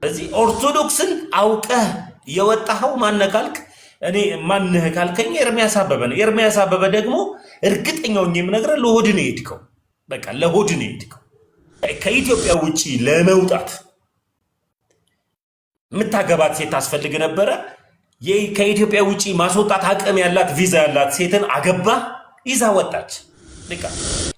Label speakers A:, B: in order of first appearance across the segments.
A: ስለዚህ ኦርቶዶክስን አውቀህ የወጣኸው ማነህ ካልክ እኔ ማነህ ካልከኝ ኤርሚያስ አበበ ነው። ኤርሚያስ አበበ ደግሞ እርግጠኛው የምነግርህ ለሆድ ነው የሄድከው። በቃ ለሆድ ነው የሄድከው። ከኢትዮጵያ ውጪ ለመውጣት የምታገባት ሴት ታስፈልግ ነበረ። ከኢትዮጵያ ውጪ ማስወጣት አቅም ያላት ቪዛ ያላት ሴትን አገባ፣ ይዛ ወጣች። በቃ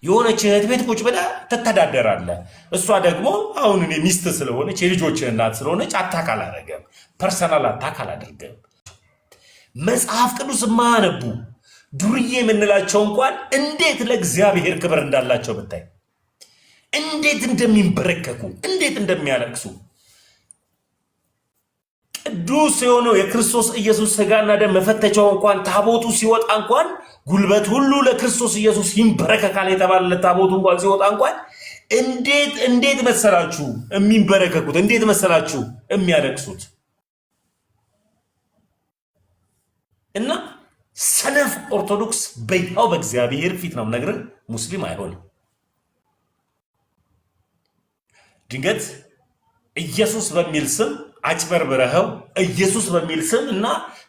A: የሆነች እህት ቤት ቁጭ ብላ ትተዳደራለህ። እሷ ደግሞ አሁን እኔ ሚስት ስለሆነች የልጆች እናት ስለሆነች አታክ አላደረገም፣ ፐርሰናል አታክ አላደርገም። መጽሐፍ ቅዱስ የማያነቡ ዱርዬ የምንላቸው እንኳን እንዴት ለእግዚአብሔር ክብር እንዳላቸው ብታይ፣ እንዴት እንደሚንበረከኩ፣ እንዴት እንደሚያለቅሱ ቅዱስ የሆነው የክርስቶስ ኢየሱስ ሥጋና ደም መፈተቻው እንኳን ታቦቱ ሲወጣ እንኳን ጉልበት ሁሉ ለክርስቶስ ኢየሱስ ይንበረከካል የተባለለት ታቦቱ እንኳን ሲወጣ እንኳን እንዴት መሰላችሁ የሚንበረከኩት? እንዴት መሰላችሁ የሚያለቅሱት? እና ሰነፍ ኦርቶዶክስ በይታው በእግዚአብሔር ፊት ነው ነገር ሙስሊም አይሆንም። ድንገት ኢየሱስ በሚል ስም አጭበርብረኸው ኢየሱስ በሚል ስም እና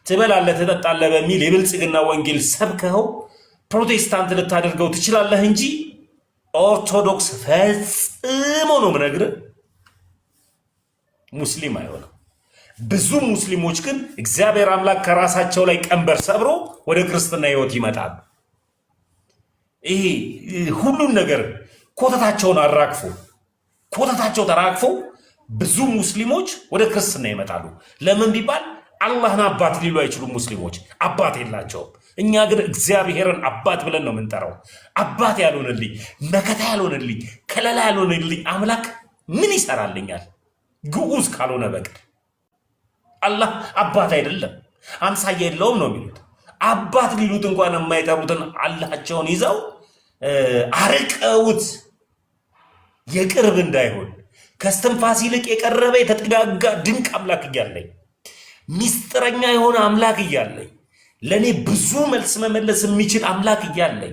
A: ትበላለህ ትጠጣለህ በሚል የብልጽግና ወንጌል ሰብከኸው ፕሮቴስታንት ልታደርገው ትችላለህ እንጂ ኦርቶዶክስ ፈጽሞ ነው የምነግርህ ሙስሊም አይሆንም። ብዙ ሙስሊሞች ግን እግዚአብሔር አምላክ ከራሳቸው ላይ ቀንበር ሰብሮ ወደ ክርስትና ህይወት ይመጣሉ። ይሄ ሁሉን ነገር ኮተታቸውን አራግፎ ኮተታቸው ተራግፎ ብዙ ሙስሊሞች ወደ ክርስትና ይመጣሉ። ለምን ቢባል አላህን አባት ሊሉ አይችሉም። ሙስሊሞች አባት የላቸውም። እኛ ግን እግዚአብሔርን አባት ብለን ነው የምንጠራው። አባት ያልሆነልኝ፣ መከታ ያልሆነልኝ፣ ከለላ ያልሆነልኝ አምላክ ምን ይሰራልኛል? ግዑዝ ካልሆነ በቀር አላህ አባት አይደለም፣ አምሳያ የለውም ነው የሚሉት። አባት ሊሉት እንኳን የማይጠሩትን አላቸውን ይዘው አርቀውት የቅርብ እንዳይሆን ከስትንፋስ ይልቅ የቀረበ የተጠጋጋ ድንቅ አምላክ እያለኝ ሚስጥረኛ የሆነ አምላክ እያለኝ ለእኔ ብዙ መልስ መመለስ የሚችል አምላክ እያለኝ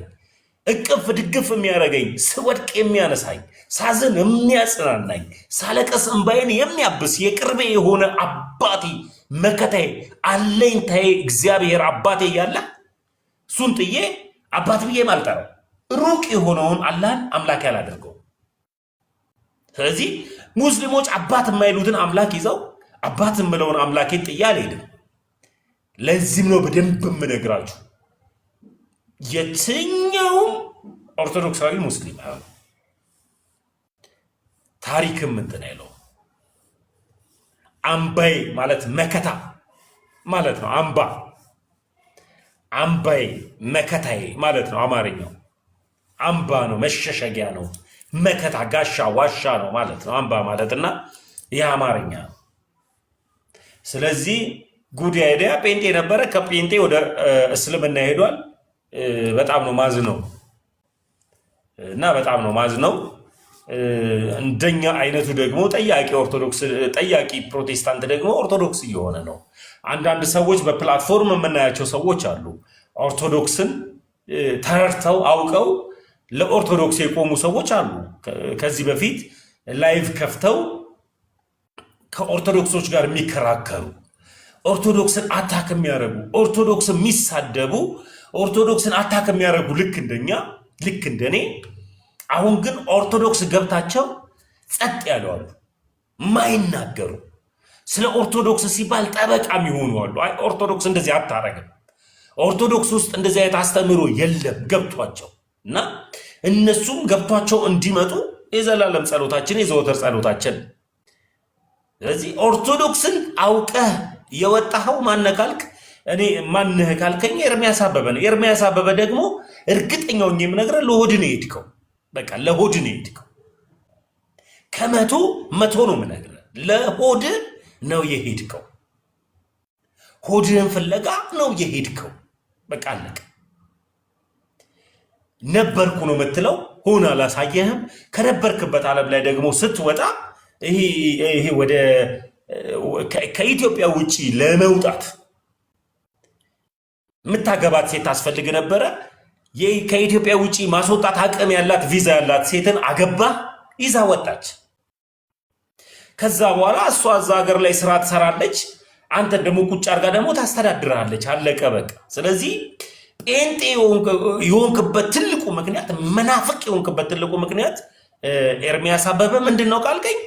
A: እቅፍ ድግፍ የሚያደርገኝ ስወድቅ የሚያነሳኝ ሳዝን የሚያጽናናኝ ሳለቀስ እንባዬን የሚያብስ የቅርቤ የሆነ አባቴ መከታዬ አለኝታዬ እግዚአብሔር አባቴ እያለ እሱን ጥዬ አባት ብዬ ማልጠራው ሩቅ የሆነውን አላህን አምላክ ያላደርገው። ስለዚህ ሙስሊሞች አባት የማይሉትን አምላክ ይዘው አባት የምለውን አምላኬን ጥዬ አልሄድም። ለዚህም ነው በደንብ የምነግራችሁ የትኛውም ኦርቶዶክሳዊ ሙስሊም አይሆን ታሪክም እንትን አይለው። አምባዬ ማለት መከታ ማለት ነው። አምባዬ መከታዬ ማለት ነው። አማርኛው አምባ ነው፣ መሸሸጊያ ነው። መከታ ጋሻ ዋሻ ነው ማለት ነው አምባ ማለትና ይህ አማርኛ። ስለዚህ ጉዲ አይዲያ ጴንጤ ነበረ፣ ከጴንጤ ወደ እስልምና ሄዷል። በጣም ነው ማዝነው እና በጣም ነው ማዝነው። እንደኛ አይነቱ ደግሞ ጠያቂ ፕሮቴስታንት ደግሞ ኦርቶዶክስ እየሆነ ነው። አንዳንድ ሰዎች በፕላትፎርም የምናያቸው ሰዎች አሉ። ኦርቶዶክስን ተረድተው አውቀው ለኦርቶዶክስ የቆሙ ሰዎች አሉ። ከዚህ በፊት ላይቭ ከፍተው ከኦርቶዶክሶች ጋር የሚከራከሩ፣ ኦርቶዶክስን አታክ የሚያደርጉ፣ ኦርቶዶክስ የሚሳደቡ፣ ኦርቶዶክስን አታክ የሚያደርጉ ልክ እንደኛ ልክ እንደኔ። አሁን ግን ኦርቶዶክስ ገብታቸው ጸጥ ያሉ አሉ፣ ማይናገሩ። ስለ ኦርቶዶክስ ሲባል ጠበቃ የሚሆኑ አሉ። አይ ኦርቶዶክስ እንደዚህ አታረግም፣ ኦርቶዶክስ ውስጥ እንደዚህ አይነት አስተምህሮ የለም ገብቷቸው እና እነሱም ገብቷቸው እንዲመጡ የዘላለም ጸሎታችን የዘወትር ጸሎታችን። ስለዚህ ኦርቶዶክስን አውቀህ የወጣኸው ማነህ ካልክ እኔ ማነህ ካልከኝ ኤርሚያስ አበበ ነው። ኤርሚያስ አበበ ደግሞ እርግጠኛው የምነግርህ ለሆድ ነው የሄድከው። በቃ ለሆድ ነው የሄድከው። ከመቶ ነው የምነግርህ፣ ለሆድ ነው የሄድከው። ሆድህን ፍለጋ ነው የሄድከው። በቃ አለቀ። ነበርኩ ነው የምትለው፣ ሆነ አላሳየህም። ከነበርክበት ዓለም ላይ ደግሞ ስትወጣ ይሄ ወደ ከኢትዮጵያ ውጪ ለመውጣት የምታገባት ሴት ታስፈልግ ነበረ። ከኢትዮጵያ ውጪ ማስወጣት አቅም ያላት ቪዛ ያላት ሴትን አገባ፣ ይዛ ወጣች። ከዛ በኋላ እሷ እዛ ሀገር ላይ ስራ ትሰራለች፣ አንተ ደግሞ ቁጭ አድርጋ ደግሞ ታስተዳድራለች። አለቀ በቃ። ስለዚህ ጴንጤ የሆንክበት ትልቁ ምክንያት፣ መናፍቅ የሆንክበት ትልቁ ምክንያት ኤርሚያስ አበበ ምንድን ነው ካልከኝ፣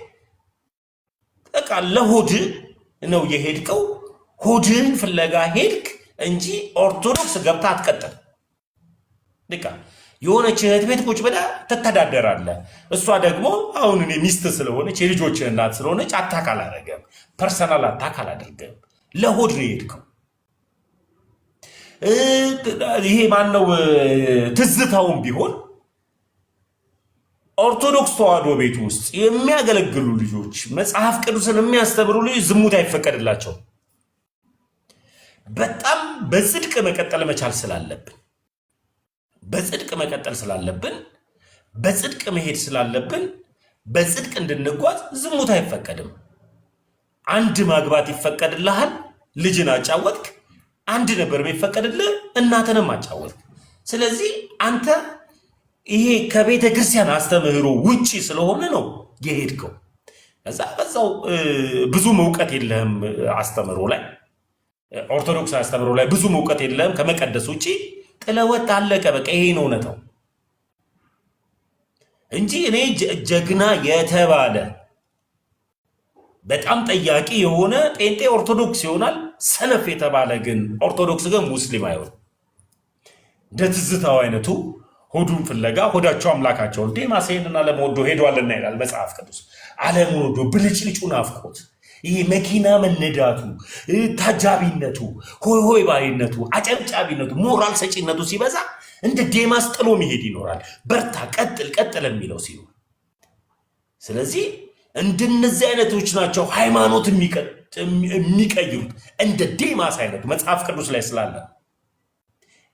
A: በቃ ለሆድ ነው የሄድከው። ሆድን ፍለጋ ሄድክ እንጂ ኦርቶዶክስ ገብታ አትቀጥል። በቃ የሆነች እህት ቤት ቁጭ ብለህ ትተዳደራለህ። እሷ ደግሞ አሁን እኔ ሚስት ስለሆነች የልጆች እናት ስለሆነች አታክ አላደረገም፣ ፐርሰናል አታክ አላደርገም። ለሆድ ነው የሄድከው። ይሄ ማነው ትዝታውን ቢሆን ኦርቶዶክስ ተዋህዶ ቤት ውስጥ የሚያገለግሉ ልጆች፣ መጽሐፍ ቅዱስን የሚያስተምሩ ልጆች ዝሙት አይፈቀድላቸው። በጣም በጽድቅ መቀጠል መቻል ስላለብን በጽድቅ መሄድ ስላለብን በጽድቅ እንድንጓዝ ዝሙት አይፈቀድም። አንድ ማግባት ይፈቀድልሃል፣ ልጅን አጫወትክ። አንድ ነበር የሚፈቀድልህ፣ እናትንም አጫወትክ። ስለዚህ አንተ ይሄ ከቤተ ክርስቲያን አስተምህሮ ውጪ ስለሆነ ነው የሄድከው። ከዛ በዛው ብዙ እውቀት የለህም አስተምህሮ ላይ፣ ኦርቶዶክስ አስተምህሮ ላይ ብዙ እውቀት የለህም ከመቀደስ ውጪ ጥለወጥ አለቀ በቃ። ይሄ ነው እውነታው እንጂ እኔ ጀግና የተባለ በጣም ጠያቂ የሆነ ጴንጤ ኦርቶዶክስ ይሆናል፣ ሰነፍ የተባለ ግን ኦርቶዶክስ ግን ሙስሊም አይሆን። እንደ ትዝታው አይነቱ ሆዱን ፍለጋ ሆዳቸው አምላካቸውን ዴማስንና ለመወዶ ሄዷልና ይላል መጽሐፍ ቅዱስ። ዓለሙን ወዶ ብልጭልጩ ናፍቆት፣ ይሄ መኪና መነዳቱ፣ ታጃቢነቱ፣ ሆይ ሆይ ባይነቱ፣ አጨብጫቢነቱ፣ ሞራል ሰጪነቱ ሲበዛ እንደ ዴማስ ጥሎ መሄድ ይኖራል። በርታ፣ ቀጥል የሚለው ሲሉ። ስለዚህ እንደነዚህ አይነቶች ናቸው ሃይማኖት የሚቀይሩት። እንደ ዴማስ አይነቱ መጽሐፍ ቅዱስ ላይ ስላለ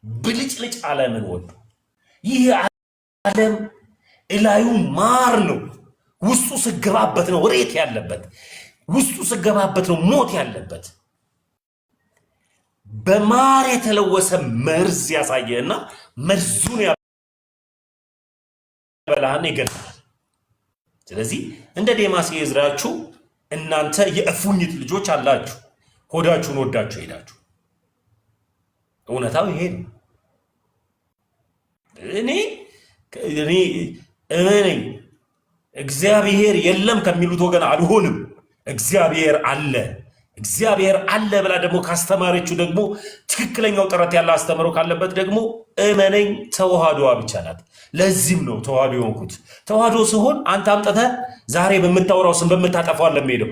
A: ብልጭልጭ ዓለምን ወዶ፣ ይህ ዓለም እላዩ ማር ነው፣ ውስጡ ስገባበት ነው ሬት ያለበት፣ ውስጡ ስገባበት ነው ሞት ያለበት። በማር የተለወሰ መርዝ ያሳየና መርዙን ያበላህን ይገላል። ስለዚህ እንደ ዴማስ የዝራችሁ እናንተ የእፉኝት ልጆች አላችሁ፣ ሆዳችሁን ወዳችሁ ሄዳችሁ። እውነታው ይሄ ነው። እኔ እመነኝ እግዚአብሔር የለም ከሚሉት ወገን አልሆንም። እግዚአብሔር አለ ብላ ደግሞ ካስተማረችው ደግሞ ትክክለኛው ጥረት ያለ አስተምሮ ካለበት ደግሞ እመነኝ ተዋህዶዋ ብቻ ናት። ለዚህም ነው ተዋህዶ የሆንኩት። ተዋህዶ ሲሆን አንተ አምጥተህ ዛሬ በምታወራው ስም በምታጠፋው ለሚሄደው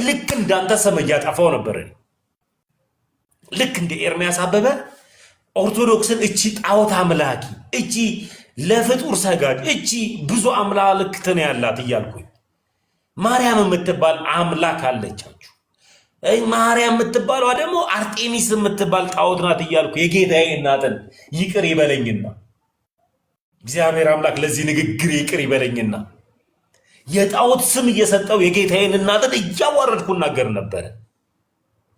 A: ልክ እንዳንተ ስም እያጠፋው ነበር። ልክ እንደ ኤርሚያስ አበበ ኦርቶዶክስን እቺ ጣዖት አምላኪ፣ እቺ ለፍጡር ሰጋጅ፣ እቺ ብዙ አምላክት ነው ያላት እያልኩኝ ማርያም የምትባል አምላክ አለቻችሁ። ማርያም የምትባለዋ ደግሞ አርጤሚስ የምትባል ጣዖት ናት እያልኩ የጌታዬ እናትን ይቅር ይበለኝና እግዚአብሔር አምላክ ለዚህ ንግግር ይቅር ይበለኝና የጣዖት ስም እየሰጠው የጌታዬን እናትን እያዋረድኩ እናገር ነበረ።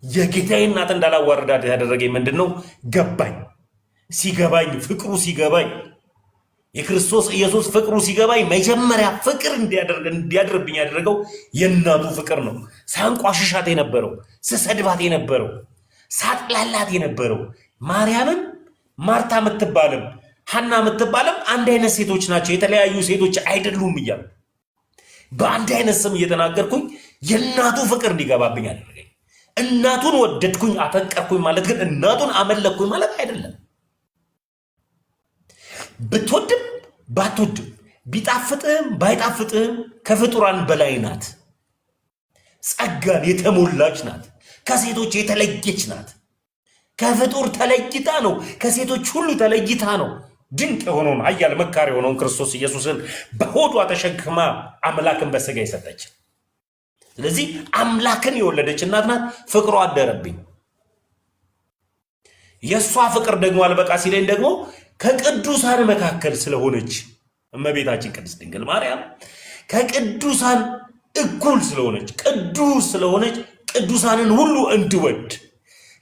A: የጌታዬን እናት እንዳላዋረዳት ያደረገኝ ምንድን ነው ገባኝ። ሲገባኝ ፍቅሩ ሲገባኝ የክርስቶስ ኢየሱስ ፍቅሩ ሲገባኝ መጀመሪያ ፍቅር እንዲያደርብኝ ያደረገው የእናቱ ፍቅር ነው። ሳንቋሽሻት የነበረው፣ ስሰድባት የነበረው፣ ሳጥላላት የነበረው ማርያምም ማርታ የምትባልም ሐና የምትባልም አንድ አይነት ሴቶች ናቸው፣ የተለያዩ ሴቶች አይደሉም እያሉ በአንድ አይነት ስም እየተናገርኩኝ የእናቱ ፍቅር እንዲገባብኝ አደረገኝ። እናቱን ወደድኩኝ አፈቀርኩኝ ማለት ግን እናቱን አመለኩኝ ማለት አይደለም። ብትወድም ባትወድም ቢጣፍጥህም ባይጣፍጥህም ከፍጡራን በላይ ናት። ጸጋን የተሞላች ናት። ከሴቶች የተለየች ናት። ከፍጡር ተለይታ ነው። ከሴቶች ሁሉ ተለይታ ነው። ድንቅ የሆነውን ኃያል መካሪ የሆነውን ክርስቶስ ኢየሱስን በሆዷ ተሸክማ አምላክን በሥጋ የሰጠች። ስለዚህ አምላክን የወለደች እናት ናት። ፍቅሯ አደረብኝ። የእሷ ፍቅር ደግሞ አልበቃ ሲለኝ ደግሞ ከቅዱሳን መካከል ስለሆነች እመቤታችን ቅድስት ድንግል ማርያም ከቅዱሳን እኩል ስለሆነች ቅዱስ ስለሆነች ቅዱሳንን ሁሉ እንድወድ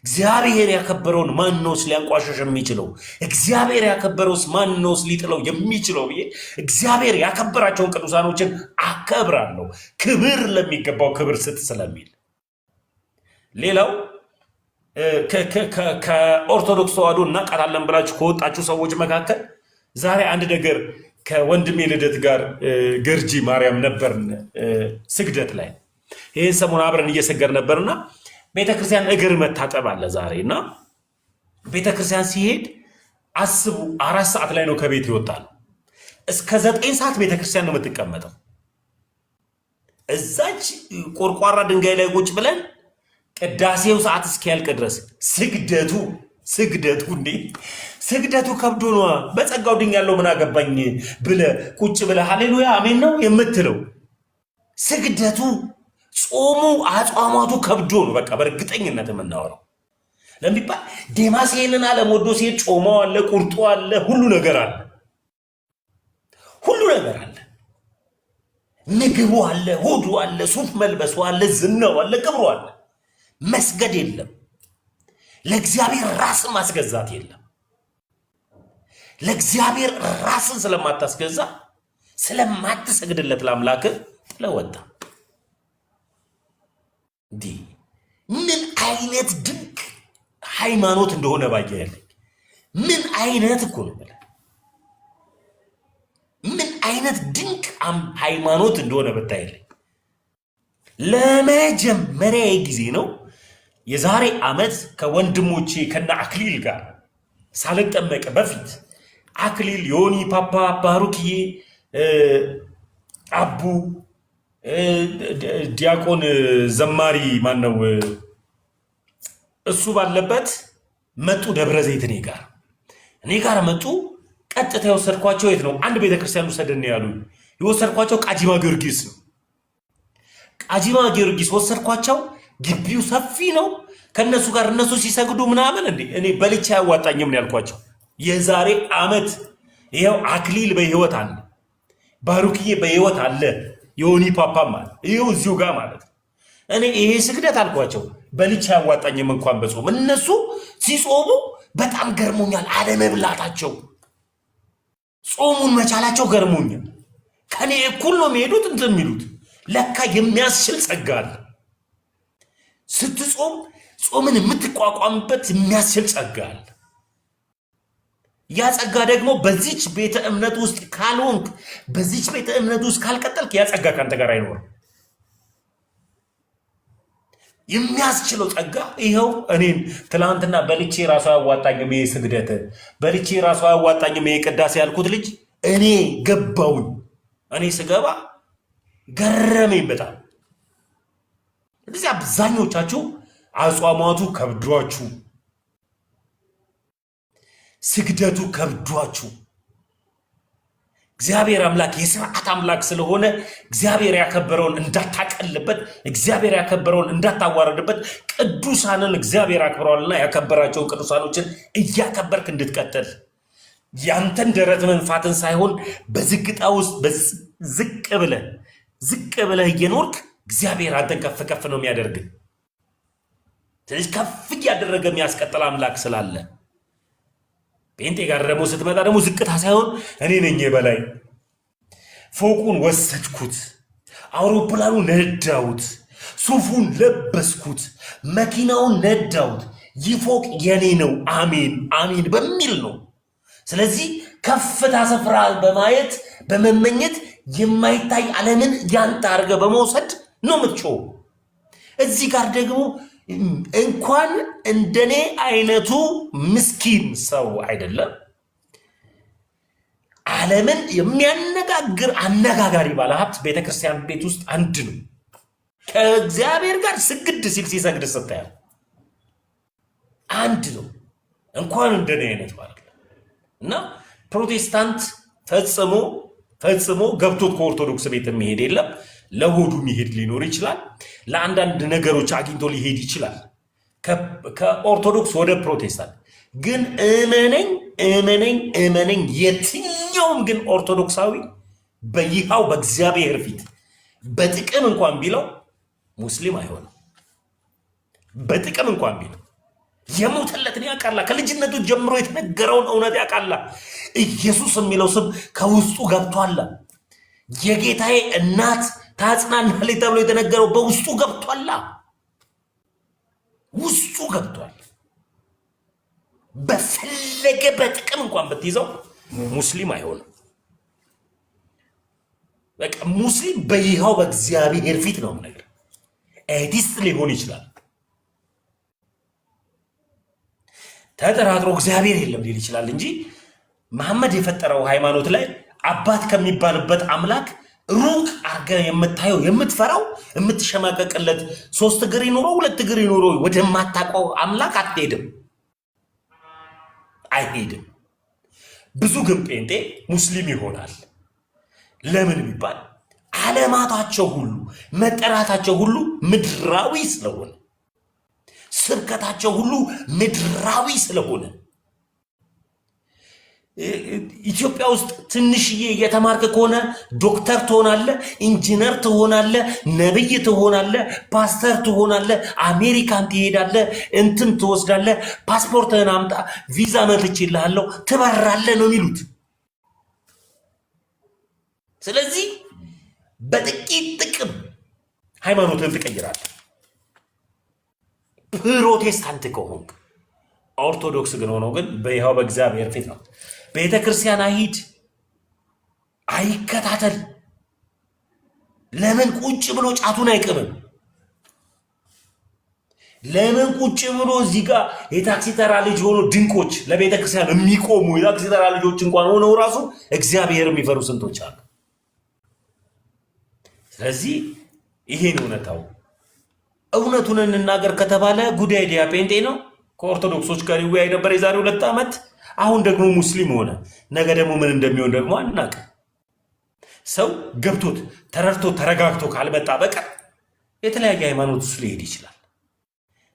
A: እግዚአብሔር ያከበረውን ማን ነውስ ሊያንቋሸሽ የሚችለው? እግዚአብሔር ያከበረውስ ማን ነውስ ሊጥለው የሚችለው ብዬ እግዚአብሔር ያከበራቸውን ቅዱሳኖችን አከብራለሁ። ክብር ለሚገባው ክብር ስጥ ስለሚል። ሌላው ከኦርቶዶክስ ተዋሕዶ እናቃታለን ብላችሁ ከወጣችሁ ሰዎች መካከል ዛሬ አንድ ነገር ከወንድሜ ልደት ጋር ገርጂ ማርያም ነበርን ስግደት ላይ። ይህን ሰሞን አብረን እየሰገድ ነበርና ቤተክርስቲያን እግር መታጠብ አለ ዛሬ እና ቤተክርስቲያን ሲሄድ አስቡ 4 ሰዓት ላይ ነው ከቤት ይወጣል። እስከ 9 ሰዓት ቤተክርስቲያን ነው የምትቀመጠው። እዛች ቆርቋራ ድንጋይ ላይ ቁጭ ብለን ቅዳሴው ሰዓት እስኪያልቅ ድረስ ስግደቱ እንዴ ስግደቱ ከብዶ ነዋ። በጸጋው ድኛለሁ ምን አገባኝ ብለ ቁጭ ብለ ሃሌሉያ አሜን ነው የምትለው። ስግደቱ ጾሙ አጽዋማቱ ከብዶ ነው። በቃ በእርግጠኝነት የምናወራው ለሚባል ዴማስ ይሄንን ዓለም ወዶ ሲሄድ ጾማው አለ፣ ቁርጡ አለ፣ ሁሉ ነገር አለ፣ ምግቡ አለ፣ ሆዱ አለ፣ ሱፍ መልበሱ አለ፣ ዝናው አለ፣ ክብሩ አለ። መስገድ የለም። ለእግዚአብሔር ራስን ማስገዛት የለም። ለእግዚአብሔር ራስን ስለማታስገዛ ስለማትሰግድለት ለአምላክ ጥለወጣ። እንዲህ ምን አይነት ድንቅ ሃይማኖት እንደሆነ ባያለኝ። ምን አይነት እኮ ነው ብለህ ምን አይነት ድንቅ ሃይማኖት እንደሆነ ብታይልኝ። ለመጀመሪያ ጊዜ ነው የዛሬ ዓመት ከወንድሞቼ ከነ አክሊል ጋር ሳልጠመቅ በፊት አክሊል፣ ዮኒ፣ ፓፓ፣ ባሩክዬ፣ አቡ፣ ዲያቆን ዘማሪ ማነው እሱ ባለበት መጡ። ደብረ ዘይት እኔ ጋር መጡ። ቀጥታ የወሰድኳቸው የት ነው? አንድ ቤተክርስቲያን ውሰድን ያሉ። የወሰድኳቸው ቃጂማ ጊዮርጊስ ነው። ቃጂማ ጊዮርጊስ ወሰድኳቸው። ግቢው ሰፊ ነው። ከነሱ ጋር እነሱ ሲሰግዱ ምናምን እኔ በልቻ ያዋጣኝም ነው ያልኳቸው። የዛሬ ዓመት ይኸው አክሊል በህይወት አለ፣ ባሩክዬ በህይወት አለ፣ ዮኒ ፓፓም አለ፣ ይኸው እዚሁ ጋር ማለት ነው። እኔ ይሄ ስግደት አልኳቸው በልቻ ያዋጣኝም እንኳን በጾም እነሱ ሲጾሙ በጣም ገርሞኛል። አለመብላታቸው፣ ጾሙን መቻላቸው ገርሞኛል። ከኔ እኩል ነው የሚሄዱት እንትን የሚሉት። ለካ የሚያስችል ጸጋ አለ። ስትጾም ጾምን የምትቋቋምበት የሚያስችል ጸጋ አለ። ያ ጸጋ ደግሞ በዚች ቤተ እምነት ውስጥ ካልሆንክ፣ በዚች ቤተ እምነት ውስጥ ካልቀጠልክ ያ ጸጋ ካንተ ጋር አይኖርም። የሚያስችለው ጸጋ ይኸው። እኔን ትላንትና በልቼ ራሱ አያዋጣኝም ይሄ ስግደት፣ በልቼ ራሱ አያዋጣኝም ይሄ ቅዳሴ ያልኩት ልጅ እኔ ገባውኝ። እኔ ስገባ ገረመኝ በጣም። ስለዚህ አብዛኞቻችሁ አጽዋማቱ ከብዷችሁ፣ ስግደቱ ከብዷችሁ፣ እግዚአብሔር አምላክ የሥርዓት አምላክ ስለሆነ እግዚአብሔር ያከበረውን እንዳታቀልበት፣ እግዚአብሔር ያከበረውን እንዳታዋረድበት፣ ቅዱሳንን እግዚአብሔር አክብረዋልና ያከበራቸውን ቅዱሳኖችን እያከበርክ እንድትቀጥል ያንተን ደረት መንፋትን ሳይሆን በዝግጣ ውስጥ ዝቅ ብለህ እየኖርክ እግዚአብሔር አንተን ከፍ ከፍ ነው የሚያደርግ። ስለዚህ ከፍ እያደረገ የሚያስቀጥል አምላክ ስላለ ጴንጤ ጋር ደግሞ ስትመጣ ደግሞ ዝቅታ ሳይሆን እኔ ነኝ የበላይ፣ ፎቁን ወሰድኩት፣ አውሮፕላኑ ነዳሁት፣ ሱፉን ለበስኩት፣ መኪናውን ነዳሁት፣ ይህ ፎቅ የኔ ነው፣ አሜን አሜን በሚል ነው። ስለዚህ ከፍታ ስፍራ በማየት በመመኘት የማይታይ ዓለምን ያንተ አድርገህ በመውሰድ ነው የምትጮው። እዚህ ጋር ደግሞ እንኳን እንደኔ አይነቱ ምስኪን ሰው አይደለም ዓለምን የሚያነጋግር አነጋጋሪ ባለሀብት ቤተክርስቲያን ቤት ውስጥ አንድ ነው። ከእግዚአብሔር ጋር ስግድ ሲል ሲሰግድ ስታያል አንድ ነው። እንኳን እንደኔ አይነት ማለት ነው። እና ፕሮቴስታንት ፈጽሞ ገብቶት ከኦርቶዶክስ ቤት የሚሄድ የለም። ለሆዱ የሚሄድ ሊኖር ይችላል። ለአንዳንድ ነገሮች አግኝቶ ሊሄድ ይችላል ከኦርቶዶክስ ወደ ፕሮቴስታንት። ግን እመነኝ የትኛውም ግን ኦርቶዶክሳዊ በይሃው በእግዚአብሔር ፊት በጥቅም እንኳን ቢለው ሙስሊም አይሆንም። በጥቅም እንኳን ቢለው የሞተለትን ያውቃላ። ከልጅነቱ ጀምሮ የተነገረውን እውነት ያውቃላ። ኢየሱስ የሚለው ስም ከውስጡ ገብቷላ። የጌታዬ እናት ታጽናናለች ተብሎ የተነገረው በውስጡ ገብቷላ። ውስጡ ገብቷል። በፈለገ በጥቅም እንኳን ብትይዘው ሙስሊም አይሆንም። በቃ ሙስሊም በይሃው በእግዚአብሔር ፊት ነው ነገር ኤቲስት ሊሆን ይችላል። ተጠራጥሮ እግዚአብሔር የለም ሊል ይችላል እንጂ መሐመድ የፈጠረው ሃይማኖት ላይ አባት ከሚባልበት አምላክ ሩቅ አርገህ የምታየው የምትፈራው የምትሸማቀቅለት 3 እግር ይኖረው 2 እግር ይኖረው ወደማታውቀው አምላክ አትሄድም፣ አይሄድም። ብዙ ግን ጴንጤ ሙስሊም ይሆናል። ለምን ቢባል ዓለማታቸው ሁሉ መጠራታቸው ሁሉ ምድራዊ ስለሆነ፣ ስብከታቸው ሁሉ ምድራዊ ስለሆነ ኢትዮጵያ ውስጥ ትንሽዬ የተማርክ ከሆነ ዶክተር ትሆናለህ፣ ኢንጂነር ትሆናለህ፣ ነብይ ትሆናለህ፣ ፓስተር ትሆናለህ፣ አሜሪካን ትሄዳለህ፣ እንትን ትወስዳለህ፣ ፓስፖርትህን አምጣ፣ ቪዛ መጥቼልሃለሁ፣ ትበራለህ ነው የሚሉት። ስለዚህ በጥቂት ጥቅም ሃይማኖትን ትቀይራለህ። ፕሮቴስታንት ከሆንክ ኦርቶዶክስ ግን ሆኖ ግን በይሃው በእግዚአብሔር ፊት ነው። ቤተ ክርስቲያን አይሂድ፣ አይከታተል። ለምን ቁጭ ብሎ ጫቱን አይቅምም? ለምን ቁጭ ብሎ እዚህ ጋር የታክሲ ተራ ልጅ ሆኖ ድንቆች ለቤተ ክርስቲያን የሚቆሙ የታክሲ ተራ ልጆች እንኳን ሆነው ራሱ እግዚአብሔር የሚፈሩ ስንቶች አሉ። ስለዚህ ይሄን እውነታው እውነቱን እንናገር ከተባለ ጉዳይ ዲያ ጴንጤ ነው። ከኦርቶዶክሶች ጋር ይወያይ ነበር የዛሬ 2 ዓመት። አሁን ደግሞ ሙስሊም ሆነ። ነገ ደግሞ ምን እንደሚሆን ደግሞ አናውቅም። ሰው ገብቶት ተረድቶ ተረጋግቶ ካልመጣ በቀር የተለያየ ሃይማኖት ውስጥ ሊሄድ ይችላል።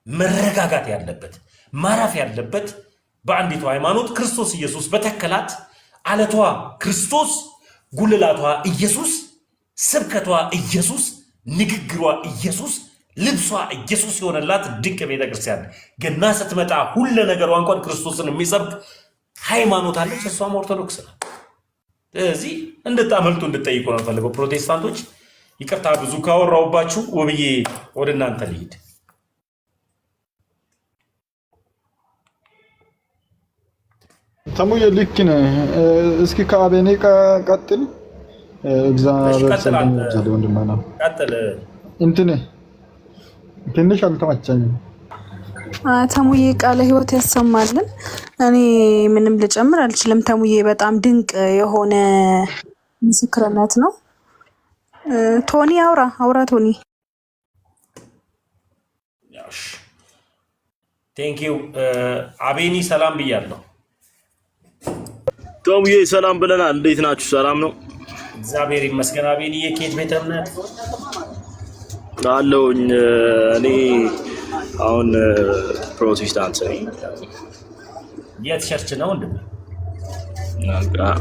A: መረጋጋት ያለበት ማረፍ ያለበት በአንዲቷ ሃይማኖት ክርስቶስ ኢየሱስ በተከላት አለቷ ክርስቶስ፣ ጉልላቷ ኢየሱስ፣ ስብከቷ ኢየሱስ፣ ንግግሯ ኢየሱስ፣ ልብሷ ኢየሱስ የሆነላት ድንቅ ቤተክርስቲያን ገና ስትመጣ ሁሉ ነገሯ እንኳን ክርስቶስን የሚሰብክ ሃይማኖት አለች። እሷም ኦርቶዶክስ ናት። ስለዚህ እንድታመልጡ እንድጠይቁ ነው ፈልገው ፕሮቴስታንቶች። ይቅርታ ብዙ ካወራውባችሁ ወብዬ ወደ እናንተ ልሂድ።
B: ተሙዬ ልክ ነህ። እስኪ ከአቤኔ ቀጥል። እግዚአብሔር ሰላም ይብዛል ወንድማና
A: ቀጥል።
B: እንትን ትንሽ አልተመቸኝም።
C: ተሙዬ ቃለ ሕይወት ያሰማልን። እኔ ምንም ልጨምር አልችልም። ተሙዬ በጣም ድንቅ የሆነ ምስክርነት ነው። ቶኒ አውራ ቶኒ።
A: ቴንኪው አቤኒ ሰላም ብያለሁ።
D: ተሙዬ ሰላም ብለናል። እንዴት ናችሁ? ሰላም ነው?
A: እግዚአብሔር ይመስገን። አቤኒ የኬት ቤተ እምነት
D: አለውኝ? እኔ አሁን ፕሮቴስታንት ነኝ።
A: የት ቸርች ነው እንዴ?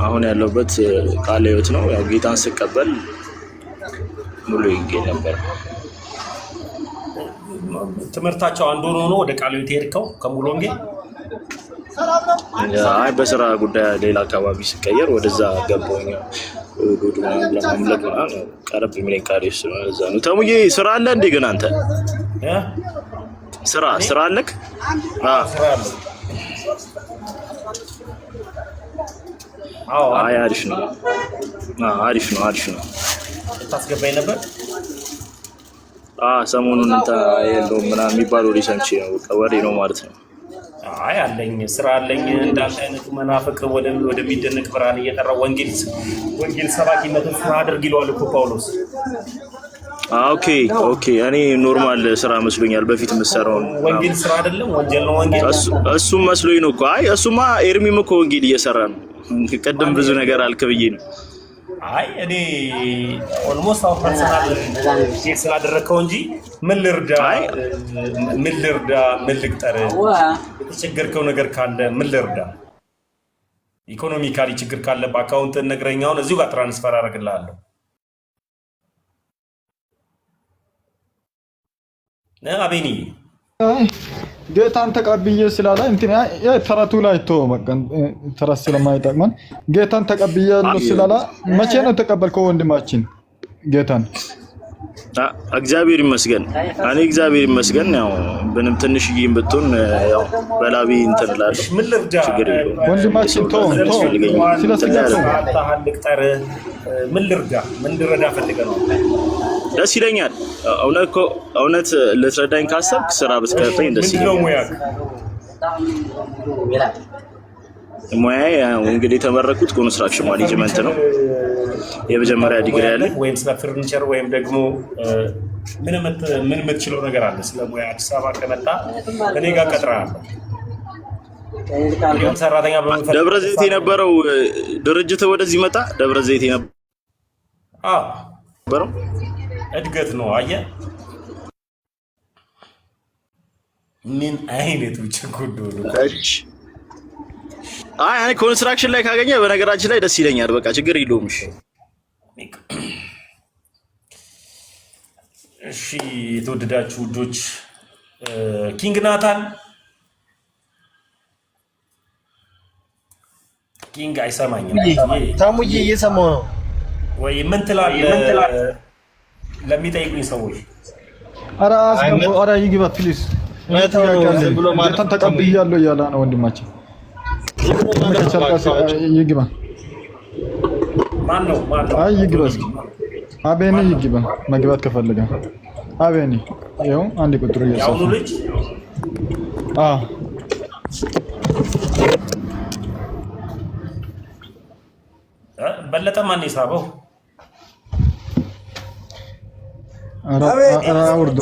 D: አሁን ያለሁበት ቃለ ሕይወት ነው። ያው ጌታን ስቀበል ሙሉ ይገኝ ነበር።
A: ትምህርታቸው አንዱ ሆኖ ወደ ቃለ ሕይወት ሄድከው ከሙሉ ወንጌል?
D: አይ በስራ ጉዳይ ሌላ አካባቢ ስቀየር ወደዛ ገባሁኝ። ዱዱ ለማምለክ ቀረብ የሚለኝ ቃል እዛ ነው። ተሙዬ ስራ አለ እንዴ ግን አንተ? ስራ አለክ? አይ አሪፍ ነው።
A: ታስገባኝ ነበር።
D: ሰሞኑን የለውም ምናምን የሚባል ወሬ ሰምቼ ነው። ወሬ ነው ማለት ነው።
A: አይ አለኝ፣ ስራ አለኝ። እንዳንተ አይነቱ መናፍቅ ወደሚደነቅ ብርሃን እየጠራ ወንጌል ሰባኪነትን ስራ አድርግ ይለዋል እኮ ጳውሎስ።
D: ኦኬ እኔ ኖርማል ስራ መስሎኛል። በፊት የምሰራውን
A: ወንጌል ስራ አይደለም፣ ወንጀል ነው ወንጌል።
D: እሱም መስሎኝ ነው እኮ። አይ እሱማ ኤርሚም እኮ ወንጌል እየሰራ ነው። ቅድም ብዙ ነገር አልክ ብዬ ነው።
A: አይ እኔ ኦልሞስት አው ፐርሰናል ቼክ ስላደረከው እንጂ ምን ልርዳ፣ ምን ልቅጠር፣ የተቸገርከው ነገር ካለ ምን ልርዳ፣ ኢኮኖሚካሊ ችግር ካለ በአካውንት ነግረኛውን እዚሁ ጋር ትራንስፈር አደርግልሃለሁ። አቤኒ
B: ጌታን ተቀብዬ ስላለ እንትን ተረቱ ላይ በቃ ተረት ስለማይጠቅመን ጌታን ተቀብያለሁ ስላለ መቼ ነው ተቀበልከው ወንድማችን ጌታን?
D: እግዚአብሔር ይመስገን። እኔ እግዚአብሔር ይመስገን ያው ምንም ትንሽዬም ብትሆን ያው በላቢ እንትን እላለሁ።
A: ምን ልርዳ
B: ወንድማችን ተው ስለስለሰው
A: ምን ልርዳ ምን ልረዳ ፈልገህ ነው?
D: ደስ ይለኛል። እውነት ልትረዳኝ ካሰብክ ስራ ብትከፍተኝ ደስ ይለኛል። ሙያዬ እንግዲህ የተመረኩት ኮንስትራክሽን ማኔጅመንት ነው። የመጀመሪያ ዲግሪ ያለ
A: ወይም ስለ ፈርኒቸር ወይም ደግሞ ምን የምትችለው ነገር አለ? ስለ ሙያ አዲስ አበባ ከመጣ እኔ ጋር ቀጥረሃለሁ። ሰራተኛ በመፈለግ
D: ደብረ ዘይት የነበረው ድርጅት ወደዚህ መጣ። ደብረ ዘይት የነበረው
A: እድገት ነው። አየህ ምን አይነት ችግር ነው?
D: እኔ ኮንስትራክሽን ላይ ካገኘ በነገራችን ላይ ደስ ይለኛል። በቃ ችግር የለውም።
A: እሺ የተወደዳችሁ ውዶች ኪንግ ናታን ኪንግ አይሰማኝም።
E: ታሙዬ እየሰማሁ ነው
A: ወይ? ምን ትላለህ ለሚጠይቁኝ ሰዎች?
B: ኧረ ይግባ ፕሊዝ። ጌታን ተቀብያለሁ እያለ ነው ወንድማችን። ይግባ።
A: ማነው?
B: አይ ይግባ። አቤኔ ይግባ መግባት ከፈለገ አቤኔ ይኸው አንድ ቁጥር እየጻፈ
A: ያው ልጅ በለጠ ማን የሳበው?
B: ኧረ አውርዶ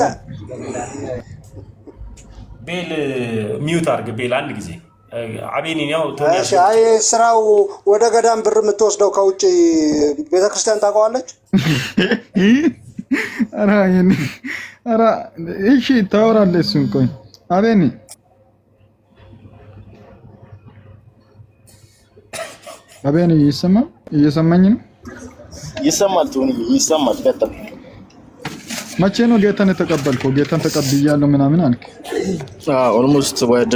A: ቤል ሚውት አድርግ። ቤል አንድ ጊዜ አቤኔን ያው
F: አይ ስራው ወደ ገዳም ብር የምትወስደው ከውጭ ቤተክርስቲያን ታውቀዋለች።
B: ኧረ እሺ ታወራለህ። እሱን ቆይ አቤኔ እየሰማኝ ነው?
D: ይሰማል። ቶኒ ይሰማል። ቀጥል።
B: መቼ ነው ጌታን የተቀበልከው? ጌታን ተቀብያለሁ ምናምን አልክ።
D: ኦልሞስት ወደ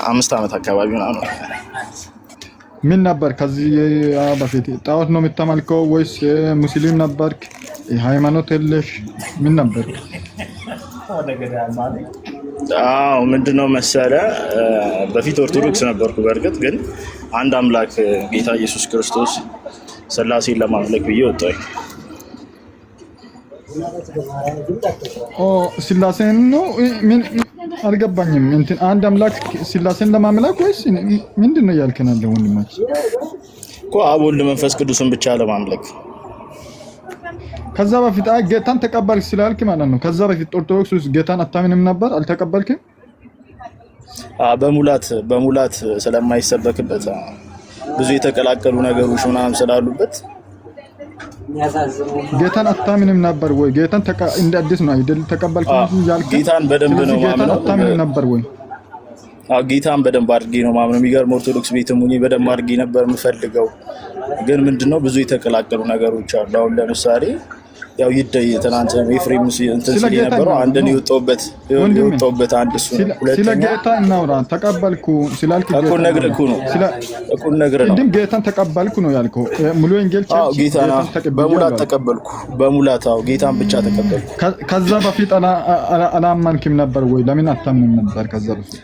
D: 5 ዓመት አካባቢ ነው።
B: ምን ነበር ከዚህ በፊት? ጣዖት ነው የምታመልከው ወይስ ሙስሊም ነበርክ? ሃይማኖት የለሽ ምን ነበር?
D: ምንድነው መሰለ በፊት ኦርቶዶክስ ነበርኩ። በእርግጥ ግን አንድ አምላክ ጌታ ኢየሱስ ክርስቶስ ስላሴን ለማምለክ ብዬ ወጣሁ።
B: ስላሴን ነው ምን አልገባኝም። እንትን አንድ አምላክ ስላሴን ለማምለክ ወይስ ምንድነው ያልከን ያለው ወንድማችን?
D: እኮ አብ ወልድ መንፈስ ቅዱስን ብቻ ለማምለክ።
B: ከዛ በፊት ጌታን ተቀበልክ ስላልክ ማለት ነው። ከዛ በፊት ኦርቶዶክስ ውስጥ ጌታን አታምንም ነበር? አልተቀበልክም?
D: በሙላት ስለማይሰበክበት ብዙ የተቀላቀሉ ነገሮች ምናምን ስላሉበት
B: ጌታን አታምንም ነበር ወይ? ጌታን እንደ አዲስ ነው አይደል ተቀበልክ ያልከው?
D: ጌታን በደንብ ነው
B: ጌታን አታምንም ነበር ወይ?
D: ጌታን በደንብ አድርጌ ነው ማምነው። የሚገርም ኦርቶዶክስ ቤትም ሆኜ በደንብ አድርጌ ነበር የምፈልገው። ግን ምንድነው ብዙ የተቀላቀሉ ነገሮች አሉ። አሁን ለምሳሌ ያው ይደይ ትናንት ኤፍሬም እንትን ሲል ነበር። አንድን የወጣውበት አንድ እሱ ነው።
B: ስለ ጌታ እናውራ። ተቀበልኩ ስላልክ
D: እኮ ነግሬህ ነው እኮ ነግሬህ ነው።
B: እንዴም ጌታን ተቀበልኩ ነው ያልከው? ሙሉ ወንጌል
D: ጌታን በሙላት ተቀበልኩ። በሙላት ጌታን ብቻ ተቀበልኩ።
B: ከዛ በፊት አላመንክም ነበር ወይ? ለምን አታምንም ነበር ከዛ በፊት?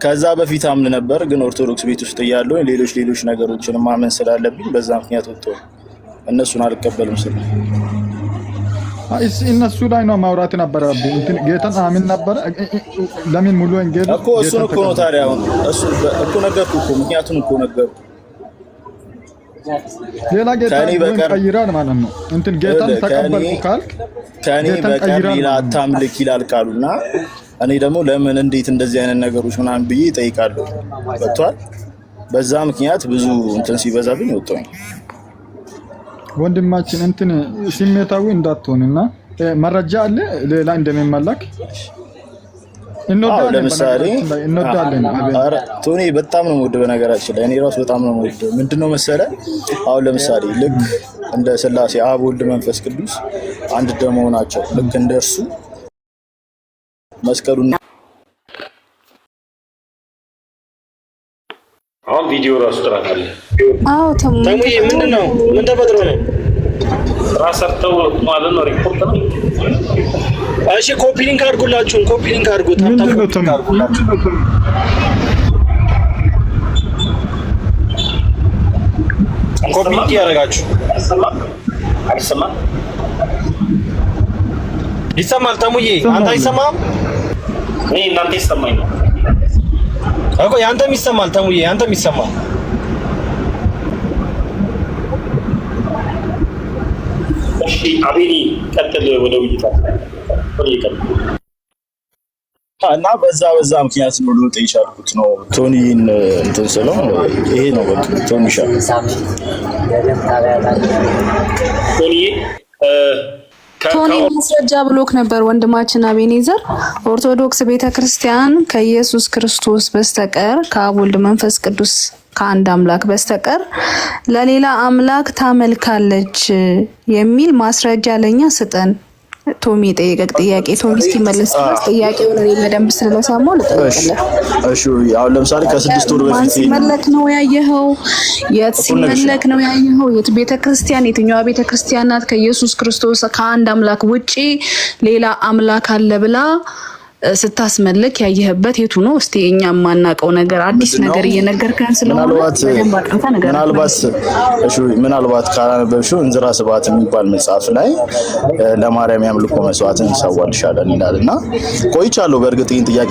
D: ከዛ በፊት አምን ነበር፣ ግን ኦርቶዶክስ ቤት ውስጥ እያለሁ ሌሎች ነገሮችን ማመን ስላለብኝ በዛ ምክንያት ወጥቶ እነሱን አልቀበልም ስለ
B: እነሱ ላይ ነው ማውራት ነበረብኝ። እንትን ጌታን አምን ነበር። ለምን ሙሉ ወንጌል
D: እኮ እሱን እኮ ነው ታዲያ። አሁን እሱ እኮ ነገርኩህ እኮ ምክንያቱን እኮ ነገርኩህ።
B: ሌላ ጌታ ቀይራል ማለት ነው። እንትን ጌታን ተቀበልኩ ካልክ
D: ከኔ በቀር ሌላ አታምልክ ይላል ቃሉና እኔ ደግሞ ለምን እንዴት እንደዚህ አይነት ነገሮች ምናምን ብዬ እጠይቃለሁ። ወጥቷል። በዛ ምክንያት ብዙ እንትን ሲበዛብኝ ወጣሁኝ።
B: ወንድማችን እንትን ስሜታዊ እንዳትሆንና መረጃ አለ ሌላ እንደሚመለክ
D: ለምሳሌ ቶኒ በጣም ነው የምወደው። በነገራችን ላይ እኔ ራሱ በጣም ነው የምወደው። ምንድነው መሰለህ አሁን ለምሳሌ ልክ እንደ ስላሴ አብ ወልድ መንፈስ ቅዱስ አንድ ደሞ ናቸው። ልክ እንደርሱ መስቀሉን
A: አሁን ቪዲዮ ራሱ ጥራት አለ።
C: አዎ
E: ተሙዬ ምንድነው? ምን ተፈጥሮ ነው?
A: ራሰርተው ማለት ነው። ሪፖርት ነው።
E: እሺ ኮፒ ሊንክ አድርጉላችሁ። ኮፒ ሊንክ አድርጉት።
B: ምንድነው ተሙ?
E: ኮፒ ሊንክ ያደርጋችሁ
A: አይሰማም?
E: ይሰማል? ተሙዬ አንተ አይሰማም?
A: እኔ እናንተ ይሰማኝ ነው
E: እኮ ያንተም ይሰማል። ተሙዬ ያንተም ይሰማል።
A: እሺ አቤኒ ቀጥል። ወደ ውይይታችን
D: እና በዛ ምክንያት ነው ልወጣ የቻልኩት ነው። ቶኒን እንትን ስለው ይሄ ነው በቃ ቶኒሻ
C: ቶኒ ማስረጃ ብሎክ ነበር ወንድማችን አቤኔዘር። ኦርቶዶክስ ቤተክርስቲያን ከኢየሱስ ክርስቶስ በስተቀር ከአብ ወልድ መንፈስ ቅዱስ ከአንድ አምላክ በስተቀር ለሌላ አምላክ ታመልካለች የሚል ማስረጃ ለኛ ስጠን። ቶሚ የጠየቀቅ ጥያቄ ቶሚ እስኪመለስ ድረስ ጥያቄውን እኔ በደንብ ስለሰማሁ ልጠይቅልህ።
D: እሺ አሁን ለምሳሌ ከ6 ወር በፊት
C: ሲመለክ ነው ያየኸው? የት ሲመለክ ነው ያየኸው? የት ቤተክርስቲያን? የትኛዋ ቤተክርስቲያን ናት ከኢየሱስ ክርስቶስ ከአንድ አምላክ ውጪ ሌላ አምላክ አለ ብላ ስታስመልክ ያየህበት የቱ ነው? እስቲ እኛ የማናውቀው ነገር አዲስ ነገር እየነገርከን ስለሆነ
D: ምናልባት ካላነበብሽው እንዝራ ስብሐት የሚባል መጽሐፍ ላይ ለማርያም ያምልኮ መስዋዕትን እንሰዋልሻለን ይላልና ቆይቻለሁ። በእርግጥ ይህን ጥያቄ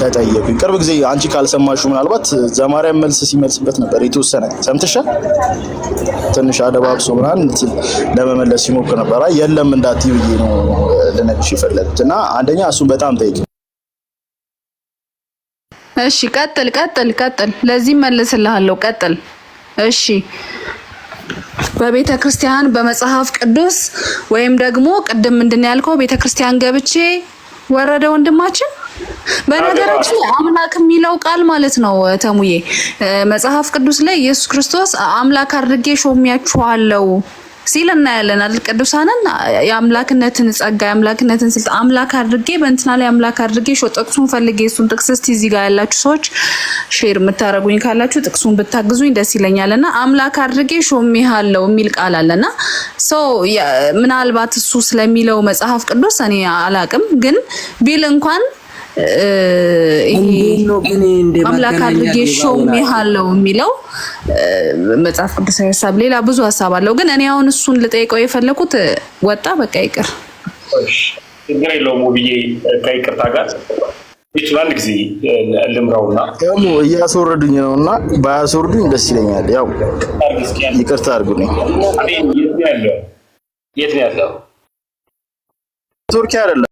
D: ከጠየቁኝ ቅርብ ጊዜ አንቺ ካልሰማሽው ምናልባት ዘማርያም መልስ ሲመልስበት ነበር። የተወሰነ ሰምተሻል? ትንሽ አደባብሶ ምናምን ለመመለስ ሲሞክር ነበር። የለም እንዳትዪ ብዬ ነው ልነግርሽ የፈለግኩት እና አንደኛ እሱን በጣም ጠይቂ።
C: እሺ ቀጥል። ለዚህ መልስልሃለሁ። ቀጥል። እሺ በቤተ ክርስቲያን በመጽሐፍ ቅዱስ ወይም ደግሞ ቅድም ምንድን ያልከው ቤተ ክርስቲያን ገብቼ ወረደ ወንድማችን። በነገራችን ላይ አምላክ የሚለው ቃል ማለት ነው ተሙዬ መጽሐፍ ቅዱስ ላይ ኢየሱስ ክርስቶስ አምላክ አድርጌ ሾሚያችኋለሁ ሲል እናያለን አይደል? ቅዱሳንን የአምላክነትን ጸጋ የአምላክነትን ስልጣን አምላክ አድርጌ በእንትና ላይ አምላክ አድርጌ ጥቅሱን ፈልጌ እሱን ጥቅስ እስቲ እዚህ ጋር ያላችሁ ሰዎች ሼር የምታረጉኝ ካላችሁ ጥቅሱን ብታግዙኝ ደስ ይለኛልና አምላክ አድርጌ ሾሜሃለሁ የሚል ቃል አለና ምናልባት እሱ ስለሚለው መጽሐፍ ቅዱስ እኔ አላቅም፣ ግን ቢል እንኳን አምላክ አድርጌ ሾሜሃለሁ የሚለው መጽሐፍ ቅዱሳዊ ሐሳብ ሌላ ብዙ ሐሳብ አለው። ግን እኔ አሁን እሱን ልጠይቀው የፈለኩት ወጣ በቃ ይቅር።
A: እሺ ችግር የለውም ብዬ ከይቅርታ ጋር አንድ ጊዜ ልምራውና
D: ደግሞ እያስወረዱኝ ነውና ባያስወርዱኝ ደስ ይለኛል። ያው ይቅርታ አድርጉልኝ።
A: የት ነው ያለው?
D: ቱርኪ አይደለም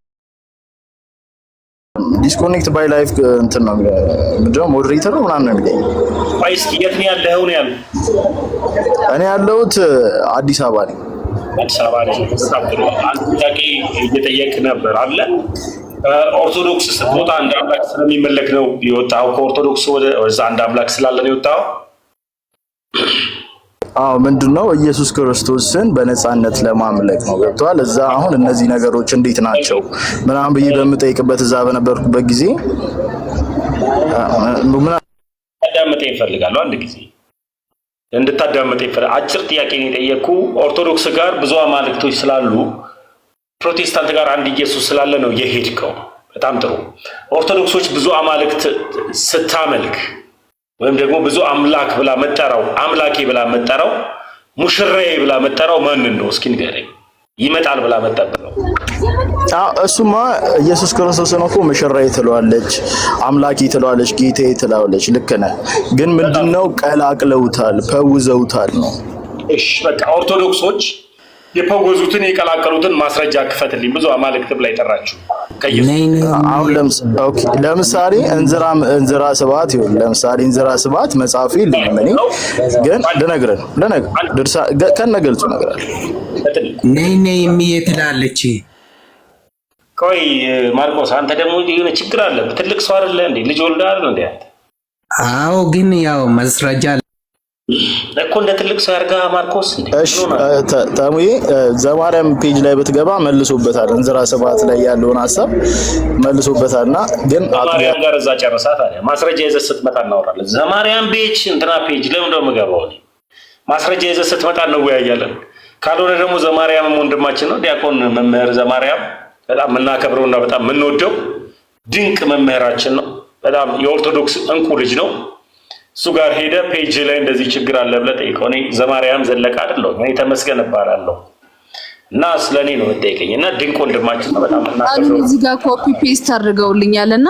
D: ዲስኮኔክት ባይ ላይፍ እንትን ነው ምንድነው ሞዴሬተር ነው ምናምን ነው የሚለኝ።
A: እስኪ የት ነው ያለኸው ነው ያለው?
D: እኔ ያለሁት አዲስ አበባ ነኝ።
A: አዲስ አበባ ላይ አንድ ጥያቄ እየጠየቅ ነበር አለ ኦርቶዶክስ ስትወጣ አንድ አምላክ ስለሚመለክ ነው የወጣው? ከኦርቶዶክስ ወደዛ አንድ አምላክ ስላለ ነው የወጣው?
D: አዎ ምንድነው ኢየሱስ ክርስቶስን በነፃነት ለማምለክ ነው። ገብቷል? እዛ አሁን እነዚህ ነገሮች እንዴት ናቸው ምናምን ብዬ በምጠይቅበት እዛ በነበርኩበት ጊዜ
A: አዳምጠኝ እፈልጋለሁ። አንድ ጊዜ እንድታዳምጠኝ እፈልጋለሁ። አጭር ጥያቄ ነው የጠየቅኩ። ኦርቶዶክስ ጋር ብዙ አማልክቶች ስላሉ ፕሮቴስታንት ጋር አንድ ኢየሱስ ስላለ ነው የሄድከው። በጣም ጥሩ። ኦርቶዶክሶች ብዙ አማልክት ስታመልክ ወይም ደግሞ ብዙ አምላክ ብላ መጠራው አምላኬ ብላ መጠራው ሙሽራዬ ብላ መጠራው ማንን ነው? እስኪ ንገረኝ። ይመጣል ብላ መጠበቀው
D: እሱማ ኢየሱስ ክርስቶስን እኮ ሙሽራዬ ትለዋለች፣ አምላኬ ትለዋለች፣ ጌታዬ ትለዋለች። ልክ ነህ። ግን ምንድነው ቀላቅለውታል፣ ፈውዘውታል ነው።
A: እሺ በቃ ኦርቶዶክሶች የፈወዙትን የቀላቀሉትን ማስረጃ ክፈትልኝ። ብዙ አማልክት ብላ ይጠራችሁ
D: አሁን ለምሳሌ እንዝራ ስብሐት ይሁን ለምሳሌ እንዝራ ስብሐት መጽሐፉ የለኝም እኔ ግን ልነግርህ ከነገልጹ እነግርሃለሁ።
G: ነይ የሚዬ ትላለች።
A: ቆይ ማርቆስ አንተ ደግሞ የሆነ ችግር አለብህ። ትልቅ ሰው አይደለ እንዴ? ልጅ ወልደሃል እንዴ?
G: አዎ ግን ያው ማስረጃ
A: እኮ እንደ ትልቅ ሰው ያርጋ ማርቆስ እንዴ?
D: እሺ ታሙዬ ዘማርያም ፔጅ ላይ ብትገባ መልሶበታል። እንዝራ ስብሐት ላይ ያለውን ሐሳብ መልሶበታልና ግን
A: ዘማርያም ጋር እዛ ጨርሳት አለ። ማስረጃ ይዘህ ስትመጣ እናወራለን። ዘማርያም ፔጅ እንትና ፔጅ ለምን እንደምገባው ነው ማስረጃ ይዘህ ስትመጣ እንወያያለን። ካልሆነ ደግሞ ዘማርያም ወንድማችን ነው፣ ዲያቆን መምህር ዘማርያም በጣም የምናከብረውና በጣም የምንወደው ድንቅ መምህራችን ነው። በጣም የኦርቶዶክስ እንቁ ልጅ ነው። እሱ ጋር ሄደ ፔጅ ላይ እንደዚህ ችግር አለ ብለህ ጠይቀው። እኔ ዘማርያም ዘለቀ አይደለሁ፣ እኔ ተመስገን እባላለሁ እና ስለኔ ነው የምጠይቀኝ። እና ድንቅ ወንድማችን ነው በጣም እናከብረው።
C: እዚህ ጋር ኮፒ ፔስት አድርገውልኛልና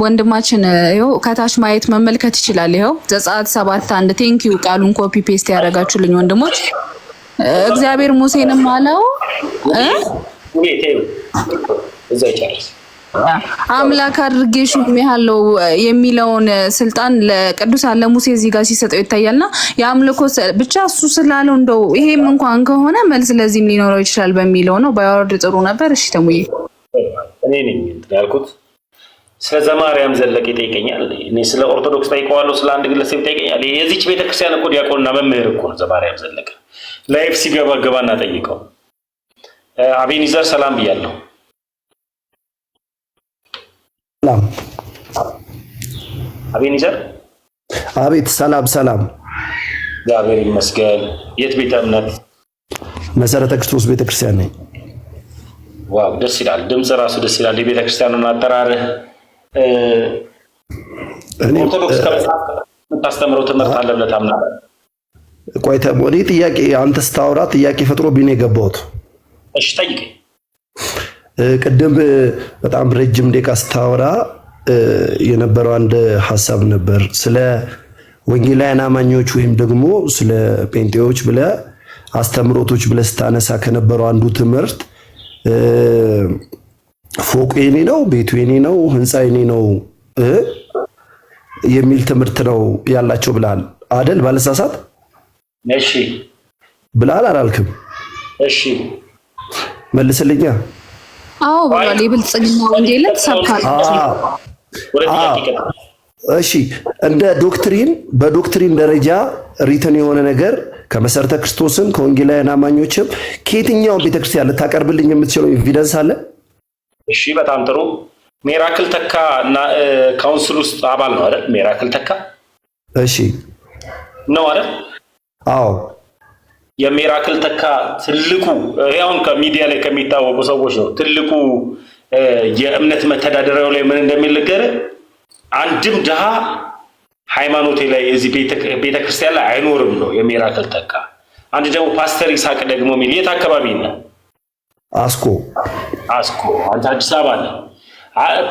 C: ወንድማችን ይኸው ከታች ማየት መመልከት ይችላል። ይኸው ዘጸአት 7:1 ቴንክ ዩ ቃሉን ኮፒ ፔስት ያደረጋችሁልኝ ወንድሞች። እግዚአብሔር ሙሴንም አለው
A: እዛ ይጨርስ
C: አምላክ አድርጌ ሹሜሃለሁ የሚለውን ስልጣን ለቅዱሳን ለሙሴ እዚህ ጋር ሲሰጠው ይታያልና የአምልኮ ብቻ እሱ ስላለው እንደው ይሄም እንኳን ከሆነ መልስ ለዚህም ሊኖረው ይችላል በሚለው ነው። ባይወርድ ጥሩ ነበር። እሺ ተሙዬ
A: እኔ ነኝ ያልኩት ስለ ዘማርያም ዘለቀ ይጠይቀኛል። እኔ ስለ ኦርቶዶክስ ጠይቀዋለሁ፣ ስለ አንድ ግለሰብ ይጠይቀኛል። የዚህች ቤተክርስቲያን እኮ ዲያቆንና መምህር እኮ ነው ዘማርያም ዘለቀ። ላይፍ ሲገባና ጠይቀው። አቤኒዘር ሰላም ብያለሁ።
H: ሰላም
A: አቤኒዘር።
H: አቤት። ሰላም።
A: እግዚአብሔር ይመስገን። የት ቤተ እምነት?
H: መሰረተ ክርስቶስ ቤተክርስቲያን ነኝ።
A: ዋው ደስ ይላል። ድምጽ ራሱ ደስ ይላል። የቤተክርስቲያኑን አጠራርህ ኦርቶዶክስ ከምታስተምረው ትምህርት አለ ብለህ ታምናለህ?
H: ቆይ እኔ ጥያቄ አንተ ስታወራ ጥያቄ ፈጥሮ ቢኔ የገባሁት።
A: እሺ ጠይቀኝ።
H: ቅድም በጣም ረጅም ደቂቃ ስታወራ የነበረው አንድ ሐሳብ ነበር ስለ ወንጌላውያን አማኞች ወይም ደግሞ ስለ ጴንጤዎች ብለህ አስተምሮቶች ብለህ ስታነሳ ከነበረው አንዱ ትምህርት ፎቁ የኔ ነው፣ ቤቱ የኔ ነው፣ ህንፃ የኔ ነው የሚል ትምህርት ነው ያላቸው ብለሃል አይደል? ባለሳሳት
A: እሺ
H: ብለሃል አላልክም?
A: እሺ
H: መልስልኛ።
C: አዎ ብሏል። የብልጽግና ወንጌልን ሰብካለሁ።
H: እሺ እንደ ዶክትሪን በዶክትሪን ደረጃ ሪተን የሆነ ነገር ከመሰረተ ክርስቶስም ከወንጌላውያን አማኞችም ከየትኛውም ቤተክርስቲያን ልታቀርብልኝ የምትችለው ኤቪደንስ አለ?
A: እሺ በጣም ጥሩ። ሚራክል ተካ እና ካውንስል ውስጥ አባል ነው አይደል? ሚራክል ተካ
H: እሺ
A: ነው አይደል?
H: አዎ።
A: የሚራክል ተካ ትልቁ ያውን ከሚዲያ ላይ ከሚታወቁ ሰዎች ነው። ትልቁ የእምነት መተዳደሪያው ላይ ምን እንደሚል ነገር አንድም ድሃ ሃይማኖቴ ላይ እዚህ ቤተክርስቲያን ላይ አይኖርም ነው የሚራክል ተካ። አንድ ደግሞ ፓስተር ይስሐቅ ደግሞ የሚል የት አካባቢ ነው? አስኮ አንተ አዲስ አበባ ነው።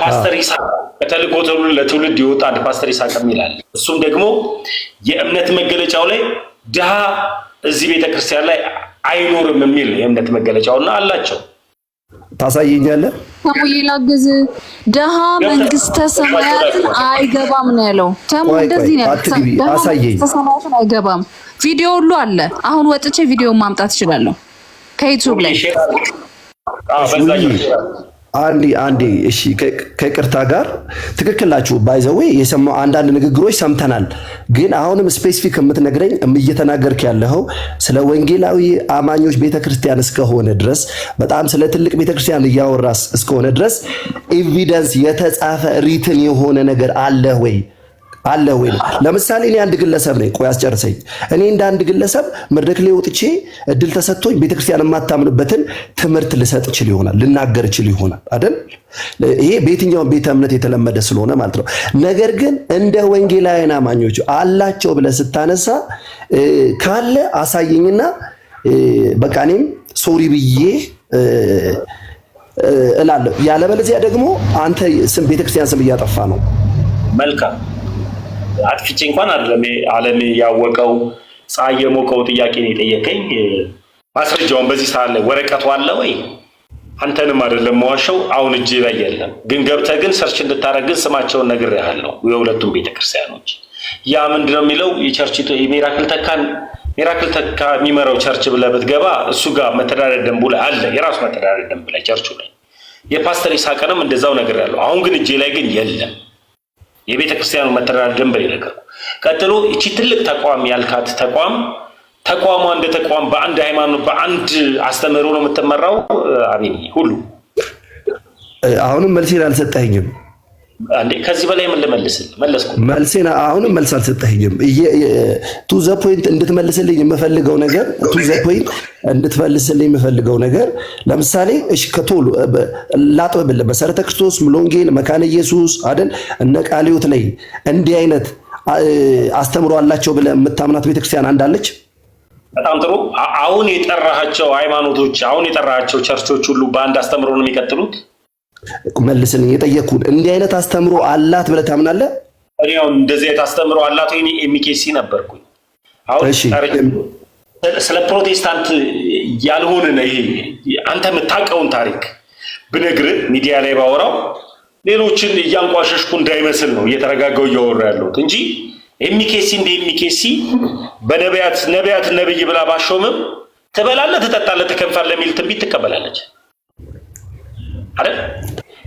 A: ፓስተር ይስሐቅ ከተልእኮ ለትውልድ የወጣ አንድ ፓስተር ይስሐቅ የሚላል። እሱም ደግሞ የእምነት መገለጫው ላይ ድሃ እዚህ ቤተክርስቲያን ላይ አይኖርም የሚል የእምነት መገለጫውና አላቸው።
H: ታሳየኛለህ?
C: ተሙዬ ላግዝ። ድሃ መንግስተ ሰማያትን አይገባም ነው ያለው። ተሙ እንደዚህ ነው
H: አሳየኝ።
C: መንግስተ ሰማያትን አይገባም። ቪዲዮ ሁሉ አለ። አሁን ወጥቼ ቪዲዮ ማምጣት እችላለሁ ከዩቲዩብ ላይ።
H: አንዴ እሺ፣ ከይቅርታ ጋር ትክክላችሁ። ባይዘዌ የሰማው አንዳንድ ንግግሮች ሰምተናል። ግን አሁንም ስፔሲፊክ የምትነግረኝ እየተናገርክ ያለው ስለ ወንጌላዊ አማኞች ቤተክርስቲያን እስከሆነ ድረስ በጣም ስለ ትልቅ ቤተክርስቲያን እያወራስ እስከሆነ ድረስ ኤቪደንስ የተጻፈ ሪትን የሆነ ነገር አለ ወይ? ለምሳሌ እኔ አንድ ግለሰብ ነኝ። ቆይ አስጨርሰኝ። እኔ እንደ አንድ ግለሰብ መድረክ ላይ ወጥቼ እድል ተሰጥቶኝ ቤተክርስቲያን የማታምንበትን ትምህርት ልሰጥ እችል ይሆናል፣ ልናገር እችል ይሆናል አይደል? ይሄ በየትኛውም ቤተ እምነት የተለመደ ስለሆነ ማለት ነው። ነገር ግን እንደ ወንጌላውያን አማኞች አላቸው ብለህ ስታነሳ ካለ አሳየኝና በቃ እኔም ሶሪ ብዬ እላለሁ። ያለበለዚያ ደግሞ አንተ ቤተክርስቲያን ስም እያጠፋ ነው።
A: መልካም አጥፍቼ እንኳን አይደለም ዓለም ያወቀው ፀሐይ የሞቀው ጥያቄ ነው የጠየቀኝ። ማስረጃውን በዚህ ሰዓት ላይ ወረቀቱ አለ ወይ? አንተንም አይደለም መዋሸው፣ አሁን እጄ ላይ የለም። ግን ገብተህ ግን ሰርች እንድታረግ ስማቸውን ነግሬሃለሁ፣ የሁለቱም ቤተክርስቲያኖች። ያ ምንድነው የሚለው የቸርችቱ ሚራክል ተካ የሚመራው ቸርች ብለህ ብትገባ እሱ ጋር መተዳደሪያ ደንቡ ላይ አለ፣ የራሱ መተዳደሪያ ደንብ ላይ ቸርቹ ላይ። የፓስተር ይስሐቅንም እንደዛው ነግሬሃለሁ። አሁን ግን እጄ ላይ ግን የለም። የቤተ ክርስቲያኑ መተዳደሪያ ደንብ ይነገር። ቀጥሎ እቺ ትልቅ ተቋም ያልካት ተቋሟ እንደ ተቋም በአንድ ሃይማኖት በአንድ አስተምህሮ ነው የምትመራው። አቤኔ ሁሉ
H: አሁንም መልሴን አልሰጠኸኝም።
A: አንዴ ከዚህ በላይ ምን ልመልስልህ? መለስኩ።
H: መልሴን አሁንም መልስ አልሰጠኸኝም። ቱ ዘ ፖይንት እንድትመልስልኝ የምፈልገው ነገር ለምሳሌ እሺ ከቶሎ ላጥብብልህ መሰረተ ክርስቶስ ሙሉ ወንጌል መካነ ኢየሱስ አይደል እነ ቃልዮት ላይ እንዲህ አይነት አስተምሮ አላቸው ብለህ የምታምናት ቤተክርስቲያን አንዳለች?
A: በጣም ጥሩ። አሁን የጠራሃቸው ሃይማኖቶች አሁን የጠራሃቸው ቸርቾች ሁሉ በአንድ አስተምሮ ነው የሚቀጥሉት?
H: መልስልኝ። የጠየቅኩህን እንዲህ አይነት አስተምሮ አላት ብለህ ታምናለህ?
A: እኔ አሁን እንደዚህ አይነት አስተምሮ አላት ወይ? ኤሚኬሲ ነበርኩኝ። አሁን ስለ ፕሮቴስታንት ያልሆነ ነው ይሄ አንተ የምታውቀውን ታሪክ ብነግርህ ሚዲያ ላይ ባወራው ሌሎችን እያንቋሸሽኩ እንዳይመስል ነው እየተረጋጋው እያወራ ያለሁት እንጂ ኤሚኬሲ በነቢያት ነብይ ብላ ባሾምም ትበላለህ፣ ትጠጣለህ፣ ትከንፋለህ የሚል ትንቢት ትቀበላለች አይደል?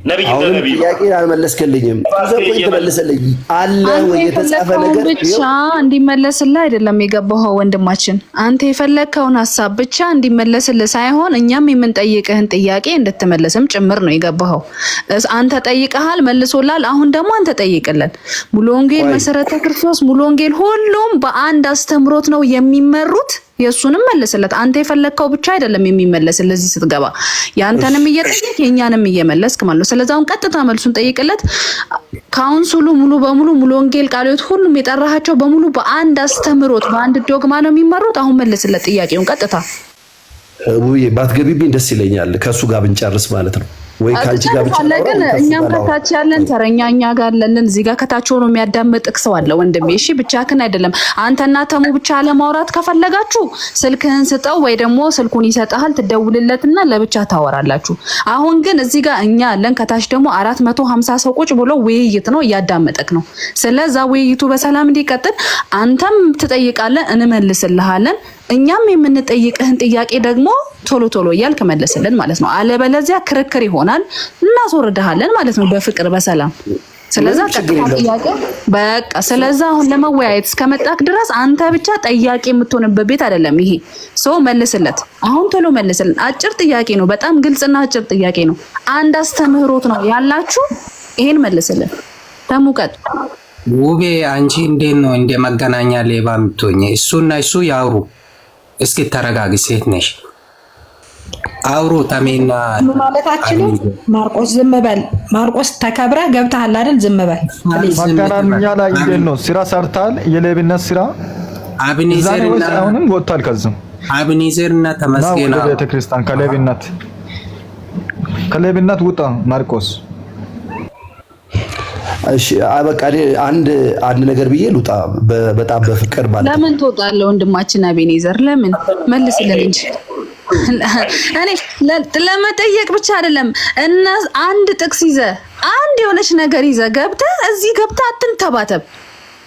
A: ነብይ
H: ጥያቄ አልመለስክልኝም። ዘቆይ ተመለሰልኝ አለ ወይ የተጻፈ ነገር
C: ብቻ እንዲመለስልህ አይደለም የገባው ወንድማችን። አንተ የፈለከውን ሐሳብ ብቻ እንዲመለስልህ ሳይሆን እኛም የምንጠይቅህን ጥያቄ እንድትመለስም ጭምር ነው የገባው። አንተ ጠይቀሃል፣ መልሶላል። አሁን ደግሞ አንተ ጠይቅልን። ሙሉ ወንጌል መሰረተ ክርስቶስ ሙሉ ወንጌል ሁሉም በአንድ አስተምሮት ነው የሚመሩት። የሱንም መልስለት። አንተ የፈለከው ብቻ አይደለም የሚመለስልህ። እዚህ ስትገባ ያንተንም እየጠየቅ የኛንም እየመለስክ ማለት ነው። ስለዚህ አሁን ቀጥታ መልሱን ጠይቅለት። ካውንስሉ ሙሉ በሙሉ ሙሉ ወንጌል ቃልዮት ሁሉም የጠራሃቸው በሙሉ በአንድ አስተምሮት በአንድ ዶግማ ነው የሚመሩት። አሁን መልስለት ጥያቄውን ቀጥታ።
H: ውይ ባትገቢብኝ ደስ ይለኛል፣ ከሱ ጋር ብንጨርስ ማለት ነው። ወይ ካንቺ ጋር ብቻ ነው
C: ግን እኛም ከታች ያለን ተረኛ እኛ ጋር አለን። እዚህ ጋር ከታች ሆኖ የሚያዳምጥክ ሰው አለ ወንድሜ። እሺ ብቻህን አይደለም። አንተና ተሙ ብቻ ለማውራት ከፈለጋችሁ ስልክህን ስጠው ወይ ደግሞ ስልኩን ይሰጣል፣ ትደውልለትና ለብቻ ታወራላችሁ። አሁን ግን እዚህ ጋር እኛ አለን፣ ከታች ደግሞ 450 ሰው ቁጭ ብሎ ውይይት ነው እያዳመጠክ ነው። ስለዛ ውይይቱ በሰላም እንዲቀጥል አንተም ትጠይቃለህ፣ እንመልስልሃለን። እኛም የምንጠይቅህን ጥያቄ ደግሞ ቶሎ እያልክ መልስልን ማለት ነው። አለበለዚያ ክርክር ይሆናል፣ እናስወርድሃለን ማለት ነው በፍቅር በሰላም። ስለዛ ጥያቄ በቃ ስለዛ አሁን ለመወያየት እስከመጣክ ድረስ አንተ ብቻ ጠያቂ የምትሆንበት ቤት አይደለም ይሄ። ሰው መልስለት፣ አሁን ቶሎ መልስልን። አጭር ጥያቄ ነው፣ በጣም ግልጽና አጭር ጥያቄ ነው። አንድ አስተምህሮት ነው ያላችሁ፣ ይሄን መልስልን። ተሙቀት
G: ውቤ አንቺ እንዴት ነው እንደ መገናኛ ሌባ የምትሆኝ? እሱና እሱ ያውሩ። እስኪ ተረጋጊ፣ ሴት ነሽ። አውሩ ተሜና
I: ማለታችን ማርቆስ ዝም በል። ማርቆስ ተከብረህ ገብተሃል አይደል? ዝም በል።
B: መገናኛ ላይ እንዴት ነው ስራ ሰርታል? የሌብነት ስራ
G: አብኒዘርና
B: አሁንም ወጥቷል። ከዛም
G: አብኒዘርና ተመስገና
B: ቤተክርስቲያን ከሌብነት ውጣ ማርቆስ።
H: እሺ አበቃ። አንድ ነገር ብዬ ልውጣ፣ በጣም በፍቅር ማለት ነው።
C: ለምን ትወጣለህ ወንድማችን አቤኔዘር? ለምን መልስልን እንጂ እኔ ለመጠየቅ ብቻ አይደለም። እና አንድ ጥቅስ ይዘህ አንድ የሆነች ነገር ይዘህ ገብተህ አትንተባተብ።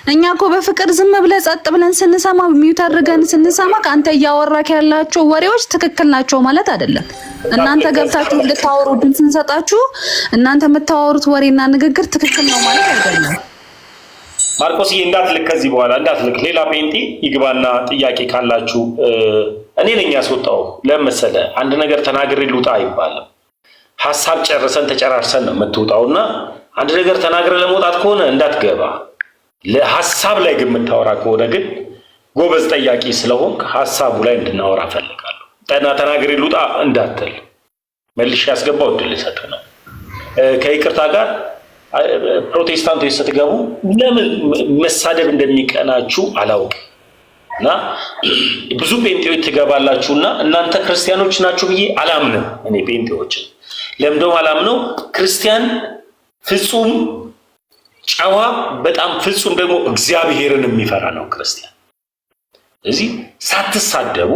C: እኛ እኮ በፍቅር ዝም ብለህ ጸጥ ብለን ስንሰማ ሚውት አድርገን ስንሰማ ከአንተ እያወራክ ያላቸው ወሬዎች ትክክል ናቸው ማለት አይደለም። እናንተ ገብታችሁ ልታወሩ ድምፅ ስንሰጣችሁ እናንተ የምታወሩት ወሬና ንግግር ትክክል ነው ማለት አይደለም።
A: ማርቆስዬ እንዳትልክ፣ ከዚህ በኋላ እንዳትልክ። ሌላ ጴንጤ ይግባና ጥያቄ ካላችሁ እኔ ነኝ ያስወጣው። ለምን መሰለህ? አንድ ነገር ተናግሬ ልውጣ አይባልም። ሐሳብ ተጨራርሰን ነው የምትወጣውና አንድ ነገር ተናግረ ለመውጣት ከሆነ እንዳትገባ። ለሐሳብ ላይ ግን የምታወራ ከሆነ ግን ጎበዝ ጠያቂ ስለሆንክ ሐሳቡ ላይ እንድናወራ ፈልጋለሁ። ተናግሬ ልውጣ እንዳትል፣ መልሼ ያስገባው እድል ልሰጥ ነው። ከይቅርታ ጋር ፕሮቴስታንቶች ስትገቡ ለምን መሳደብ እንደሚቀናችሁ አላውቅም። እና ብዙ ጴንጤዎች ትገባላችሁና እናንተ ክርስቲያኖች ናችሁ ብዬ አላምንም። እኔ ጴንጤዎችን ለምደው አላምነው። ክርስቲያን ፍጹም ጨዋ፣ በጣም ፍጹም ደግሞ እግዚአብሔርን የሚፈራ ነው ክርስቲያን። እዚህ ሳትሳደቡ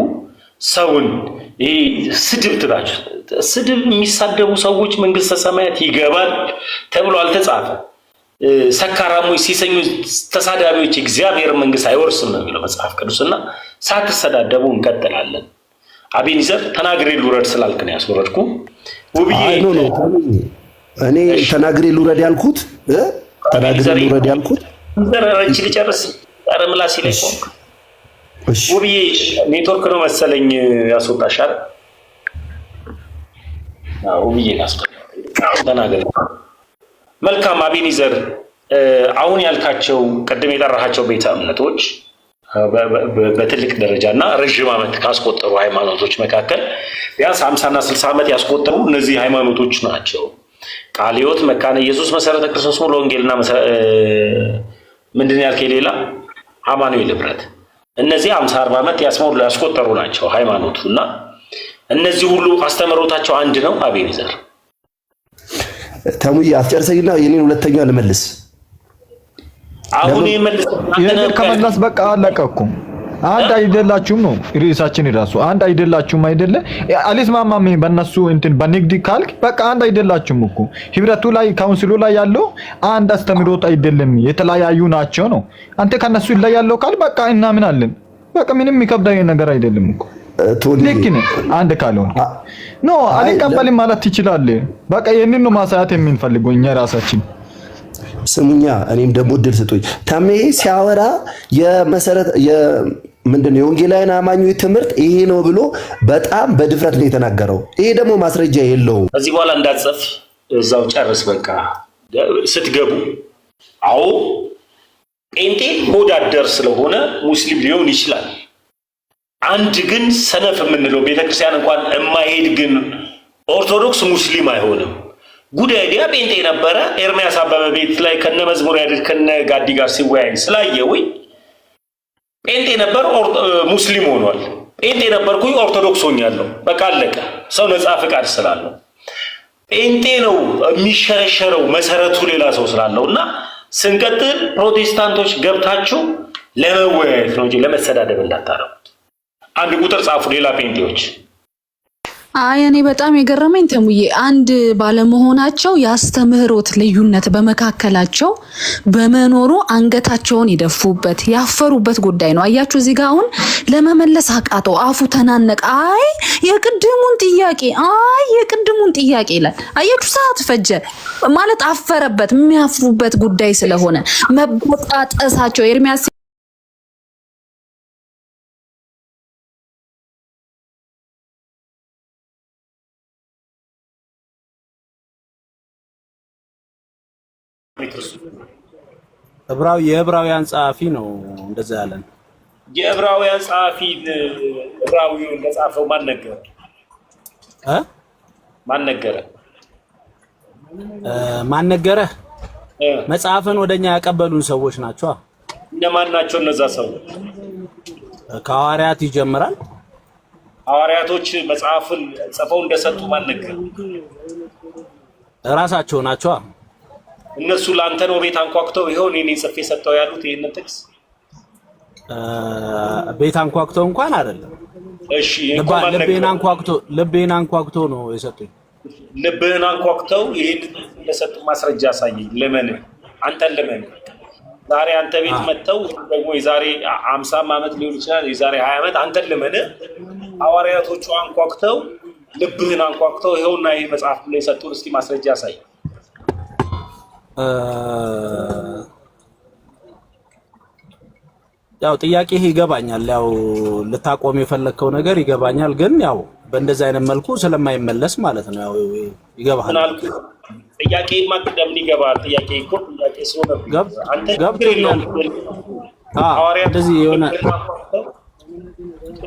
A: ሰውን ስድብ ትላችሁ። ስድብ የሚሳደቡ ሰዎች መንግስተ ሰማያት ይገባል ተብሎ አልተጻፈም። ሰካራሞች፣ ሲሰኙ ተሳዳቢዎች እግዚአብሔር መንግስት አይወርስም ነው የሚለው መጽሐፍ ቅዱስና ሳትሰዳደቡ እንቀጥላለን። አቤኒዘር ተናግሬ ልውረድ ስላልክ ነው ያስወረድኩ። ውብዬ
H: እኔ ተናግሬ ልውረድ ያልኩት ዘር ልጨርስ
A: ኧረ ምላስ ላይ ቆንክ ውብዬ ኔትወርክ ነው መሰለኝ ያስወጣሻል። ውብዬ ተናገር። መልካም አቤኒዘር፣ አሁን ያልካቸው ቅድም የጠራሃቸው ቤተ እምነቶች በትልቅ ደረጃና ረዥም ዓመት ካስቆጠሩ ሃይማኖቶች መካከል ቢያንስ 50 እና 60 ዓመት ያስቆጠሩ እነዚህ ሃይማኖቶች ናቸው። ቃለ ሕይወት፣ መካነ ኢየሱስ፣ መሰረተ ክርስቶስ፣ ሙሉ ወንጌልና ምንድን ያልከኝ ሌላ አማኑኤል ህብረት፣ እነዚህ 50-40 ዓመት ያስቆጠሩ ናቸው ሃይማኖቱ እና እነዚህ ሁሉ አስተምሮታቸው አንድ ነው። አቤኒዘር
H: ተሙዬ አስጨርሰኝና የኔን ሁለተኛው ልመልስ።
A: አሁን ይመልስ
B: ከመለስ በቃ አለቀ እኮ። አንድ አይደላችሁም ነው ርዕሳችን ራሱ አንድ አይደላችሁም አይደለ? አልስማማም በእነሱ እንትን በንግድ ካልክ በቃ አንድ አይደላችሁም እኮ። ህብረቱ ላይ ካውንስሉ ላይ ያለው አንድ አስተምሮት አይደለም፣ የተለያዩ ናቸው ነው። አንተ ከነሱ ይለያለው ካል በቃ እና ምን አለን? በቃ ምንም የሚከብዳ ነገር አይደለም እኮ። ልክ ነህ። አንድ ካልሆነ ኖ አልቀበልም ማለት ትችላለህ። በቃ ይሄንን ነው ማሳያት የምንፈልገው እኛ ራሳችን።
H: ስሙኛ፣ እኔም ደግሞ እድል ስጡኝ። ተሜ ሲያወራ ምንድነው የወንጌላውያን አማኞች ትምህርት ይሄ ነው ብሎ በጣም በድፍረት ነው የተናገረው። ይሄ ደግሞ ማስረጃ የለውም።
A: ከዚህ በኋላ እንዳትጽፍ እዛው ጨርስ። በቃ ስትገቡ አዎ ጴንጤ ሆዳደር ስለሆነ ሙስሊም ሊሆን ይችላል። አንድ ግን ሰነፍ የምንለው ቤተክርስቲያን እንኳን የማይሄድ ግን ኦርቶዶክስ ሙስሊም አይሆንም። ጉድ አይዲያ ጴንጤ ነበረ። ኤርሚያስ አበበ ቤት ላይ ከነ መዝሙር ያድር ከነ ጋዲ ጋር ሲወያይ ስላየውኝ ጴንጤ ነበር ሙስሊም ሆኗል። ጴንጤ ነበርኩኝ ኦርቶዶክስ ሆኛለሁ። በቃ አለቀ። ሰው ነፃ ፍቃድ ስላለው ጴንጤ ነው የሚሸረሸረው መሰረቱ ሌላ ሰው ስላለው እና ስንቀጥል ፕሮቴስታንቶች ገብታችሁ ለመወያየት ነው እንጂ ለመሰዳደብ እንዳታረጉት። አንድ ቁጥር ጻፉ ሌላ ጴንጤዎች።
C: እኔ በጣም የገረመኝ ተሙዬ አንድ ባለመሆናቸው ያስተምህሮት ልዩነት በመካከላቸው በመኖሩ አንገታቸውን የደፉበት ያፈሩበት ጉዳይ ነው። አያችሁ እዚህ ጋር አሁን ለመመለስ አቃተው፣ አፉ ተናነቀ። የቅድሙን ጥያቄ ይላል። አያችሁ ሰዓት ፈጀ ማለት አፈረበት። የሚያፍሩበት ጉዳይ ስለሆነ መበጣጠሳቸው ኤርሚያስ
J: የዕብራውያን ጸሐፊ ነው እንደዛ ያለን።
A: የዕብራውያን ጸሐፊ ዕብራዊው እንደጻፈው ማን ነገረ? መጽሐፍን ወደኛ ያቀበሉን ሰዎች ናቸው። እነማን ናቸው እነዛ ሰዎች?
J: ከሐዋርያት ይጀምራል።
A: ሐዋርያቶች መጽሐፍን ጽፈው እንደሰጡ ማን ነገረ?
J: ራሳቸው ናቸው።
A: እነሱ ለአንተ ነው ቤት አንኳኩተው ይሄው እኔ ጽፌ ሰጠው ያሉት ይሄንን ጥቅስ?
J: ቤት አንኳኩተው እንኳን አይደለም።
A: እሺ
J: ልቤን አንኳኩቶ ነው የሰጡኝ።
A: ልብህን አንኳኩተው ይሄን ለሰጡ ማስረጃ አሳየኝ። ለምን አንተን ለምን ዛሬ አንተ ቤት መተው ደግሞ የዛሬ 50 ዓመት ሊሆን ይችላል የዛሬ 20 ዓመት አንተን ለምን ሐዋርያቶቹ አንኳኩተው ልብህን አንኳኩተው ይሄውና ይሄ መጽሐፍ ላይ ሰጡን እስቲ ማስረጃ አሳየኝ።
J: ያው ጥያቄ ይገባኛል። ያው ልታቆም የፈለከው ነገር ይገባኛል። ግን ያው በእንደዛ አይነት መልኩ ስለማይመለስ ማለት ነው። ያው ይገባሃል።
A: ጥያቄ ማቅደም ይገባል። ጥያቄ እኮ ጥያቄ ስለሆነ አንተ ገብቶኛል።
J: ሐዋርያት እንደዚህ የሆነ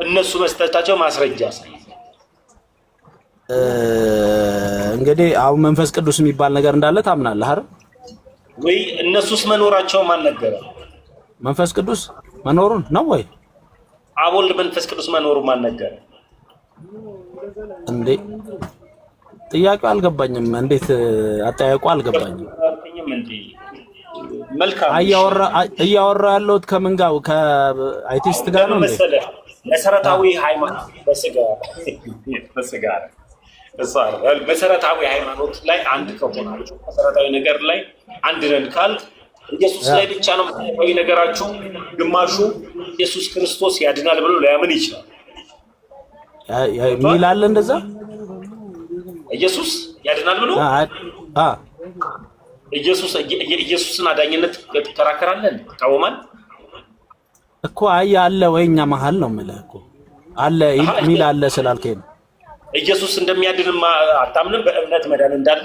A: እነሱ መስጠታቸው ማስረጃ ሳይ
J: እንግዲህ አሁን መንፈስ ቅዱስ የሚባል ነገር እንዳለ ታምናለህ አይደል?
A: ወይ እነሱስ መኖራቸው ማን ነገረ?
J: መንፈስ ቅዱስ መኖሩን ነው ወይ?
A: አብ ወልድ መንፈስ ቅዱስ መኖሩ ማን ነገረ?
J: እንዴ ጥያቄው አልገባኝም። እንዴት አጠያየቁ አልገባኝም።
A: መልካም
J: እያወራ ያለሁት ከምን ጋር ከአይቲስት ጋር ነው እንዴ?
A: መሰረታዊ ሃይማኖት በስጋ መሰረታዊ ሃይማኖት ላይ አንድ ከሆናችሁ መሰረታዊ ነገር ላይ አንድ ነን ካልክ ኢየሱስ ላይ ብቻ ነው መሰረታዊ ነገራችሁ። ግማሹ ኢየሱስ ክርስቶስ ያድናል ብሎ ሊያምን ይችላል።
J: ሚላል እንደዛ
A: ኢየሱስ ያድናል ብሎ ኢየሱስን አዳኝነት ትከራከራለህ? ተቃወማል?
J: እኮ አይ አለ ወይኛ መሃል ነው የምልህ እኮ አለ ሚል አለ ስላልከኝ ነው።
A: ኢየሱስ እንደሚያድን አታምንም? በእምነት መዳን እንዳለ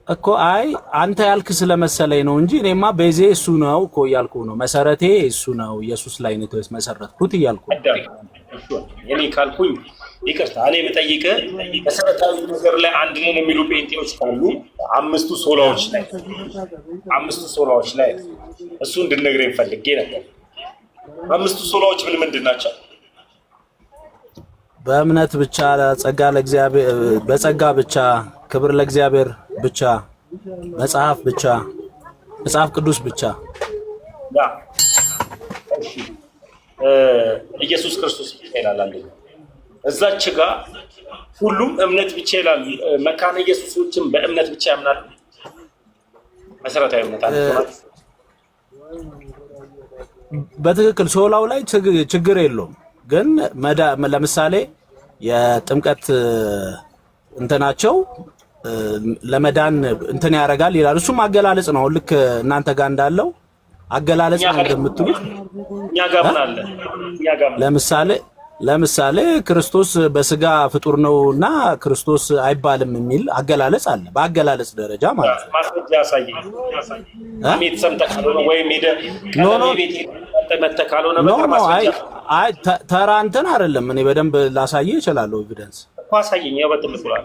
J: እኮ አይ አንተ ያልክ ስለመሰለኝ ነው እንጂ እኔማ በዜ እሱ ነው እኮ እያልኩ ነው። መሰረቴ እሱ ነው ኢየሱስ ላይ ነው መሰረትኩት እያልኩ
A: እኔ ካልኩኝ ይቅርታ። እኔ የምጠይቅህ መሰረታዊ ነገር ላይ አንድ ነው የሚሉ ጴንጤዎች ካሉ አምስቱ ሶላዎች ላይ እሱ እንድነግረኝ ፈልጌ ነበር። አምስቱ ሶላዎች ምንድን ናቸው?
J: በእምነት ብቻ ጸጋ ለእግዚአብሔር፣ በጸጋ ብቻ ክብር ለእግዚአብሔር ብቻ፣ መጽሐፍ ብቻ፣ መጽሐፍ ቅዱስ ብቻ።
A: ኢየሱስ ክርስቶስ ብቻ ይላል አንደኛ። እዛች ጋር ሁሉም እምነት ብቻ ይላል። መካነ ኢየሱሶችም በእምነት ብቻ ያምናሉ። መሰረታዊ እምነት አለ።
J: በትክክል ሶላው ላይ ችግር የለውም። ግን ለምሳሌ የጥምቀት እንትናቸው ለመዳን እንትን ያደርጋል ይላል። እሱም አገላለጽ ነው። ልክ እናንተ ጋር እንዳለው አገላለጽ ነው እንደምትሉት።
A: እኛ ጋር ምን አለ?
J: ለምሳሌ ክርስቶስ በስጋ ፍጡር ነውና ክርስቶስ አይባልም የሚል አገላለጽ አለ። በአገላለጽ ደረጃ ማለት ነው።
A: ማስረጃ ያሳየኝ። አሜት ሰምተህ ካልሆነ ወይም ሄደህ ቀለሜ ቤት መተህ ካልሆነ
J: አይ ተራ እንትን አይደለም። እኔ በደንብ ላሳየህ እችላለሁ። ኤቪደንስ
A: እኮ አሳየኝ። ያው በትልቁ ላይ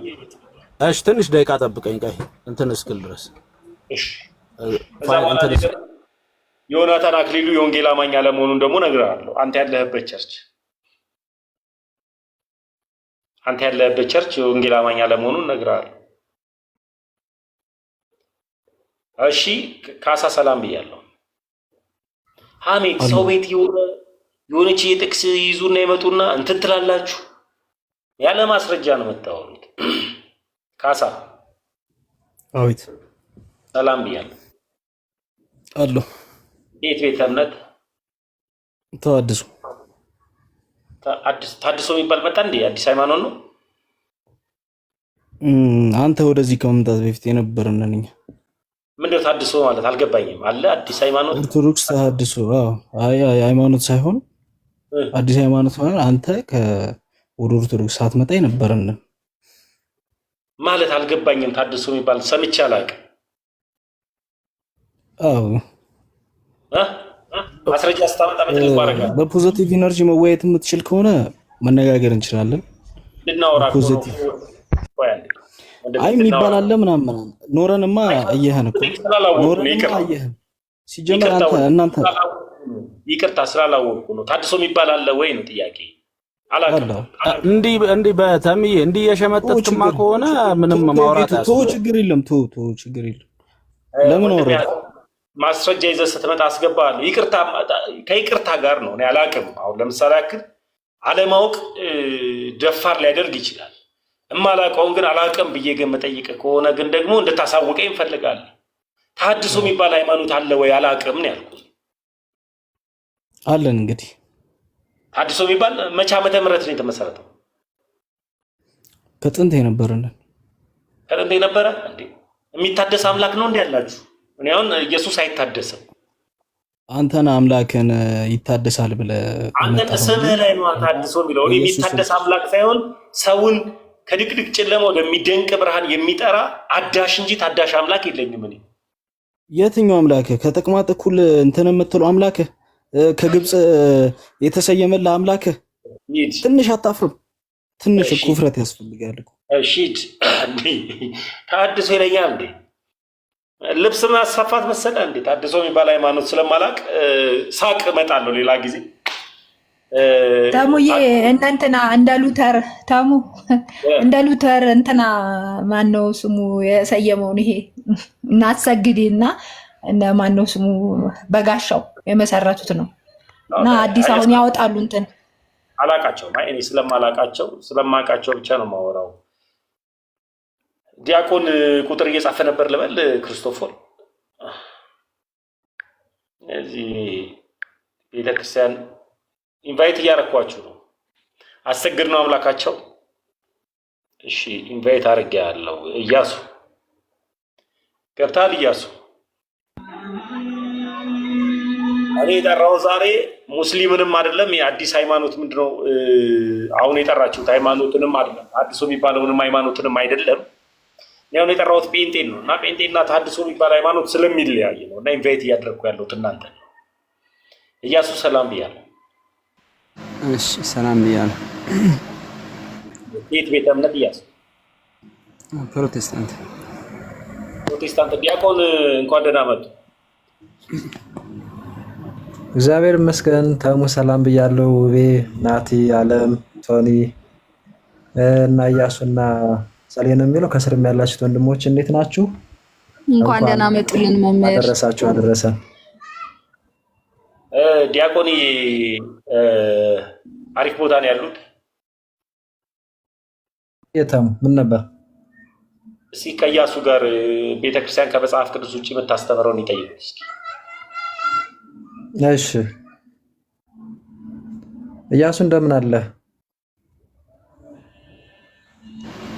J: እሺ፣ ትንሽ ደቂቃ ጠብቀኝ። ቆይ እንትን እስክል ድረስ
A: እሺ። ዮናታን አክሊሉ የወንጌል አማኝ አለመሆኑን ደግሞ እነግርሃለሁ። አንተ ያለህበት ቸርች የወንጌል አማኝ አለመሆኑን እነግርሃለሁ። እሺ፣ ካሳ ሰላም ብያለሁ። ሐሜት ሰው ቤት የሆነች የጥቅስ ይዙና ይመጡና እንትን ትላላችሁ። ያለ ማስረጃ ነው የምታወሩት። ካሳ
D: አዊት
A: ሰላም ብያለሁ።
D: አሎ
A: የት ቤተ እምነት?
D: ተዋድሶ
A: ታድሶ የሚባል መጣ እንዴ? አዲስ ሃይማኖት ነው?
D: አንተ ወደዚህ ከመምጣት በፊት የነበረን ነኝ።
A: ምንድነው ታድሶ ማለት? አልገባኝም። አለ አዲስ ሃይማኖት
D: ኦርቶዶክስ ታድሶ? አይ ሃይማኖት ሳይሆን አዲስ ሃይማኖት ማለት አንተ ወደ ኦርቶዶክስ ሳትመጣ የነበረን
A: ማለት አልገባኝም። ታድሶ የሚባል ሰምቼ አላውቅም። ማስረጃ ስታመጣ በትልቁ አደርጋለሁ።
D: በፖዚቲቭ ኢነርጂ መወያየት የምትችል ከሆነ መነጋገር እንችላለን። አይ የሚባል አለ ምናምን ኖረንማ አየህን እኮ ኖረንማ አየህን። ሲጀመር እናንተ
A: ይቅርታ ስላላወቅኩ ነው። ታድሶ የሚባል አለ ወይ ነው ጥያቄ። አላውቅም።
J: እንዲህ በተምዬ እንዲህ የሸመጠጥክማ ከሆነ ምንም ማውራት
D: ችግር የለም። ችግር የለም። ለምን ወረደ?
A: ማስረጃ ይዘህ ስትመጣ አስገባለሁ። ከይቅርታ ጋር ነው። እኔ አላውቅም። አሁን ለምሳሌ ያክል አለማወቅ ደፋር ሊያደርግ ይችላል። እማላውቀውን ግን አላውቅም ብዬ ግን መጠይቅ ከሆነ ግን ደግሞ እንድታሳውቀኝ እንፈልጋለን። ታድሶ የሚባል ሃይማኖት አለ ወይ? አላውቅም ነው ያልኩት።
D: አለን እንግዲህ
A: ታድሶ የሚባል መቼ ዓመተ ምህረት ነው የተመሰረተው?
D: ከጥንት የነበረን
A: ከጥንት የነበረ እንዴ? የሚታደስ አምላክ ነው እንዴ ያላችሁ? እኔ አሁን ኢየሱስ አይታደስም።
D: አንተን አምላክን ይታደሳል ብለህ
A: አንተ ስምህ ላይ ነው ታድሶ የሚለው። እኔ የሚታደስ አምላክ ሳይሆን ሰውን ከድቅድቅ ጨለማ ወደሚደንቅ ብርሃን የሚጠራ አዳሽ እንጂ ታዳሽ አምላክ የለኝም። እኔ
D: የትኛው አምላክ? ከተቅማጥ እኩል እንትን የምትለው አምላክ? ከግብፅ የተሰየመልህ አምላክ? ትንሽ አታፍርም? ትንሽ ኩፍረት ያስፈልጋል እኮ።
A: እሺ ታድሶ ይለኛል እንዴ? ልብስ ማስፋፋት መሰለ እንዴ? ታድሶ የሚባል ሃይማኖት ስለማላውቅ ሳቅ እመጣለሁ ሌላ ጊዜ።
I: ታሙዬ እንትና እንዳሉተር ታሙ እንዳሉተር እንትና ማነው ስሙ የሰየመውን ይሄ እናትሰግድና እነ ማነው ስሙ በጋሻው የመሰረቱት ነው። እና አዲስ አሁን ያወጣሉ እንትን
A: አላቃቸውም። እኔ ስለማውቃቸው ብቻ ነው የማወራው። ዲያቆን ቁጥር እየጻፈ ነበር ልበል። ክርስቶፎር እዚህ ቤተክርስቲያን ኢንቫይት እያረኳችሁ ነው። አሰግድ ነው አምላካቸው። እሺ ኢንቫይት አድርጌያለሁ። እያሱ ገብታል። እያሱ እኔ የጠራው ዛሬ ሙስሊምንም አይደለም የአዲስ ሃይማኖት ምንድነው አሁን የጠራችሁት ሃይማኖትንም አይደለም አዲሱ የሚባለውንም ሃይማኖትንም አይደለም። ያው ነው የጠራሁት ጴንጤን ነው እና ጴንጤና ተሐድሶ የሚባል ሃይማኖት ስለሚለያይ ነው እና ኢንቫይት እያደረግኩ ያለሁት እናንተ ነው። ኢያሱ ሰላም ብያለሁ።
K: እሺ ሰላም ብያለሁ።
A: የት ቤተ እምነት ኢያሱ?
K: ፕሮቴስታንት
A: ዲያቆን እንኳን ደህና መጡ።
L: እግዚአብሔር ይመስገን። ተሙ ሰላም ብያለሁ። ውቤ፣ ናቲ፣ አለም፣ ቶኒ እና ኢያሱና ሰሌን የሚለው ከስርም ያላችሁት ወንድሞች እንዴት ናችሁ?
C: እንኳን ደህና መጡልን መምህር።
L: አደረሳችሁ አደረሰን።
A: ዲያቆኒ አሪፍ ቦታ ነው ያሉት።
L: የተሙ ምን ነበር?
A: እስኪ ከኢያሱ ጋር ቤተክርስቲያን ከመጽሐፍ ቅዱስ ውጭ የምታስተምረውን ይጠይቁ እስኪ።
L: እሺ ኢያሱ እንደምን አለ?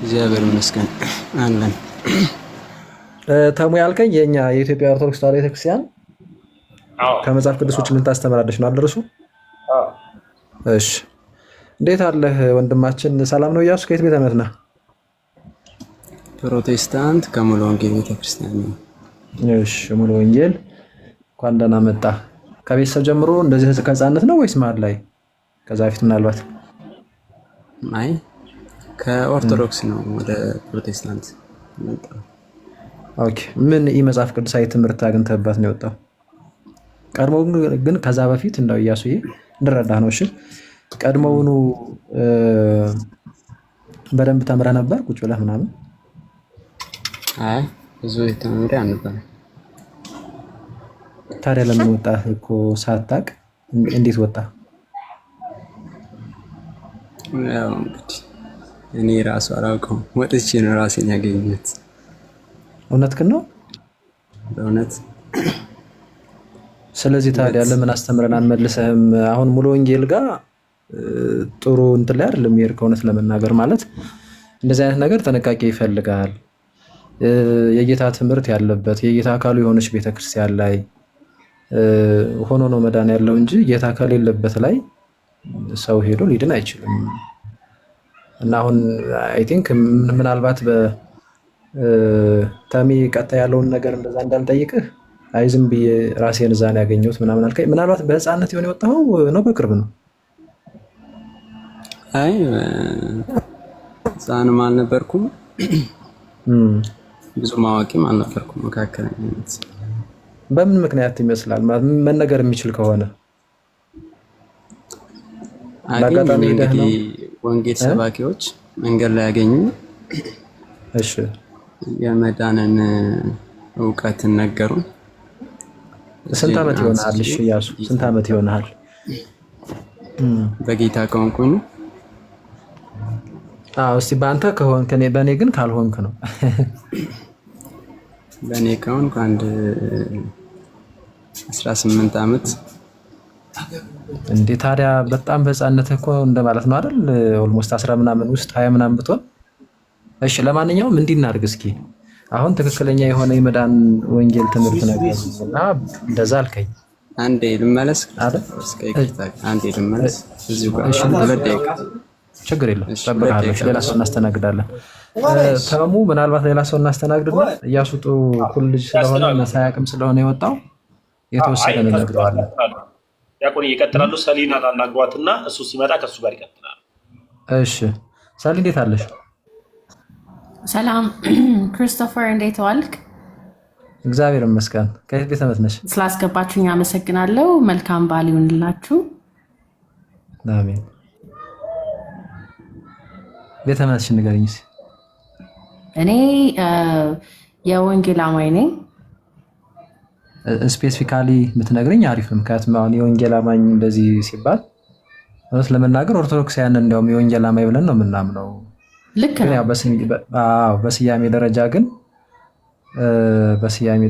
K: እግዚአብሔር ይመስገን አለን።
L: ተሙ ያልከኝ የኛ የኢትዮጵያ ኦርቶዶክስ ተዋሕዶ ቤተክርስቲያን ከመጽሐፍ ቅዱስ ውጭ ምን ታስተምራለች ነው አልደረሱ? እሺ እንዴት አለህ ወንድማችን? ሰላም ነው ኢያሱ? ከየት ቤተ እምነት ነህ?
K: ፕሮቴስታንት ከሙሉ ወንጌል ቤተክርስቲያን ነው።
L: እሺ ሙሉ ወንጌል እንኳን ደህና መጣ። ከቤተሰብ ጀምሮ እንደዚህ ከህፃንነት ነው ወይስ መሀል ላይ? ከዛ በፊት ምናልባት?
K: አይ ከኦርቶዶክስ ነው ወደ ፕሮቴስታንት መጣ።
L: ኦኬ ምን መጽሐፍ ቅዱሳዊ ትምህርት አግኝተህበት ነው የወጣው? ቀድሞ ግን ከዛ በፊት እንደው ኢያሱዬ እንድረዳህ ነው። እሺ ቀድሞውኑ በደንብ ተምረህ ነበር ቁጭ ብለህ ምናምን?
K: አይ ብዙ ተምሬ አልነበረ።
L: ታዲያ ለምን ወጣህ እኮ ሳታውቅ? እንዴት ወጣ?
K: ያው እንግዲህ እኔ ራሱ አላውቀውም፣ ወጥቼ ነው ራሴን ያገኘሁት።
L: እውነትህን ነው?
K: በእውነት።
L: ስለዚህ ታዲያ ለምን አስተምረን አንመልሰህም? አሁን ሙሉ ወንጌል ጋር ጥሩ እንትን ላይ አይደለም የሄድከው። እውነት ለመናገር ማለት እንደዚህ አይነት ነገር ጥንቃቄ ይፈልጋል። የጌታ ትምህርት ያለበት የጌታ አካሉ የሆነች ቤተክርስቲያን ላይ ሆኖ ነው መዳን ያለው እንጂ ጌታ ከሌለበት ላይ ሰው ሄዶ ሊድን አይችልም። እና አሁን አይ ቲንክ ምናልባት በተሚ ቀጣ ያለውን ነገር እንደዛ እንዳልጠይቅህ አይ ዝም ብዬ ራሴን እዛ ነው ያገኘሁት ምናምን አልከኝ። ምናልባት በህፃንነት የሆነ የወጣኸው ነው በቅርብ ነው?
K: አይ ህፃንም አልነበርኩም ብዙ ማዋቂም አልነበርኩም፣ መካከለኛ ነኝ።
L: በምን ምክንያት ይመስላል ማለት መነገር የሚችል ከሆነ?
K: አጋጣሚ እንግዲህ ወንጌል ሰባኪዎች መንገድ ላይ ያገኙ።
L: እሺ
K: የመዳንን እውቀትን ነገሩን።
L: ስንት ዓመት ይሆናል? እሺ ኢያሱ ስንት ዓመት ይሆናል?
K: በጌታ ከሆንኩኝ
L: እስቲ በአንተ ከሆንክ በእኔ ግን ካልሆንክ ነው።
K: በእኔ ከሆንኩ አንድ 18 ዓመት።
L: እንዴ ታዲያ በጣም በህፃንነት እኮ እንደማለት ነው አይደል? ኦልሞስት 10 ምናምን ውስጥ 20 ምናምን ብትሆን። እሺ ለማንኛውም እንዲህ እናድርግ እስኪ። አሁን ትክክለኛ የሆነ የመዳን ወንጌል ትምህርት ነገር እና እንደዛ አልከኝ።
K: አንዴ ልመለስ አይደል? አንዴ ልመለስ እዚሁ ጋር ሁለት ደቂቃ
L: ችግር የለም ጠብቃለሁ። ሌላ ሰው እናስተናግዳለን። ተሙ ምናልባት ሌላ ሰው እናስተናግድና ኢያሱ ኩል ልጅ ስለሆነ መሳያቅም ስለሆነ የወጣው የተወሰነ እንነግረዋለን።
A: ዲያቆን ይቀጥላሉ። ሰሊናን አናግሯትና እሱ ሲመጣ ከሱ ጋር ይቀጥላል።
L: እሺ ሰሊ እንዴት አለሽ?
M: ሰላም ክሪስቶፈር እንዴት ዋልክ?
L: እግዚአብሔር ይመስገን። ከየት ቤተ እምነት ነሽ?
M: ስላስገባችሁኝ አመሰግናለሁ። መልካም በዓል ይሁንላችሁ።
L: አሜን። ቤተ እምነትሽን ንገሪኝ።
M: እኔ የወንጌል አማኝ ነኝ።
L: ስፔሲፊካሊ የምትነግረኝ አሪፍ ነው። ምክንያቱም አሁን የወንጌል አማኝ እንደዚህ ሲባል እውነት ለመናገር ኦርቶዶክሳውያን እንዲያውም የወንጌል አማኝ ብለን ነው የምናምነው።
M: ልክ ነው።
L: በስያሜ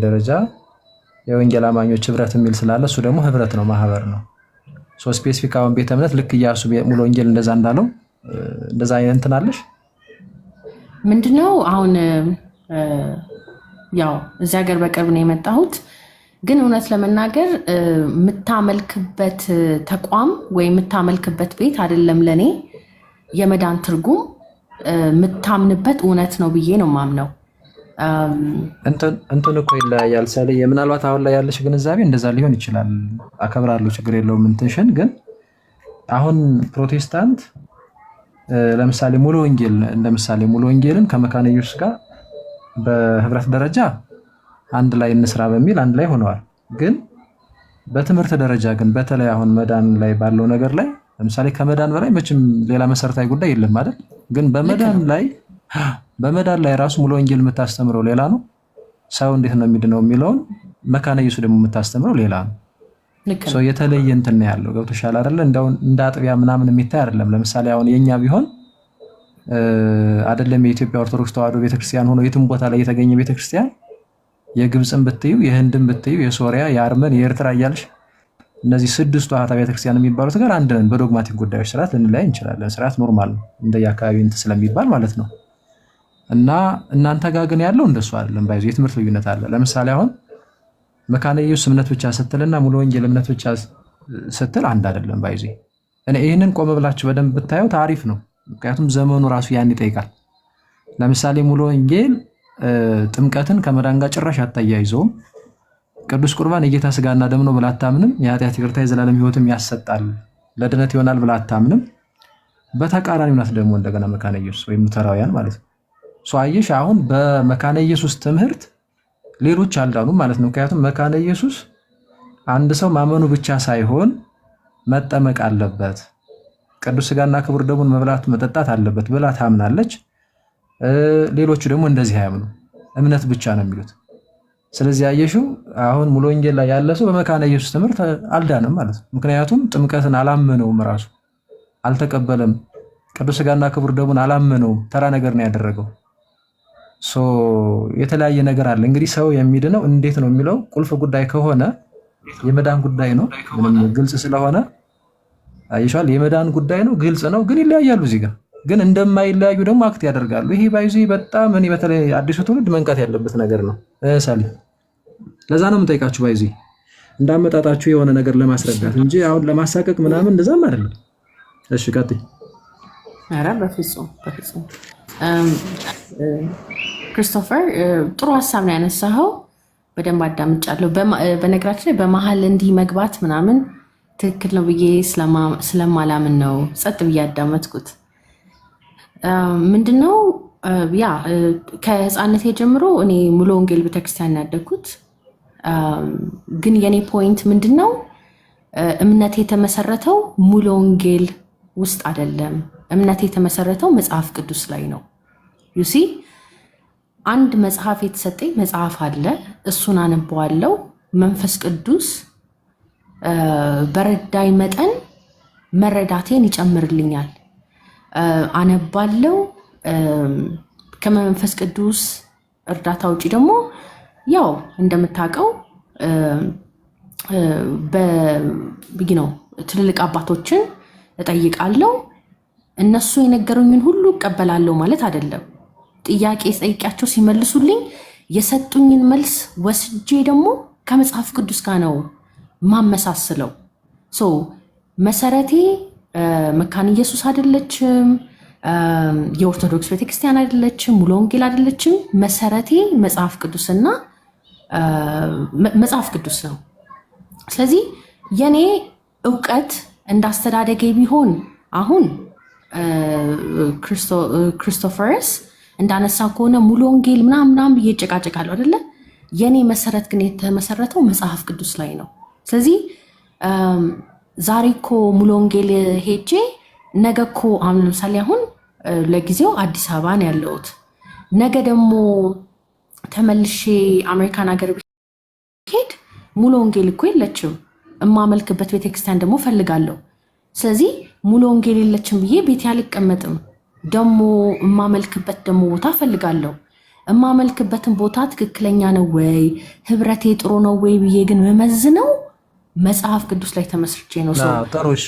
L: ደረጃ የወንጌል አማኞች ህብረት የሚል ስላለ እሱ ደግሞ ህብረት ነው፣ ማህበር ነው። ስፔሲፊክ አሁን ቤተ እምነት ልክ ኢያሱ ሙሉ ወንጌል እንደዛ እንዳለው እንደዛ አይነት እንትን አለሽ?
M: ምንድነው አሁን ያው እዚህ ሀገር በቅርብ ነው የመጣሁት። ግን እውነት ለመናገር የምታመልክበት ተቋም ወይ የምታመልክበት ቤት አይደለም ለኔ የመዳን ትርጉም የምታምንበት እውነት ነው ብዬ ነው ማምነው።
L: እንትን እኮ ይለያያል። ሰልዬ ምናልባት አሁን ላይ ያለሽ ግንዛቤ እንደዛ ሊሆን ይችላል። አከብራለሁ፣ ችግር የለውም እንትንሽን። ግን አሁን ፕሮቴስታንት ለምሳሌ ሙሉ ወንጌል እንደምሳሌ ሙሉ ወንጌልን ከመካነ ኢየሱስ ጋር በህብረት ደረጃ አንድ ላይ እንስራ በሚል አንድ ላይ ሆነዋል። ግን በትምህርት ደረጃ ግን በተለይ አሁን መዳን ላይ ባለው ነገር ላይ ለምሳሌ ከመዳን በላይ መቼም ሌላ መሰረታዊ ጉዳይ የለም አይደል? ግን በመዳን ላይ ራሱ ሙሉ ወንጌል የምታስተምረው ሌላ ነው። ሰው እንዴት ነው የሚድነው የሚለውን መካነ ኢየሱስ ደግሞ የምታስተምረው ሌላ ነው። የተለየ እንትን ነው ያለው። ገብቶሻል አይደለ? እንደው እንደ አጥቢያ ምናምን የሚታይ አይደለም። ለምሳሌ አሁን የኛ ቢሆን አይደለም የኢትዮጵያ ኦርቶዶክስ ተዋሕዶ ቤተክርስቲያን ሆኖ የትም ቦታ ላይ የተገኘ ቤተክርስቲያን የግብፅን ብትዩ፣ የህንድን ብትዩ፣ የሶሪያ፣ የአርመን፣ የኤርትራ እያልሽ እነዚህ ስድስቱ አህታ ቤተክርስቲያን የሚባሉት ጋር አንድ ነን። በዶግማቲክ ጉዳዮች ስርዓት ልንለያይ እንችላለን። ስርዓት ኖርማል ነው እንደየአካባቢው እንትን ስለሚባል ማለት ነው። እና እናንተ ጋር ግን ያለው እንደሱ አይደለም። ባይዙ የትምህርት ልዩነት አለ። ለምሳሌ አሁን መካነ ኢየሱስ እምነት ብቻ ስትልና ሙሉ ወንጌል እምነት ብቻ ስትል አንድ አይደለም። ባይዙ እኔ ይህንን ቆም ብላችሁ በደንብ ብታየው ታሪፍ ነው። ምክንያቱም ዘመኑ ራሱ ያን ይጠይቃል። ለምሳሌ ሙሉ ወንጌል ጥምቀትን ከመዳን ጋር ጭራሽ አታያይዘውም። ቅዱስ ቁርባን የጌታ ስጋና ደም ነው ብላ አታምንም። የኃጢአት ይቅርታ የዘላለም ሕይወትም ያሰጣል ለድነት ይሆናል ብላ አታምንም። በተቃራኒው ናት ደግሞ እንደገና መካነ ኢየሱስ ወይም ሉተራውያን ማለት ነው። አየሽ አሁን በመካነ ኢየሱስ ትምህርት ሌሎች አልዳኑም ማለት ነው። ምክንያቱም መካነ ኢየሱስ አንድ ሰው ማመኑ ብቻ ሳይሆን መጠመቅ አለበት፣ ቅዱስ ስጋና ክቡር ደሙን መብላት መጠጣት አለበት ብላ ታምናለች። ሌሎቹ ደግሞ እንደዚህ አያምኑ፣ እምነት ብቻ ነው የሚሉት። ስለዚህ አየሽው አሁን ሙሉ ወንጌል ላይ ያለ ሰው በመካነ ኢየሱስ ትምህርት አልዳንም ማለት ነው። ምክንያቱም ጥምቀትን አላመነውም፣ ራሱ አልተቀበለም፣ ቅዱስ ስጋና ክቡር ደሙን አላመነውም፣ ተራ ነገር ነው ያደረገው። የተለያየ ነገር አለ። እንግዲህ ሰው የሚድነው እንዴት ነው የሚለው ቁልፍ ጉዳይ ከሆነ የመዳን ጉዳይ ነው። ምንም ግልጽ ስለሆነ አይሻል የመዳን ጉዳይ ነው፣ ግልጽ ነው። ግን ይለያያሉ። እዚህ ጋር ግን እንደማይለያዩ ደግሞ አክት ያደርጋሉ። ይሄ ባይዙ በጣም እኔ በተለይ አዲሱ ትውልድ መንቃት ያለበት ነገር ነው። ሳሊ ለዛ ነው የምጠይቃችሁ፣ ባይዙ እንዳመጣጣችሁ የሆነ ነገር ለማስረዳት እንጂ አሁን ለማሳቀቅ ምናምን እንደዛም አይደለም። እሺ ቀጥይ።
M: ኧረ በፍጹም በፍጹም ክሪስቶፈር ጥሩ ሀሳብ ነው ያነሳኸው። በደንብ አዳምጫለሁ። በነገራችን ላይ በመሀል እንዲህ መግባት ምናምን ትክክል ነው ብዬ ስለማላምን ነው ጸጥ ብዬ ያዳመጥኩት። ምንድነው ያ ከህፃነቴ ጀምሮ እኔ ሙሉ ወንጌል ቤተክርስቲያን ያደግኩት። ግን የኔ ፖይንት ምንድነው እምነት የተመሰረተው ሙሉ ወንጌል ውስጥ አይደለም። እምነት የተመሰረተው መጽሐፍ ቅዱስ ላይ ነው። ዩሲ አንድ መጽሐፍ የተሰጠኝ መጽሐፍ አለ። እሱን አነበዋለሁ። መንፈስ ቅዱስ በረዳይ መጠን መረዳቴን ይጨምርልኛል። አነባለሁ። ከመንፈስ ቅዱስ እርዳታ ውጪ ደግሞ ያው እንደምታውቀው ነው ትልልቅ አባቶችን እጠይቃለሁ። እነሱ የነገሩኝን ሁሉ እቀበላለሁ ማለት አይደለም። ጥያቄ ጠይቂያቸው ሲመልሱልኝ የሰጡኝን መልስ ወስጄ ደግሞ ከመጽሐፍ ቅዱስ ጋር ነው ማመሳስለው። መሰረቴ መካነ ኢየሱስ አይደለችም፣ የኦርቶዶክስ ቤተክርስቲያን አይደለችም፣ ሙሉ ወንጌል አይደለችም። መሰረቴ መጽሐፍ ቅዱስና መጽሐፍ ቅዱስ ነው። ስለዚህ የኔ እውቀት እንዳስተዳደገ ቢሆን አሁን ክሪስቶፈርስ እንዳነሳ ከሆነ ሙሉ ወንጌል ምናምን ብዬ እጨቃጨቃለሁ አይደለ? የኔ መሰረት ግን የተመሰረተው መጽሐፍ ቅዱስ ላይ ነው። ስለዚህ ዛሬ እኮ ሙሉ ወንጌል ሄጄ ነገ እኮ አሁን ለምሳሌ አሁን ለጊዜው አዲስ አበባ ነው ያለሁት። ነገ ደግሞ ተመልሼ አሜሪካን ሀገር ሄድ ሙሉ ወንጌል እኮ የለችም። እማመልክበት ቤተክርስቲያን ደግሞ ፈልጋለሁ። ስለዚህ ሙሉ ወንጌል የለችም ብዬ ቤት አልቀመጥም። ደግሞ እማመልክበት ደግሞ ቦታ ፈልጋለሁ። እማመልክበትን ቦታ ትክክለኛ ነው ወይ ህብረቴ ጥሩ ነው ወይ ብዬ ግን መመዝነው መጽሐፍ ቅዱስ ላይ ተመስርቼ ነው።
L: ጥሩ እሺ።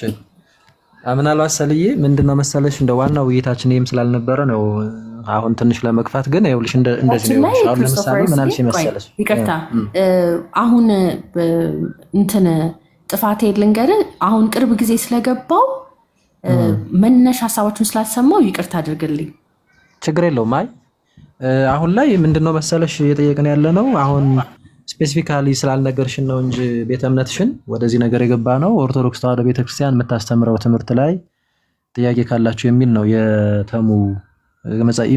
L: ምናልባት ሰልዬ ምንድነው መሰለሽ እንደ ዋናው ውይይታችን ይሄም ስላልነበረ ነው አሁን ትንሽ ለመግፋት ግን ይኸውልሽ እንደዚህ ነው። አሁን ለምሳሌ ምን አልሽ መሰለሽ?
M: ይቅርታ አሁን እንትን ጥፋቴ ልንገርህ። አሁን ቅርብ ጊዜ ስለገባው መነሻ ሀሳቦችን ስላልሰማው ይቅርታ አድርግልኝ።
L: ችግር የለውም። አይ አሁን ላይ ምንድነው መሰለሽ እየጠየቅን ያለ ነው አሁን ስፔሲፊካሊ ስላልነገርሽን ነው እንጂ ቤተ እምነትሽን ወደዚህ ነገር የገባ ነው። ኦርቶዶክስ ተዋሕዶ ቤተክርስቲያን የምታስተምረው ትምህርት ላይ ጥያቄ ካላችሁ የሚል ነው። የተሙ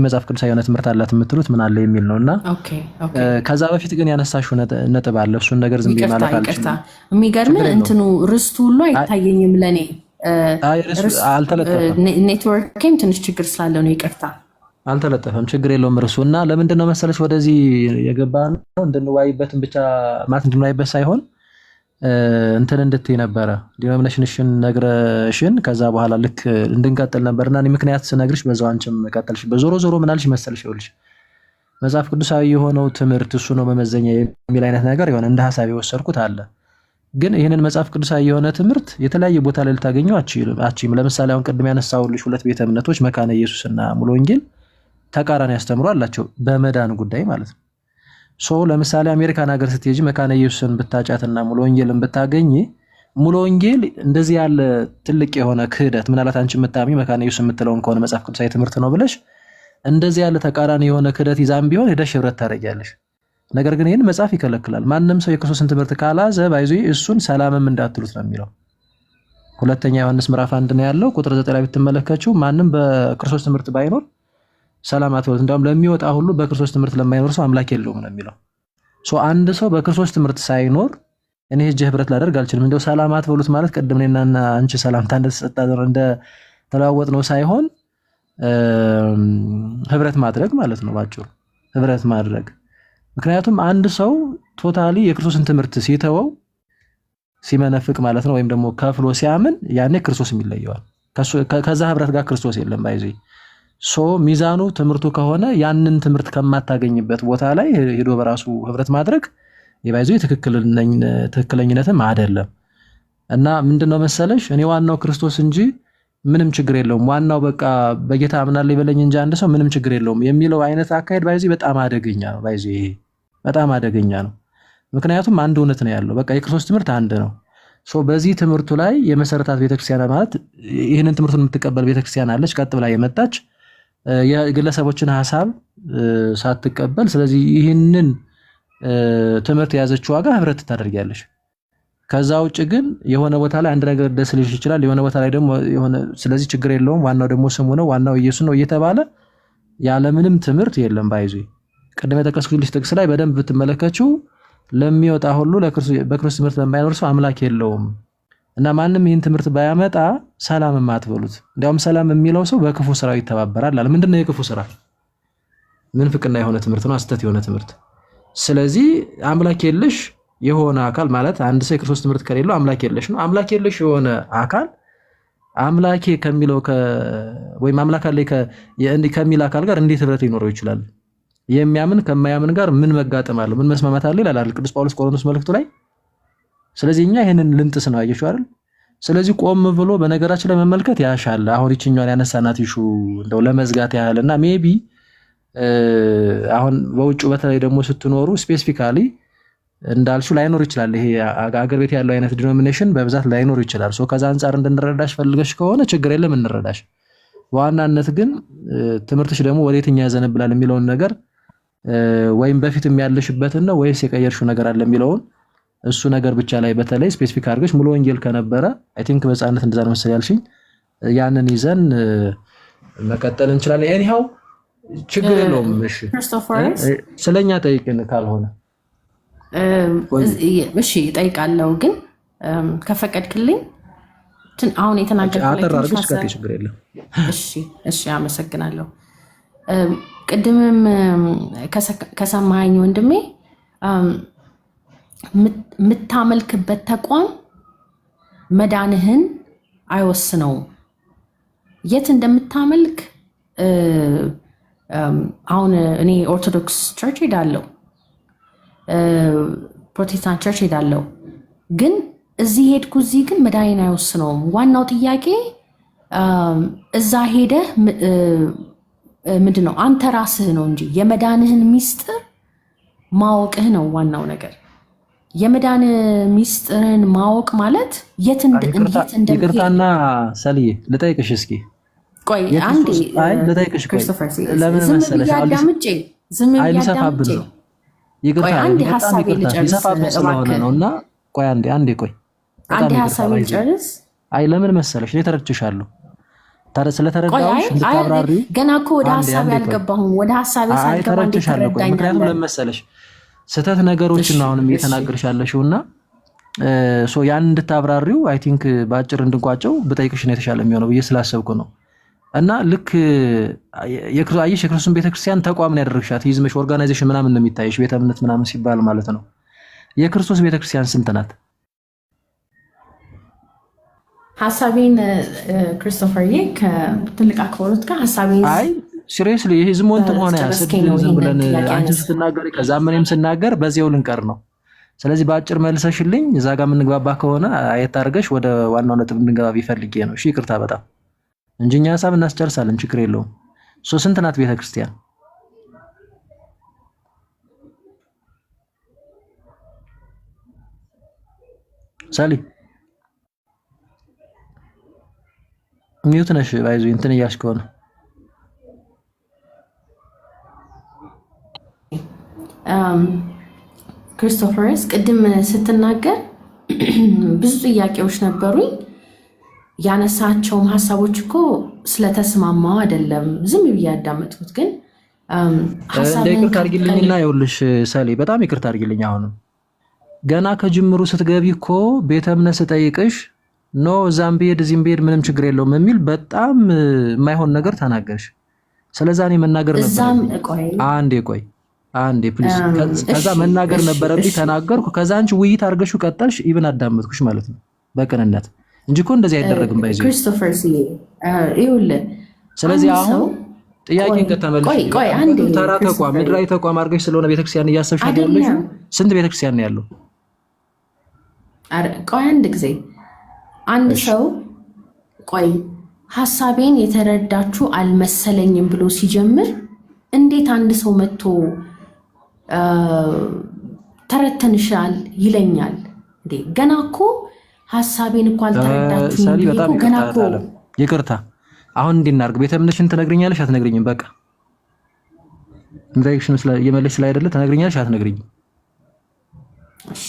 L: መጽሐፍ ቅዱሳዊ የሆነ ትምህርት አላት የምትሉት ምን አለ የሚል ነውና ከዛ በፊት ግን ያነሳሽው ነጥብ አለ። እሱን ነገር ዝም ብዬ ማለት አልችልም።
M: የሚገርም እንትኑ ርስቱ ሁሉ አይታየኝም ለኔ
L: አልተለጠፈም።
M: ኔትወርክም ትንሽ ችግር ስላለው ነው። ይቅርታ
L: አልተለጠፈም። ችግር የለውም። እርሱና ለምንድን ነው መሰለሽ ወደዚህ የገባ ነው እንድንዋይበትን ብቻ ማለት እንድንዋይበት ሳይሆን እንትን እንድትይ ነበረ ዲኖሚኔሽንሽን ነግረሽን ከዛ በኋላ ልክ እንድንቀጥል ነበርና እኔ ምክንያት ስነግርሽ በዛው አንቺም ቀጥልሽ። በዞሮ ዞሮ ምን አልሽ መሰለሽ ይኸውልሽ መጽሐፍ ቅዱሳዊ የሆነው ትምህርት እሱ ነው መመዘኛ የሚል አይነት ነገር የሆነ እንደ ሐሳብ የወሰድኩት አለ። ግን ይህንን መጽሐፍ ቅዱሳዊ የሆነ ትምህርት የተለያየ ቦታ ላይ ልታገኘው አትችይም። ለምሳሌ አሁን ቅድም ያነሳሁልሽ ሁለት ቤተ እምነቶች መካነ ኢየሱስና ሙሉ ወንጌል ተቃራኒ ያስተምሩ አላቸው በመዳን ጉዳይ ማለት ነው። ለምሳሌ አሜሪካን ሀገር ስትሄጂ መካነ ኢየሱስን ብታጫትና ሙሉ ወንጌልን ብታገኝ ሙሉ ወንጌል እንደዚህ ያለ ትልቅ የሆነ ክህደት ምናልባት አንቺ የምታሚ መካነ ኢየሱስ የምትለውን ከሆነ መጽሐፍ ቅዱሳዊ ትምህርት ነው ብለሽ እንደዚህ ያለ ተቃራኒ የሆነ ክህደት ይዛም ቢሆን ሄደሽ ህብረት ታደርጊያለሽ። ነገር ግን ይህን መጽሐፍ ይከለክላል። ማንም ሰው የክርስቶስን ትምህርት ካላዘ ባይዙ እሱን ሰላምም እንዳትሉት ነው የሚለው። ሁለተኛ ዮሐንስ ምዕራፍ 1 ነው ያለው ቁጥር 9 ላይ ብትመለከቱ ማንም በክርስቶስ ትምህርት ባይኖር ሰላም አትበሉት፣ እንደውም ለሚወጣ ሁሉ በክርስቶስ ትምህርት ለማይኖር ሰው አምላክ የለውም ነው የሚለው። አንድ ሰው በክርስቶስ ትምህርት ሳይኖር እኔ ሄጄ ህብረት ላደርግ አልችልም። እንደው ሰላም አትበሉት ማለት ቅድም እኔና አንቺ ሰላምታ እንደ ተለዋወጥ ነው ሳይሆን ህብረት ማድረግ ማለት ነው ባጭሩ፣ ህብረት ማድረግ። ምክንያቱም አንድ ሰው ቶታሊ የክርስቶስን ትምህርት ሲተወው ሲመነፍቅ ማለት ነው ወይም ደግሞ ከፍሎ ሲያምን ያኔ ክርስቶስ ይለየዋል። ከዛ ህብረት ጋር ክርስቶስ የለም ባይዚ ሚዛኑ ትምህርቱ ከሆነ ያንን ትምህርት ከማታገኝበት ቦታ ላይ ሄዶ በራሱ ህብረት ማድረግ የባይዙ ትክክለኝነትም አይደለም። እና ምንድነው መሰለሽ እኔ ዋናው ክርስቶስ እንጂ ምንም ችግር የለውም፣ ዋናው በቃ በጌታ አምናለሁ ይበለኝ እንጂ አንድ ሰው ምንም ችግር የለውም የሚለው አይነት አካሄድ ባይዙ በጣም አደገኛ ነው። ባይዙ ይሄ በጣም አደገኛ ነው። ምክንያቱም አንድ እውነት ነው ያለው፣ በቃ የክርስቶስ ትምህርት አንድ ነው። በዚህ ትምህርቱ ላይ የመሰረታት ቤተክርስቲያን ማለት ይህንን ትምህርቱን የምትቀበል ቤተክርስቲያን አለች፣ ቀጥ ብላ የመጣች የግለሰቦችን ሐሳብ ሳትቀበል። ስለዚህ ይህንን ትምህርት የያዘችው ዋጋ ህብረት ታደርጊያለሽ። ከዛ ውጭ ግን የሆነ ቦታ ላይ አንድ ነገር ደስ ሊልሽ ይችላል፣ የሆነ ቦታ ላይ ደግሞ የሆነ ስለዚህ ችግር የለውም ዋናው ደግሞ ስሙ ነው ዋናው ኢየሱስ ነው እየተባለ ያለምንም ትምህርት የለም። ባይዙ ቀደም የተከስኩልሽ ጥቅስ ላይ በደንብ ብትመለከቹ ለሚወጣ ሁሉ በክርስቶስ ትምህርት ለማይኖር ሰው አምላክ የለውም እና ማንም ይህን ትምህርት ባያመጣ ሰላም አትበሉት። እንዲያውም ሰላም የሚለው ሰው በክፉ ስራው ይተባበራል አለ። ምንድነው የክፉ ስራ? ምንፍቅና የሆነ ትምህርት ነው፣ ሐሰት የሆነ ትምህርት። ስለዚህ አምላክ የለሽ የሆነ አካል ማለት አንድ ሰው የክርስቶስ ትምህርት ከሌለው አምላክ የለሽ ነው። አምላክ የለሽ የሆነ አካል አምላኬ ከሚለው ወይም አምላክ አለ ከሚል አካል ጋር እንዴት ህብረት ሊኖረው ይችላል? የሚያምን ከማያምን ጋር ምን መጋጠም አለው? ምን መስማማት አለ ይላል ቅዱስ ጳውሎስ ቆሮንቶስ መልእክቱ ላይ። ስለዚህ እኛ ይሄንን ልንጥስ ነው አየሽው አይደል? ስለዚህ ቆም ብሎ በነገራችን ላይ መመልከት ያሻል። አሁን ይችኛዋን ያነሳናት ይሹ እንደው ለመዝጋት ያህልና ሜቢ አሁን በውጭ በተለይ ደግሞ ስትኖሩ ስፔሲፊካሊ እንዳልሹ ላይኖር ይችላል። ይሄ አገር ቤት ያለው አይነት ዲኖሚኔሽን በብዛት ላይኖር ይችላል። ከዛ አንፃር እንድንረዳሽ ፈልገሽ ከሆነ ችግር የለም እንረዳሽ። በዋናነት ግን ትምህርትሽ ደግሞ ወደ የትኛው ያዘነብላል የሚለውን ነገር ወይም በፊትም ያለሽበትን ነው ወይስ የቀየርሽው ነገር አለ የሚለውን እሱ ነገር ብቻ ላይ በተለይ ስፔሲፊክ አድርገሽ ሙሉ ወንጌል ከነበረ አይ ቲንክ በጻነት እንደዛ ነው መሰለኝ ያልሽኝ፣ ያንን ይዘን መቀጠል እንችላለን። ኤኒሃው ችግር የለውም። እሺ ስለኛ ጠይቅን ካልሆነ
M: እሺ እጠይቃለሁ፣ ግን ከፈቀድክልኝ አሁን የተናገርኩት
L: ችግር የለም።
M: እሺ አመሰግናለሁ። ቅድምም ከሰማኸኝ ወንድሜ የምታመልክበት ተቋም መዳንህን አይወስነውም። የት እንደምታመልክ አሁን እኔ ኦርቶዶክስ ቸርች ሄዳለሁ፣ ፕሮቴስታንት ቸርች ሄዳለሁ፣ ግን እዚህ ሄድኩ እዚህ ግን መዳኔን አይወስነውም። ዋናው ጥያቄ እዛ ሄደህ ምንድነው አንተ ራስህ ነው እንጂ የመዳንህን ሚስጥር ማወቅህ ነው ዋናው ነገር። የመዳን ሚስጥርን ማወቅ ማለት የት እንደሚሄድ
L: ይቅርታና ሰልዬ ልጠይቅሽ እስኪ
M: ቆይ አንዴ
L: ልጠይቅሽ
M: ክሪስቶፈር
L: ለምን መሰለሽ
M: ዝም
L: ሊሰፋብን ነው። ይቅርታ
M: አንዴ ሐሳቤ ልጨርስ
L: ሊሰፋብን ስለሆነ ነውና ቆይ አንዴ ቆይ
M: አንዴ ሐሳቤ ልጨርስ።
L: አይ ለምን መሰለሽ እኔ ተረድቼሻለሁ። ስለተረዳሁሽ እንድታብራሪ
M: ገና እኮ ወደ ሐሳቤ አልገባሁም። ወደ ሐሳቤ ሳልገባ እንድትረዳኝ
L: ምክንያቱም ለምን መሰለሽ ስህተት ነገሮችን ነው አሁንም እየተናገርሽ ያለሽውና ያን እንድታብራሪው አይ ቲንክ በአጭር እንድንቋጨው ብጠይቅሽ ነው የተሻለ የሚሆነው ብዬ ስላሰብኩ ነው። እና ልክ የክርስቶስን ቤተክርስቲያን ተቋም ነው ያደረግሻት ይዝመሽ ኦርጋናይዜሽን ምናምን ነው የሚታይሽ ቤተ እምነት ምናምን ሲባል ማለት ነው። የክርስቶስ ቤተክርስቲያን ስንት ናት?
M: ሐሳቤን ክሪስቶፈር ከትልቅ አክብሮት ጋር ሐሳቤን
L: ሲሪየስሊ ይሄ ዝም ወንት ሆነ ዝም ብለን አንቺ ስትናገሪ ከዛ ምንም ስናገር በዚያው ልንቀር ነው። ስለዚህ በአጭር መልሰሽልኝ እዛ ጋር የምንግባባ ከሆነ አየት አድርገሽ ወደ ዋናው ነጥብ እንድንገባ ቢፈልጌ ነው። እሺ ይቅርታ በጣም እንጂ እኛ ሐሳብ እናስጨርሳለን፣ ችግር የለውም። ስንት ናት ቤተክርስቲያን? ሳሊ ሚዩት ነሽ ባይዙ እንትን እያልሽ ከሆነ
M: ክሪስቶፈርስ ቅድም ስትናገር ብዙ ጥያቄዎች ነበሩኝ። ያነሳቸውም ሐሳቦች እኮ ስለተስማማው አይደለም ዝም ብዬ ያዳመጥኩት። ግን
L: ይቅርታ አድርጊልኝና ይኸውልሽ ሳሊ በጣም ይቅርታ አድርጊልኝ። አሁንም ገና ከጅምሩ ስትገቢ እኮ ቤተ እምነት ስጠይቅሽ ኖ እዛም ብሄድ እዚህም ብሄድ ምንም ችግር የለውም የሚል በጣም የማይሆን ነገር ተናገርሽ። ስለዛ እኔ መናገር ነበር። አንዴ ፕሊዝ ከዛ መናገር ነበረብኝ ተናገርኩ። ከዛ አንቺ ውይይት አድርገሽው ቀጠልሽ። ኢቭን አዳመጥኩሽ ማለት ነው በቅንነት እንጂ እኮ እንደዚህ አይደረግም ባይዘው
M: ክሪስቶፈር ይኸውልህ።
L: ስለዚህ አሁን ጥያቄን ከተመለሽ ተራ ተቋም ምድራዊ ተቋም አድርገሽ ስለሆነ ቤተክርስቲያን እያሰብሽ ያለሽ ስንት ቤተክርስቲያን ነው ያለው?
M: ቆይ አንድ ጊዜ አንድ ሰው ቆይ ሐሳቤን የተረዳችሁ አልመሰለኝም ብሎ ሲጀምር እንዴት አንድ ሰው መጥቶ ተረተንሻል ይለኛል እንዴ? ገና እኮ ሐሳቤን እኮ አልተረዳችሁም። ገና እኮ
L: ይቅርታ አሁን እንድናርግ ቤተ እምነትሽን ትነግሪኛለሽ አትነግሪኝም? በቃ ኢንዳይሬክሽን የመለሽ ላይ አይደለ ትነግሪኛለሽ አትነግሪኝም?
M: እሺ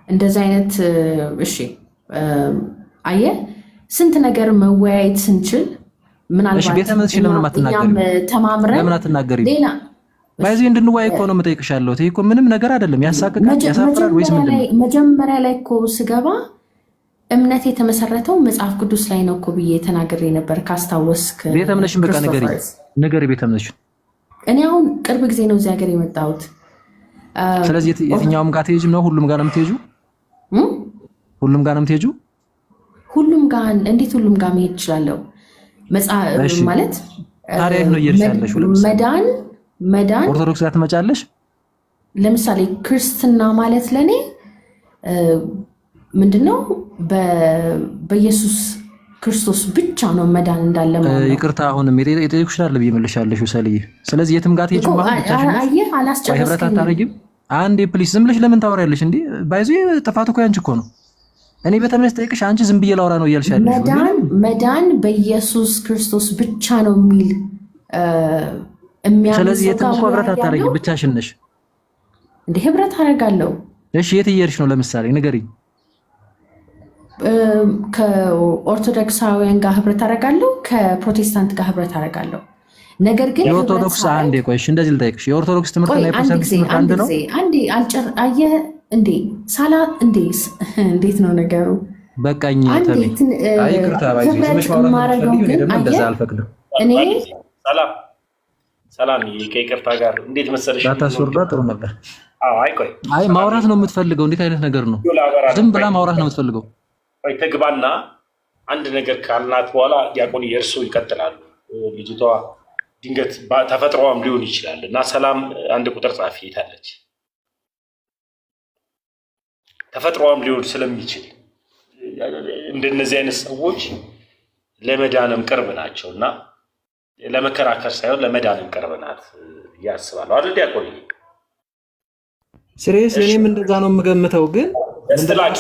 M: እንደዚህ አይነት እሺ አየህ ስንት ነገር መወያየት ስንችል ምናልባት
L: ቤተ እምነትሽን ለምን አትናገሪም?
M: ተማምረን
L: ለምን አትናገሪም? ባይዘይ እንድንወያይ እኮ ነው የምጠይቅሻለሁ። ይሄ እኮ ምንም ነገር አይደለም። ያሳቅቃል፣ ያሳፍራል ወይስ ምንድነው?
M: መጀመሪያ ላይ እኮ ስገባ እምነት የተመሰረተው መጽሐፍ ቅዱስ ላይ ነው እኮ ብዬ ተናግሬ ነበር ካስታወስክ።
L: ቤተ እምነትሽን በቃ ንገሪ ቤተ እምነትሽን።
M: እኔ አሁን ቅርብ ጊዜ ነው እዚህ ሀገር የመጣሁት።
L: ስለዚህ የትኛውም ጋር ትሄጂም ነው? ሁሉም ጋር ነው የምትሄጂው? ሁሉም ጋር ነው የምትሄጂው?
M: ሁሉም ጋር እንዴት ሁሉም ጋር መሄድ እችላለሁ? መጽሐፍ ማለት
L: ታዲያ ነው እየሄድሽ
M: መዳን
L: ኦርቶዶክስ ጋር ትመጫለሽ?
M: ለምሳሌ ክርስትና ማለት ለኔ ምንድነው በኢየሱስ ክርስቶስ ብቻ ነው መዳን እንዳለ ማለት ነው።
L: ይቅርታ አሁንም የጠየኩሽ አይደል ብዬሽ ሰልዬ። ስለዚህ የትም ጋር ትሄጂም ማለት ብቻሽን
M: አየህ አላስጨረስከኝም።
L: ህብረት አታረጊም? አንዴ ፕሊስ ዝም ብለሽ ለምን ታወሪያለሽ እንዴ? ባይዙ ጥፋቱ እኮ ያንቺ እኮ ነው። እኔ ቤተ እምነት ጠይቅሽ አንቺ ዝም ብዬ ላውራ ነው እያልሽ ያለሽ።
M: መዳን በኢየሱስ ክርስቶስ ብቻ ነው የሚል የሚያምነው።
L: ስለዚህ የትም እኮ ህብረት አታረጊም፣ ብቻሽን ነሽ
M: እንዴ? ህብረት አደርጋለሁ።
L: እሺ የት እየሄድሽ ነው? ለምሳሌ ንገሪኝ።
M: ከኦርቶዶክሳውያን ጋር ህብረት አደርጋለሁ፣ ከፕሮቴስታንት ጋር ህብረት አደርጋለሁ። ነገር ግን
L: የኦርቶዶክስ አንዴ ቆይሽ እንደዚህ ልጠይቅሽ። የኦርቶዶክስ ትምህርትና የፕሮቴስታንት ትምህርት አንድ ነው?
M: አንዴ አየህ እንዴ ሳላ እንዴ እንዴት ነው ነገሩ?
L: በቃኝ ተሜ አይቅርታ ባይዚ ዝምሽ ማውራት ነው ደግሞ እንደዛ አልፈቅድም።
M: እኔ
A: ሰላም ይቅርታ ጋር እንዴት መሰለሽ
L: ታታስወርዳ ጥሩ ነበር።
A: አይ
L: ማውራት ነው የምትፈልገው? እንዴት አይነት ነገር ነው? ዝም ብላ ማውራት ነው የምትፈልገው?
A: ትግባና አንድ ነገር ካልናት በኋላ ዲያቆን የእርሱ ይቀጥላሉ። ልጅቷ ድንገት ተፈጥሮዋም ሊሆን ይችላል እና ሰላም አንድ ቁጥር ጻፊ ታለች። ተፈጥሮዋም ሊሆን ስለሚችል እንደነዚህ አይነት ሰዎች ለመዳንም ቅርብ ናቸው እና ለመከራከር ሳይሆን ለመዳንም ቀርበናት ያስባሉ አይደል ዲያቆን?
L: ሲሪየስ እኔም እንደዛ ነው የምገምተው። ግን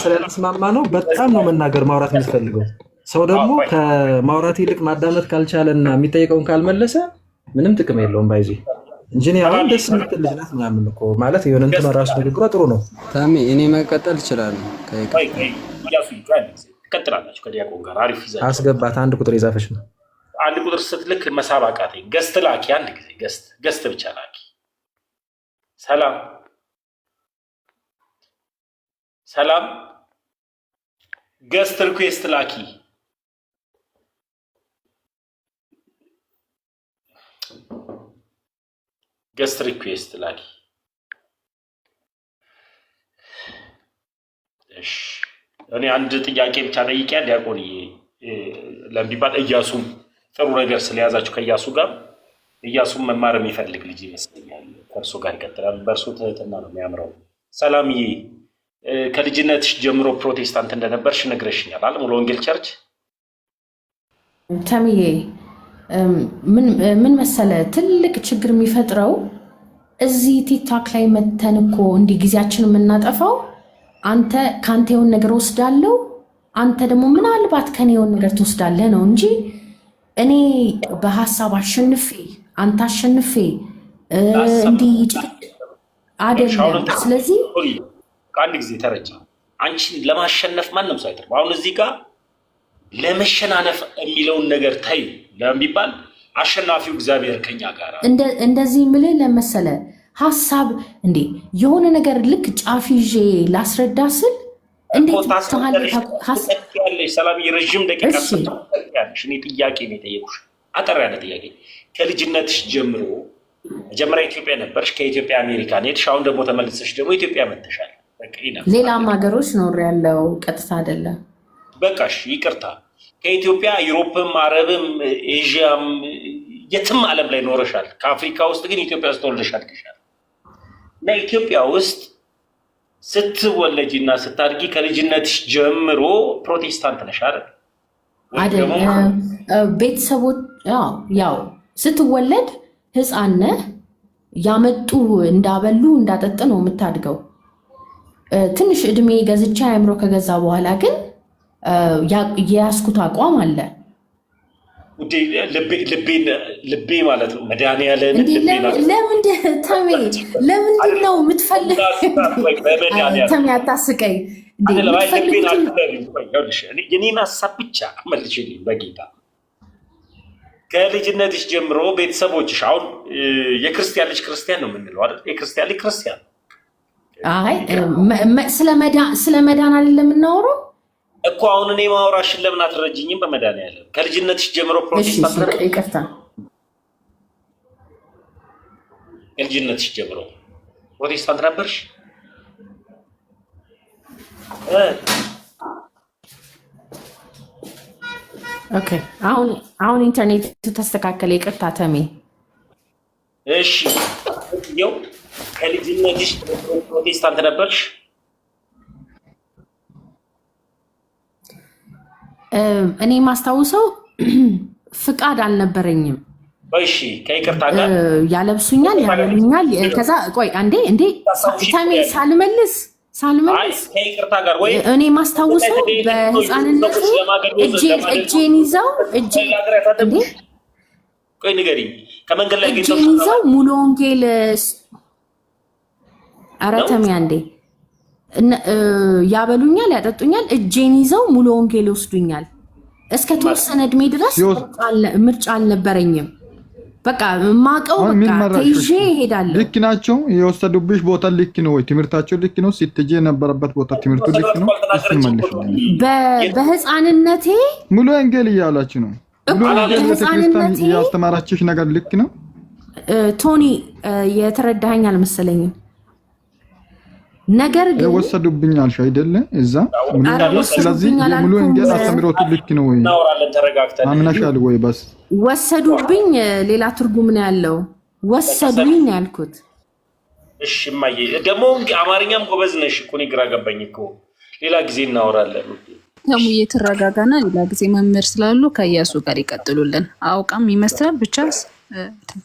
L: ስለተስማማ ነው በጣም ነው መናገር ማውራት የምትፈልገው። ሰው ደግሞ ከማውራት ይልቅ ማዳመጥ ካልቻለና የሚጠይቀውን ካልመለሰ ምንም ጥቅም የለውም። ባይዚ እንጂ አሁን ደስ የምትል ልጅ ናት ምናምን እኮ ማለት የሆነ እንትን ራሱ ንግግሯ ጥሩ ነው።
K: ታሚ እኔ መቀጠል እችላለሁ።
A: ትቀጥላላችሁ ከዲያቆን ጋር አሪፍ ይዛችሁ
L: አስገባት። አንድ ቁጥር የዛፈች ነው።
A: አንድ ቁጥር ስትልክ መሳብ አቃተኝ። ገስት ላኪ፣ አንድ ጊዜ ገስት ብቻ ላኪ። ሰላም ገስት ሪኩዌስት ላኪ። ገስት ሪኩዌስት ላኪ። እሺ እኔ አንድ ጥያቄ ብቻ ጠይቄያ ዲያቆን ለምቢባል እያሱም ጥሩ ነገር ስለያዛችሁ ከእያሱ ጋር እያሱም መማር የሚፈልግ ልጅ ይመስለኛል። ከእርሱ ጋር ይቀጥላል። በእርሱ ትህትና ነው የሚያምረው። ሰላምዬ ከልጅነትሽ ጀምሮ ፕሮቴስታንት እንደነበርሽ ነግረሽኛል አይደል? ሙሉ ወንጌል ቸርች
M: ተምዬ ምን መሰለ ትልቅ ችግር የሚፈጥረው እዚህ ቲክቶክ ላይ መተን እኮ እንዲህ ጊዜያችን የምናጠፋው አንተ ካንተ የሆነ ነገር ወስዳለሁ አንተ ደግሞ ምናልባት ከኔ የሆነ ነገር ትወስዳለህ ነው እንጂ እኔ በሐሳብ አሸንፌ አንተ አሸንፌ እንዲህ አይደለም። ስለዚህ
A: አንድ ጊዜ ተረጃ አንቺን ለማሸነፍ ማንም ሰው አይተርም። አሁን እዚህ ጋር ለመሸናነፍ የሚለውን ነገር ታይ ለሚባል አሸናፊው እግዚአብሔር ከኛ ጋር
M: እንደዚህ ምልህ ለመሰለ ሐሳብ እንዴ የሆነ ነገር ልክ ጫፍ ይዤ ላስረዳ ስል እንዴት
A: ታለሽ? ሰላም የረጅም ደቂቃ ያለሽ እኔ ጥያቄ ነው የጠየቁሽ፣ አጠር ያለ ጥያቄ። ከልጅነትሽ ጀምሮ መጀመሪያ ኢትዮጵያ ነበርሽ፣ ከኢትዮጵያ አሜሪካ ሄድሽ፣ አሁን ደግሞ ተመልሰሽ ደግሞ ኢትዮጵያ መጥተሻል።
M: ሌላም ሀገሮች ኖር ያለው ቀጥታ አይደለም።
A: በቃሽ ይቅርታ። ከኢትዮጵያ ዩሮፕም አረብም ኤዥያም የትም ዓለም ላይ ኖረሻል። ከአፍሪካ ውስጥ ግን ኢትዮጵያ ውስጥ ተወልደሽ አድገሻል። እና ኢትዮጵያ ውስጥ ስትወለጂ እና ስታድጊ ከልጅነትሽ ጀምሮ ፕሮቴስታንት ነሽ አይደል?
M: ቤተሰቦች ያው ስትወለድ ሕፃን ነህ፣ ያመጡ እንዳበሉ እንዳጠጥ ነው የምታድገው። ትንሽ እድሜ ገዝቻ አእምሮ ከገዛ በኋላ ግን የያዝኩት አቋም አለ።
A: ልቤ ማለት ነው መድኃኒዓለም።
M: ለምንድን ነው የምትፈልግ? ተሜ አታስቀኝ።
A: የኔን ሀሳብ ብቻ መልሽልኝ በጌታ። ከልጅነትሽ ጀምሮ ቤተሰቦችሽ አሁን የክርስቲያን ልጅ ክርስቲያን ነው የምንለው አይደል? የክርስቲያን ልጅ ክርስቲያን።
M: አይ ስለ መዳን አይደለም የምናወራው
A: እኮ። አሁን እኔ ማውራሽን ለምን አትረጅኝም? በመድኃኒዓለም ከልጅነትሽ ጀምሮ ፕሮቴስታንት ነበር?
M: ይቅርታ፣
A: ከልጅነትሽ ጀምሮ ፕሮቴስታንት ነበርሽ?
M: ኦኬ፣ አሁን ኢንተርኔቱ ተስተካከለ። ይቅርታ ተሜ።
A: እሺ፣ ይኸው ከልጅነትሽ ፕሮቴስታንት ነበርሽ?
M: እኔ ማስታውሰው ፍቃድ አልነበረኝም።
A: እሺ ከይቅርታ ጋር
M: ያለብሱኛል፣ ያበሉኛል። ከዛ ቆይ እንዴ ታሜ ሳልመልስ
A: ከይቅርታ ጋር ወይ
M: እኔ ማስታውሰው በህፃንነት እጄን ይዘው
A: ቆይ ንገሪኝ፣ ከመንገድ ላይ
M: እጄን ይዘው ሙሉ ወንጌል ኧረ ተሜ አንዴ ያበሉኛል፣ ያጠጡኛል፣ እጄን ይዘው ሙሉ ወንጌል ይወስዱኛል። እስከ ተወሰነ እድሜ ድረስ ምርጫ አልነበረኝም። በቃ ማቀው በቃ ተይዤ እሄዳለሁ።
B: ልክ ናቸው የወሰዱብሽ ቦታ ልክ ነው ወይ? ትምህርታቸው ልክ ነው? ስትጄ የነበረበት ቦታ ትምህርቱ ልክ ነው? እሱን መልሽ።
M: በህፃንነቴ
B: ሙሉ ወንጌል እያላችሁ ነው። ሙሉ ወንጌል ቤተክርስቲያን ያስተማራችሽ ነገር ልክ ነው?
M: ቶኒ የተረዳኸኝ አልመሰለኝም። ነገር ግን
B: ወሰዱብኝ አልሽ አይደለ? እዛ ስለዚህ ሙሉ ወንጌል አስተምሮቱ ልክ ነው ወይ? አምናሻል ወይ? በስ
M: ወሰዱብኝ ሌላ ትርጉም ነው ያለው። ወሰዱኝ ነው ያልኩት።
A: እሺ እማዬ ደግሞ አማርኛም ጎበዝ ነሽ እኮ። እኔ ግራ ገባኝ እኮ። ሌላ ጊዜ እናወራለን።
C: ተሙዬ ትረጋጋና ሌላ ጊዜ መምህር ስላሉ ከኢያሱ ጋር ይቀጥሉልን። አውቃም ይመስላል ብቻ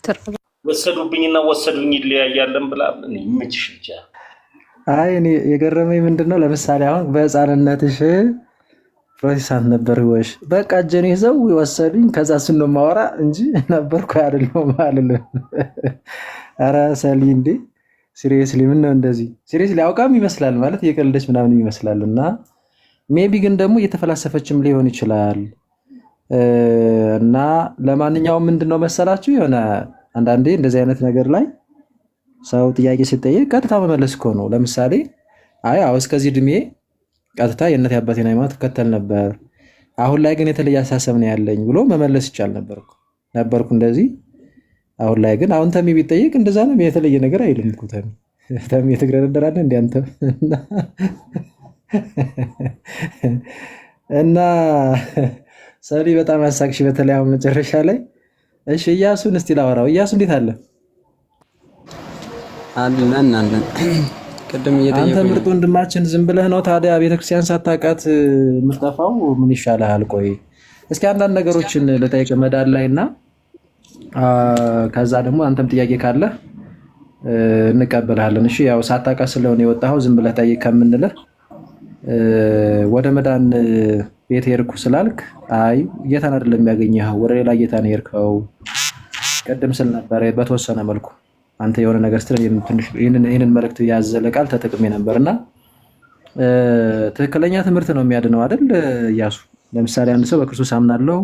C: ትረጋጋ።
A: ወሰዱብኝና ወሰዱኝ ይለያያለን ብላ ምን ይመችሽ ብቻ።
L: አይ እኔ የገረመኝ ምንድነው ለምሳሌ አሁን በህፃንነትሽ ፕሮቴስታንት ነበር ወይስ በቃ እጄን ይዘው ወሰዱኝ ከዛ እሱን ነው የማወራ እንጂ ነበርኩ አይደለም ማለት። ኧረ ሰሊ እንዴ ሲሪየስሊ ምን ነው እንደዚህ ሲሪየስሊ አውቃም ይመስላል ማለት የቀልደች ምናምን ይመስላል። እና ሜቢ ግን ደግሞ እየተፈላሰፈችም ሊሆን ይችላል። እና ለማንኛውም ምንድነው መሰላችሁ የሆነ አንዳንዴ እንደዚህ አይነት ነገር ላይ ሰው ጥያቄ ሲጠየቅ ቀጥታ መመለስ እኮ ነው። ለምሳሌ አይ አዎ እስከዚህ እድሜ ቀጥታ የእናት አባቴን ሃይማኖት ተከተል ነበር፣ አሁን ላይ ግን የተለየ አስተሳሰብ ነው ያለኝ ብሎ መመለስ ይቻል ነበርኩ እንደዚህ። አሁን ላይ ግን አሁን ተሚ ቢጠየቅ እንደዛ ነው የተለየ ነገር አይልም እኮ ተሚ የተግረረደራለህ እንደ አንተ እና ሰሪ በጣም አሳክሽ በተለይ አሁን መጨረሻ ላይ። እሺ ኢያሱን እስቲ ላወራው። ኢያሱ እንዴት አለ?
K: አለን ቅድም እየጠየቁኝ
L: አንተ ምርጥ ወንድማችን ዝም ብለህ ነው ታዲያ ቤተክርስቲያን ሳታውቃት የምትጠፋው? ምን ይሻልሃል? ቆይ እስኪ አንዳንድ ነገሮችን ልጠይቅ መዳን ላይ እና ከዛ ደግሞ አንተም ጥያቄ ካለ እንቀበልሃለን። እሺ ያው ሳታውቃት ስለሆነ የወጣኸው ዝም ብለህ ጠይቅ ከምንልህ ወደ መዳን ቤት ሄድኩ ስላልክ አይ ጌታን አይደለም ያገኘኸው ወደ ሌላ ጌታ ነው የሄድከው ቅድም ስል ነበር በተወሰነ መልኩ አንተ የሆነ ነገር ስትል ይሄንን መልእክት ያዘለ ቃል ተጠቅሜ ነበርና ትክክለኛ ትምህርት ነው የሚያድነው አይደል ኢያሱ? ለምሳሌ አንድ ሰው በክርስቶስ አምናለሁ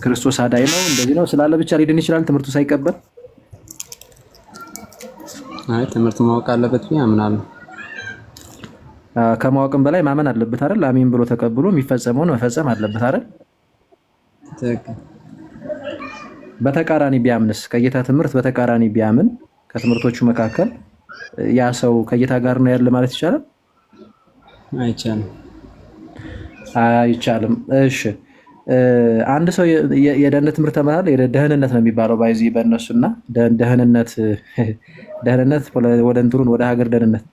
L: ክርስቶስ አዳኝ ነው እንደዚህ ነው ስላለ ብቻ ሊድን ይችላል ትምህርቱ ሳይቀበል?
K: አይ ትምህርቱ ማወቅ አለበት ብዬ አምናለሁ።
L: ከማወቅም በላይ ማመን አለበት አይደል? አሜን ብሎ ተቀብሎ የሚፈጸመውን መፈጸም አለበት አይደል?
K: ትክክል።
L: በተቃራኒ ቢያምንስ ከጌታ ትምህርት በተቃራኒ ቢያምን ከትምህርቶቹ መካከል ያ ሰው ከጌታ ጋር ነው ያለ ማለት ይቻላል? አይቻልም። እሺ አንድ ሰው የደህንነት ትምህርት ተማረ የደህንነት ነው የሚባለው ባይዚ በእነሱና ደህንነት ወደ እንትሩን ወደ ሀገር ደህንነት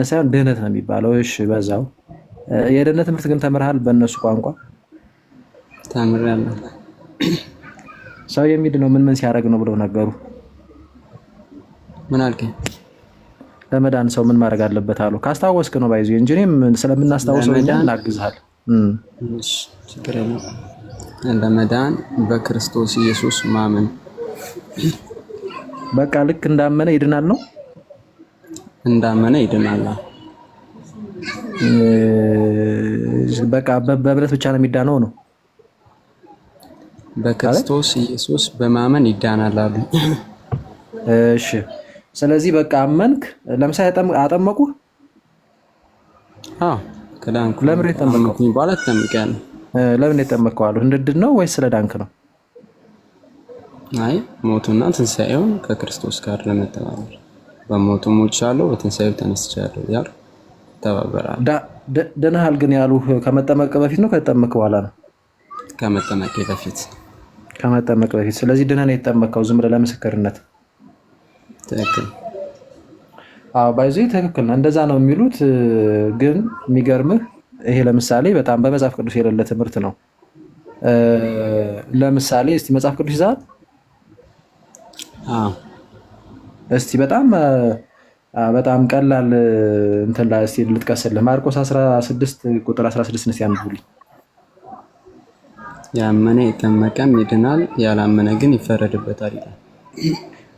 L: ሳይሆን ድህነት ነው የሚባለው። እሺ በዛው የደህንነት ትምህርት ግን ተምርሃል በእነሱ ቋንቋ?
K: ተምሬያለሁ።
L: ሰው የሚድነው ምን ሲያደርግ ነው ብለው ነገሩ?
K: ምን አልከኝ?
L: ለመዳን ሰው ምን ማድረግ አለበት አሉ? ካስታወስክ ነው ባይዚ እንጂ እኔም ስለምናስታውሰው እናግዝሃል።
K: እሺ ችግር የለም። ለመዳን በክርስቶስ ኢየሱስ ማመን
L: በቃ ልክ እንዳመነ ይድናል ነው?
K: እንዳመነ ይድናል።
L: በቃ በእምነት ብቻ ነው የሚዳነው ነው?
K: በክርስቶስ ኢየሱስ በማመን ይዳናል አሉ።
L: እሺ ስለዚህ በቃ አመንክ። ለምሳሌ አጠመቁ?
K: አዎ ከዳንኩ።
L: ለምን ተጠመቁ?
K: በኋላ ተጠምቄያለሁ።
L: ለምን የተጠመቀው አሉ? እንድድን ነው ወይስ ስለዳንክ ነው?
K: አይ ሞቱና ትንሣኤውን ከክርስቶስ ጋር ለመተባበር በሞቱ ሞቻለሁ በትንሣኤው ተነስቻለሁ ያል ተባበራል።
L: ደህናሃል ግን ያሉህ ከመጠመቅ በፊት ነው ከተጠመቅ በኋላ ነው?
K: ከመጠመቅ በፊት።
L: ከመጠመቅ በፊት። ስለዚህ ድነህ ነው የተጠመቀው ዝም ብለህ ለምስክርነት?
K: ትክክል።
L: አዎ ባይዚ ትክክል ነው። እንደዛ ነው የሚሉት። ግን የሚገርምህ ይሄ ለምሳሌ በጣም በመጽሐፍ ቅዱስ የሌለ ትምህርት ነው። ለምሳሌ እስቲ መጽሐፍ ቅዱስ ይዛል?
K: አዎ
L: እስቲ በጣም ቀላል እንትን ላይ እስቲ ልጥቀስልህ። ማርቆስ 16 ቁጥር 16 ነው ያንብቡልኝ።
K: ያመነ የተጠመቀም ይድናል፣ ያላመነ ግን ይፈረድበታል ይላል።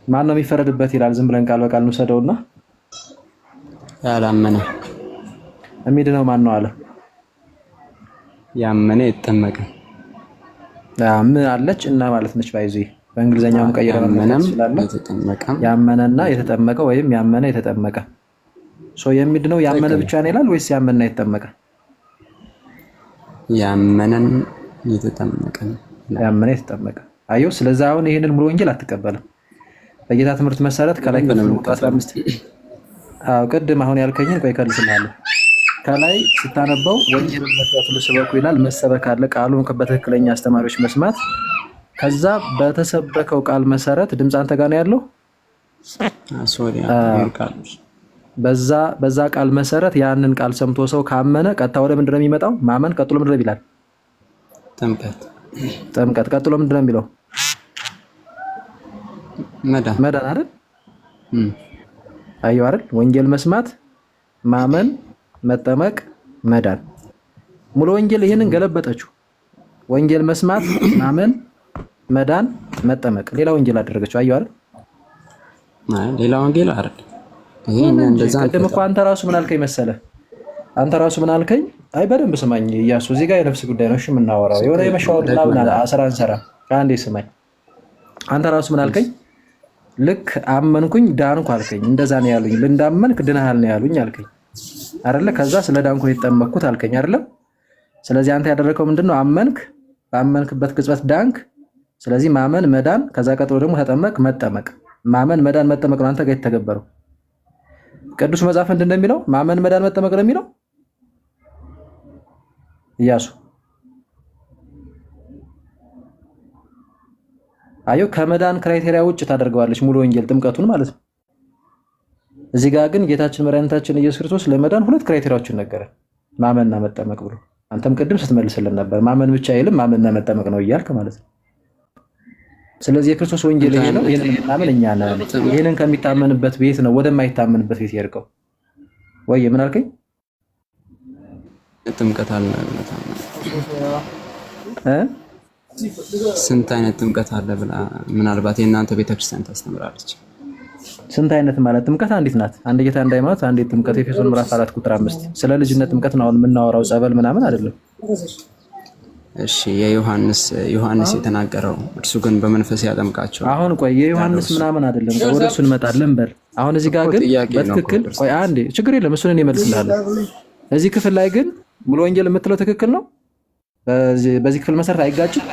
L: ማን ነው የሚፈረድበት ይላል? ዝም ብለን ቃል በቃል እንውሰደውና
K: ያላመነ።
L: የሚድነው ማን ነው አለ?
K: ያመነ የተጠመቀ።
L: ምን አለች እና ማለት ነች ባይዚ በእንግሊዘኛውም ቀይረን ያመነና የተጠመቀ ወይም ያመነ የተጠመቀ። የሚድነው ያመነ ብቻ ነው ይላል ወይስ ያመነና የተጠመቀ?
K: ያመነን የተጠመቀ።
L: ያመነ የተጠመቀ። አየው። ስለዚህ አሁን ይሄንን ሙሉ ወንጌል አትቀበልም። በጌታ ትምህርት መሰረት ከላይ ቁጥር 15 ቅድም አሁን ያልከኝን ቆይ ከልስልሃለሁ። ከላይ ስታነበው ወንጌልን ለፍጥረቱ ስበኩ ይላል። መሰበክ አለ፣ ቃሉን በትክክለኛ አስተማሪዎች መስማት። ከዛ በተሰበከው ቃል መሰረት ድምፅ አንተ ጋር ነው ያለው። በዛ ቃል መሰረት ያንን ቃል ሰምቶ ሰው ካመነ ቀጥታ ወደ ምንድን ነው የሚመጣው? ማመን። ቀጥሎ ምንድን ነው ይላል? ጥምቀት። ቀጥሎ ምንድን ነው የሚለው? መዳን አይደል? አየው አይደል? ወንጌል መስማት፣ ማመን፣ መጠመቅ፣ መዳን። ሙሉ ወንጌል ይሄንን ገለበጠችው። ወንጌል መስማት፣ ማመን፣ መዳን፣ መጠመቅ። ሌላ ወንጌል አደረገችው። አየው አይደል?
K: ሌላ ወንጌል አይደል? ይሄ እንደዛ
L: ቅድም እኮ አንተ ራሱ ምን አልከኝ መሰለህ? አንተ ራሱ ምን አልከኝ? አይ በደንብ ስማኝ እያሱ፣ እዚህ ጋር የነፍስ ጉዳይ ነው እሺ የምናወራው። የሆነ የመሻወርና ምን አለ አንሰራ። አንዴ ስማኝ። አንተ ራሱ ምን አልከኝ? ልክ አመንኩኝ ዳንኩ አልከኝ። እንደዛ ነው ያሉኝ። እንዳመንክ ድነሃል ነው ያሉኝ አልከኝ አይደለ? ከዛ ስለ ዳንኩ የተጠመቅኩት አልከኝ አይደለ? ስለዚህ አንተ ያደረከው ምንድነው? አመንክ፣ ባመንክበት ቅጽበት ዳንክ። ስለዚህ ማመን፣ መዳን፣ ከዛ ቀጥሎ ደግሞ ተጠመቅ፣ መጠመቅ። ማመን፣ መዳን፣ መጠመቅ ነው አንተ ጋር የተገበረው። ቅዱስ መጽሐፍ እንደሚለው ማመን፣ መዳን፣ መጠመቅ ነው የሚለው ኢያሱ። አዩ ከመዳን ክራይቴሪያ ውጭ ታደርገዋለች ሙሉ ወንጌል ጥምቀቱን ማለት ነው። እዚህ ጋር ግን ጌታችን መድኃኒታችን ኢየሱስ ክርስቶስ ለመዳን ሁለት ክራይቴሪያዎችን ነገረን፣ ማመንና መጠመቅ ብሎ። አንተም ቅድም ስትመልስልን ነበር ማመን ብቻ አይልም ማመንና መጠመቅ ነው እያልክ ማለት ነው። ስለዚህ የክርስቶስ ወንጌል ይሄ ነው። ይሄንን ማመን እኛ ነን። ይሄንን ከሚታመንበት ቤት ነው ወደማይታመንበት ቤት የሄድከው ወይ? ምን አልከኝ?
K: ጥምቀት አለ ስንት አይነት ጥምቀት አለ ብላ ምናልባት የእናንተ ቤተክርስቲያን ታስተምራለች።
L: ስንት አይነት ማለት ጥምቀት አንዲት ናት። አንድ ጌታ አንድ ሃይማኖት አንዲት ጥምቀት። ኤፌሶን ምዕራፍ 4 ቁጥር 5 ስለ ልጅነት ጥምቀት ነው አሁን የምናወራው፣ ጸበል ምናምን አይደለም።
K: እሺ የዮሐንስ የተናገረው እርሱ ግን በመንፈስ ያጠምቃቸው።
L: አሁን ቆይ የዮሐንስ ምናምን አይደለም፣ ወደ እሱ እንመጣለን። በል አሁን እዚህ ጋር ግን በትክክል ቆይ አንዴ፣ ችግር የለም እሱን እኔ እመልስልሃለሁ። እዚህ ክፍል ላይ ግን ሙሉ ወንጌል የምትለው ትክክል ነው። በዚህ ክፍል መሰረት አይጋጭም።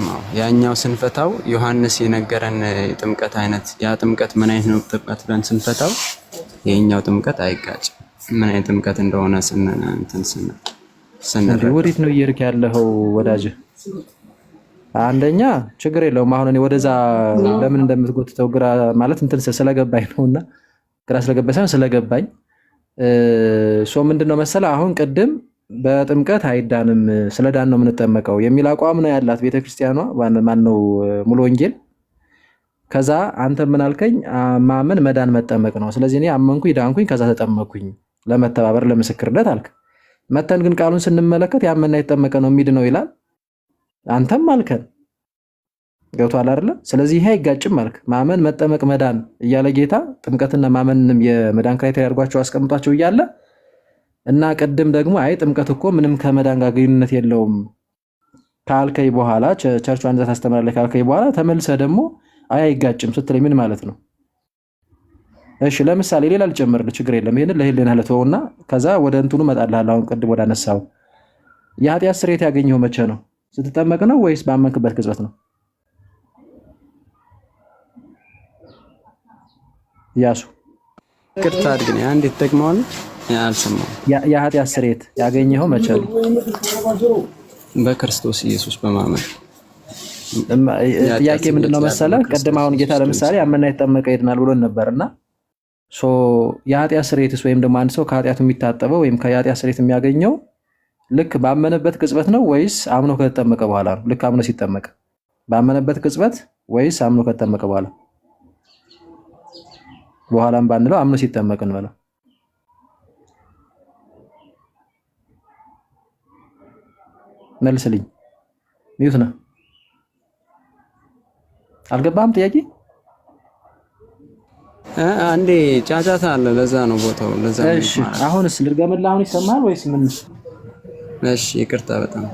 L: አዎ ያኛው ስንፈታው ዮሐንስ የነገረን ጥምቀት አይነት ያ ጥምቀት ምን አይነት ነው ጥምቀት ብለን ስንፈታው የኛው ጥምቀት አይጋጭም። ምን አይነት ጥምቀት እንደሆነ ወዴት ነው እየሄድክ ያለኸው ወዳጅ? አንደኛ ችግር የለውም። አሁን እኔ ወደዛ ለምን እንደምትጎትተው ግራ ማለት እንትን ስለገባኝ ነውና ግራ ስለገባኝ ሳይሆን ስለገባኝ ምንድነው መሰለህ አሁን ቅድም በጥምቀት አይዳንም ስለዳን ነው የምንጠመቀው የሚል አቋም ነው ያላት ቤተክርስቲያኗ። ማነው ሙሉ ወንጌል። ከዛ አንተ ምን አልከኝ? ማመን፣ መዳን፣ መጠመቅ ነው። ስለዚህ እኔ አመንኩኝ፣ ዳንኩኝ፣ ከዛ ተጠመቅኩኝ ለመተባበር ለምስክርነት አልክ። መተን ግን ቃሉን ስንመለከት ያመንና የተጠመቀ ነው የሚድ ነው ይላል። አንተም አልከን። ገብቶሃል አይደለ? ስለዚህ ይሄ አይጋጭም አልክ። ማመን፣ መጠመቅ፣ መዳን እያለ ጌታ ጥምቀትና ማመንንም የመዳን ክራይቴሪያ አድርጓቸው አስቀምጧቸው እያለ እና ቅድም ደግሞ አይ ጥምቀት እኮ ምንም ከመዳን ጋር ግንኙነት የለውም ካልከይ በኋላ ቸርቹ አንዛ ታስተምራለህ ካልከይ በኋላ ተመልሰ ደግሞ አይ አይጋጭም ስትለኝ ምን ማለት ነው? እሺ ለምሳሌ ሌላ ልጨምርልህ፣ ችግር የለም። ይሄን ለህሊና ለተወውና ከዛ ወደ እንትኑ እመጣልሃለሁ። አሁን ቅድም ወደ አነሳው የኃጢአት ስርየት ያገኘው መቼ ነው? ስትጠመቅ ነው ወይስ ባመንክበት ቅጽበት ነው? ያሱ
K: ቅርታ አድርግኝ አንዴ ተጠቅመዋል ያልሰማው
L: የኃጢአት ስርየት ያገኘው መቼ ነው?
K: በክርስቶስ ኢየሱስ በማመን።
L: ጥያቄ ምንድነው መሰለህ? ቅድም አሁን ጌታ ለምሳሌ አመንና የተጠመቀ ይድናል ብሎን ነበርና የኃጢአት ስርየትስ ወይም ደግሞ አንድ ሰው ከኃጢአቱ የሚታጠበው ወይም ከኃጢአት ስርየት የሚያገኘው ልክ ባመነበት ቅጽበት ነው ወይስ አምኖ ከተጠመቀ በኋላ ነው? ልክ አምኖ ሲጠመቅ ባመነበት ቅጽበት ወይስ አምኖ ከተጠመቀ በኋላ? በኋላም ባንለው አምኖ ሲጠመቅ እንበለው። መልስልኝ። ሚዩት ነህ። አልገባህም ጥያቄ?
K: አንዴ ጫጫታ አለ፣ ለዛ ነው ቦታው ለዛ ነው።
L: እሺ አሁንስ ልድገምልህ። አሁን ይሰማል ወይስ ምን?
K: እሺ ይቅርታ በጣም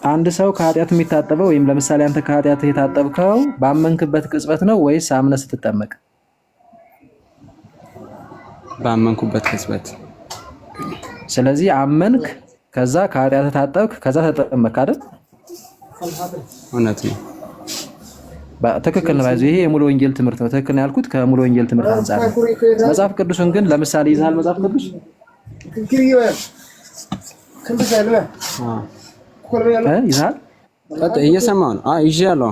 L: አንድ ሰው ከኃጢአቱ የሚታጠበው ወይም ለምሳሌ አንተ ከኃጢአት የታጠብከው ባመንክበት ቅጽበት ነው ወይስ አምነህ ስትጠመቅ?
K: ባመንኩበት ቅጽበት።
L: ስለዚህ አመንክ፣ ከዛ ከኃጢአት ታጠብክ፣ ከዛ ተጠመቅክ አይደል?
K: እውነት ነው።
L: ትክክል ነው። ይሄ የሙሉ ወንጌል ትምህርት ነው። ትክክል ነው ያልኩት ከሙሉ ወንጌል ትምህርት አንፃር ነው። መጽሐፍ ቅዱስን ግን ለምሳሌ ይዛል መጽሐፍ ቅዱስ ይዛል
K: እየሰማሁ ነው። ይዣለሁ።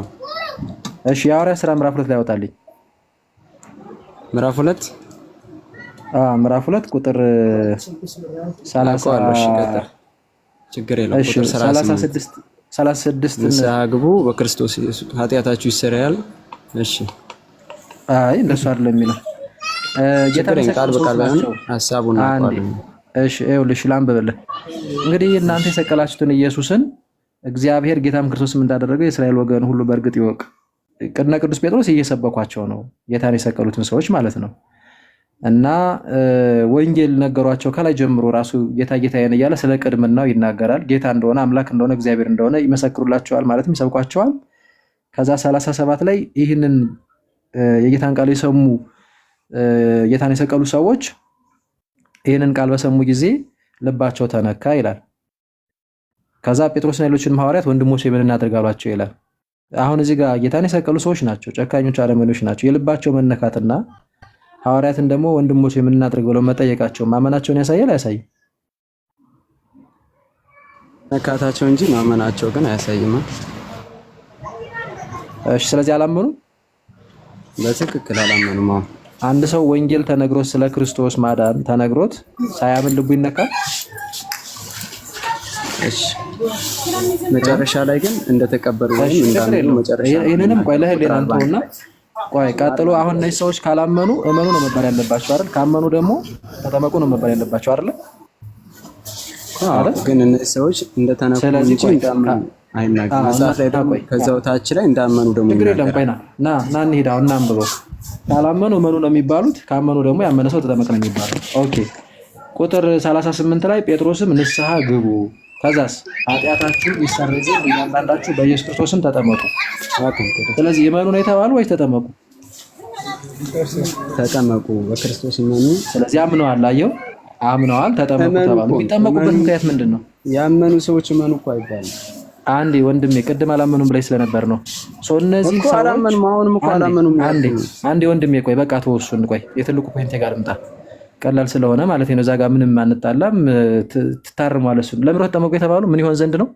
L: እሺ የሐዋርያት ሥራ ምዕራፍ 2 ላይ ያወጣልኝ።
K: ምዕራፍ 2
L: ምዕራፍ 2 ቁጥር 30 ችግር የለም ቁጥር 36
K: ንስሐ ግቡ በክርስቶስ ኢየሱስ ኃጢአታችሁ ይሰረያል። እሺ
L: አይ እንደሱ አይደለም የሚለው ጌታ
K: ቃል በቃል ሐሳቡን አቋል።
L: እሺ ይኸውልሽ ላንብብልህ። እንግዲህ እናንተ የሰቀላችሁትን ኢየሱስን እግዚአብሔር ጌታም ክርስቶስም እንዳደረገው የእስራኤል ወገን ሁሉ በእርግጥ ይወቅ። ቅድመ ቅዱስ ጴጥሮስ እየሰበኳቸው ነው ጌታን የሰቀሉትን ሰዎች ማለት ነው። እና ወንጌል ነገሯቸው ከላይ ጀምሮ ራሱ ጌታ ጌታዬን እያለ ስለ ቅድምናው ይናገራል። ጌታ እንደሆነ አምላክ እንደሆነ እግዚአብሔር እንደሆነ ይመሰክሩላቸዋል ማለትም ይሰብኳቸዋል። ከዛ 37 ላይ ይህንን የጌታን ቃል የሰሙ ጌታን የሰቀሉ ሰዎች ይህንን ቃል በሰሙ ጊዜ ልባቸው ተነካ ይላል። ከዛ ጴጥሮስና ሌሎችንም ሐዋርያት ወንድሞቼ ምን እናድርግ አሏቸው ይላል። አሁን እዚህ ጋር ጌታን የሰቀሉ ሰዎች ናቸው፣ ጨካኞች አረመኔዎች ናቸው። የልባቸው መነካትና ሐዋርያትን ደግሞ ወንድሞቼ ምን እናድርግ ብለው መጠየቃቸው ማመናቸውን ያሳያል አያሳይም?
K: ነካታቸው እንጂ ማመናቸው ግን አያሳይም።
L: እሺ ስለዚህ አላመኑ፣
K: በትክክል አላመኑም።
L: አንድ ሰው ወንጌል ተነግሮት ስለ ክርስቶስ ማዳን ተነግሮት ሳያምን ልቡ ይነካል?
K: እሺ መጨረሻ ላይ ግን እንደተቀበሉ ወይም እንዳንዱ መጨረሻ
L: ይሄንንም ቆይ ለህሊና አንተውና ቆይ ቀጥሎ አሁን እነዚህ ሰዎች ካላመኑ እመኑ ነው መባል ያለባቸው አይደል? ካመኑ ደግሞ ተጠመቁ ነው መባል ያለባቸው አይደል?
K: ግን እነዚህ ሰዎች እንደተነኩ እንጂ እንዳመኑ አይናገርም። መጽሐፍ ላይ ደግሞ ከዛው ታች ላይ እንዳመኑ ደግሞ
L: ችግር የለም። ቆይ ና እንሂድ አሁን እናንብበው። ካላመኑ እመኑ ነው የሚባሉት፣ ካመኑ ደግሞ ያመነ ሰው ተጠመቅ ነው የሚባለው። ኦኬ ቁጥር 38 ላይ ጴጥሮስም ንስሐ ግቡ ከዛስ ኃጢአታችሁ ይሰረይ ዘንድ እያንዳንዳችሁ በኢየሱስ ክርስቶስም ተጠመቁ። ስለዚህ እመኑ ነው የተባሉ ወይስ ተጠመቁ?
K: ተጠመቁ በክርስቶስ እመኑ።
L: ስለዚህ አምነዋል፣ አየው አምነዋል፣ ተጠመቁ ተባሉ። የሚጠመቁበት ምክንያት ምንድን ነው?
K: ያመኑ ሰዎች እመኑ እኮ አይባልም።
L: አንዴ ወንድሜ ቅድም አላመኑም ብለህ ስለነበር ነው። እነዚህ ሰዎች
K: አላመኑም፣ አሁንም እኮ አላመኑም።
L: አንዴ ወንድሜ ቆይ በቃ ተወሱን። ቆይ የትልቁ ፖይንት ጋር ልምጣ፣ ቀላል ስለሆነ ማለት ነው። እዛ ጋር ምንም አንጣላም፣ ትታርሟል። እሱን ለምን ተጠመቁ የተባሉ ምን ይሆን ዘንድ ነው?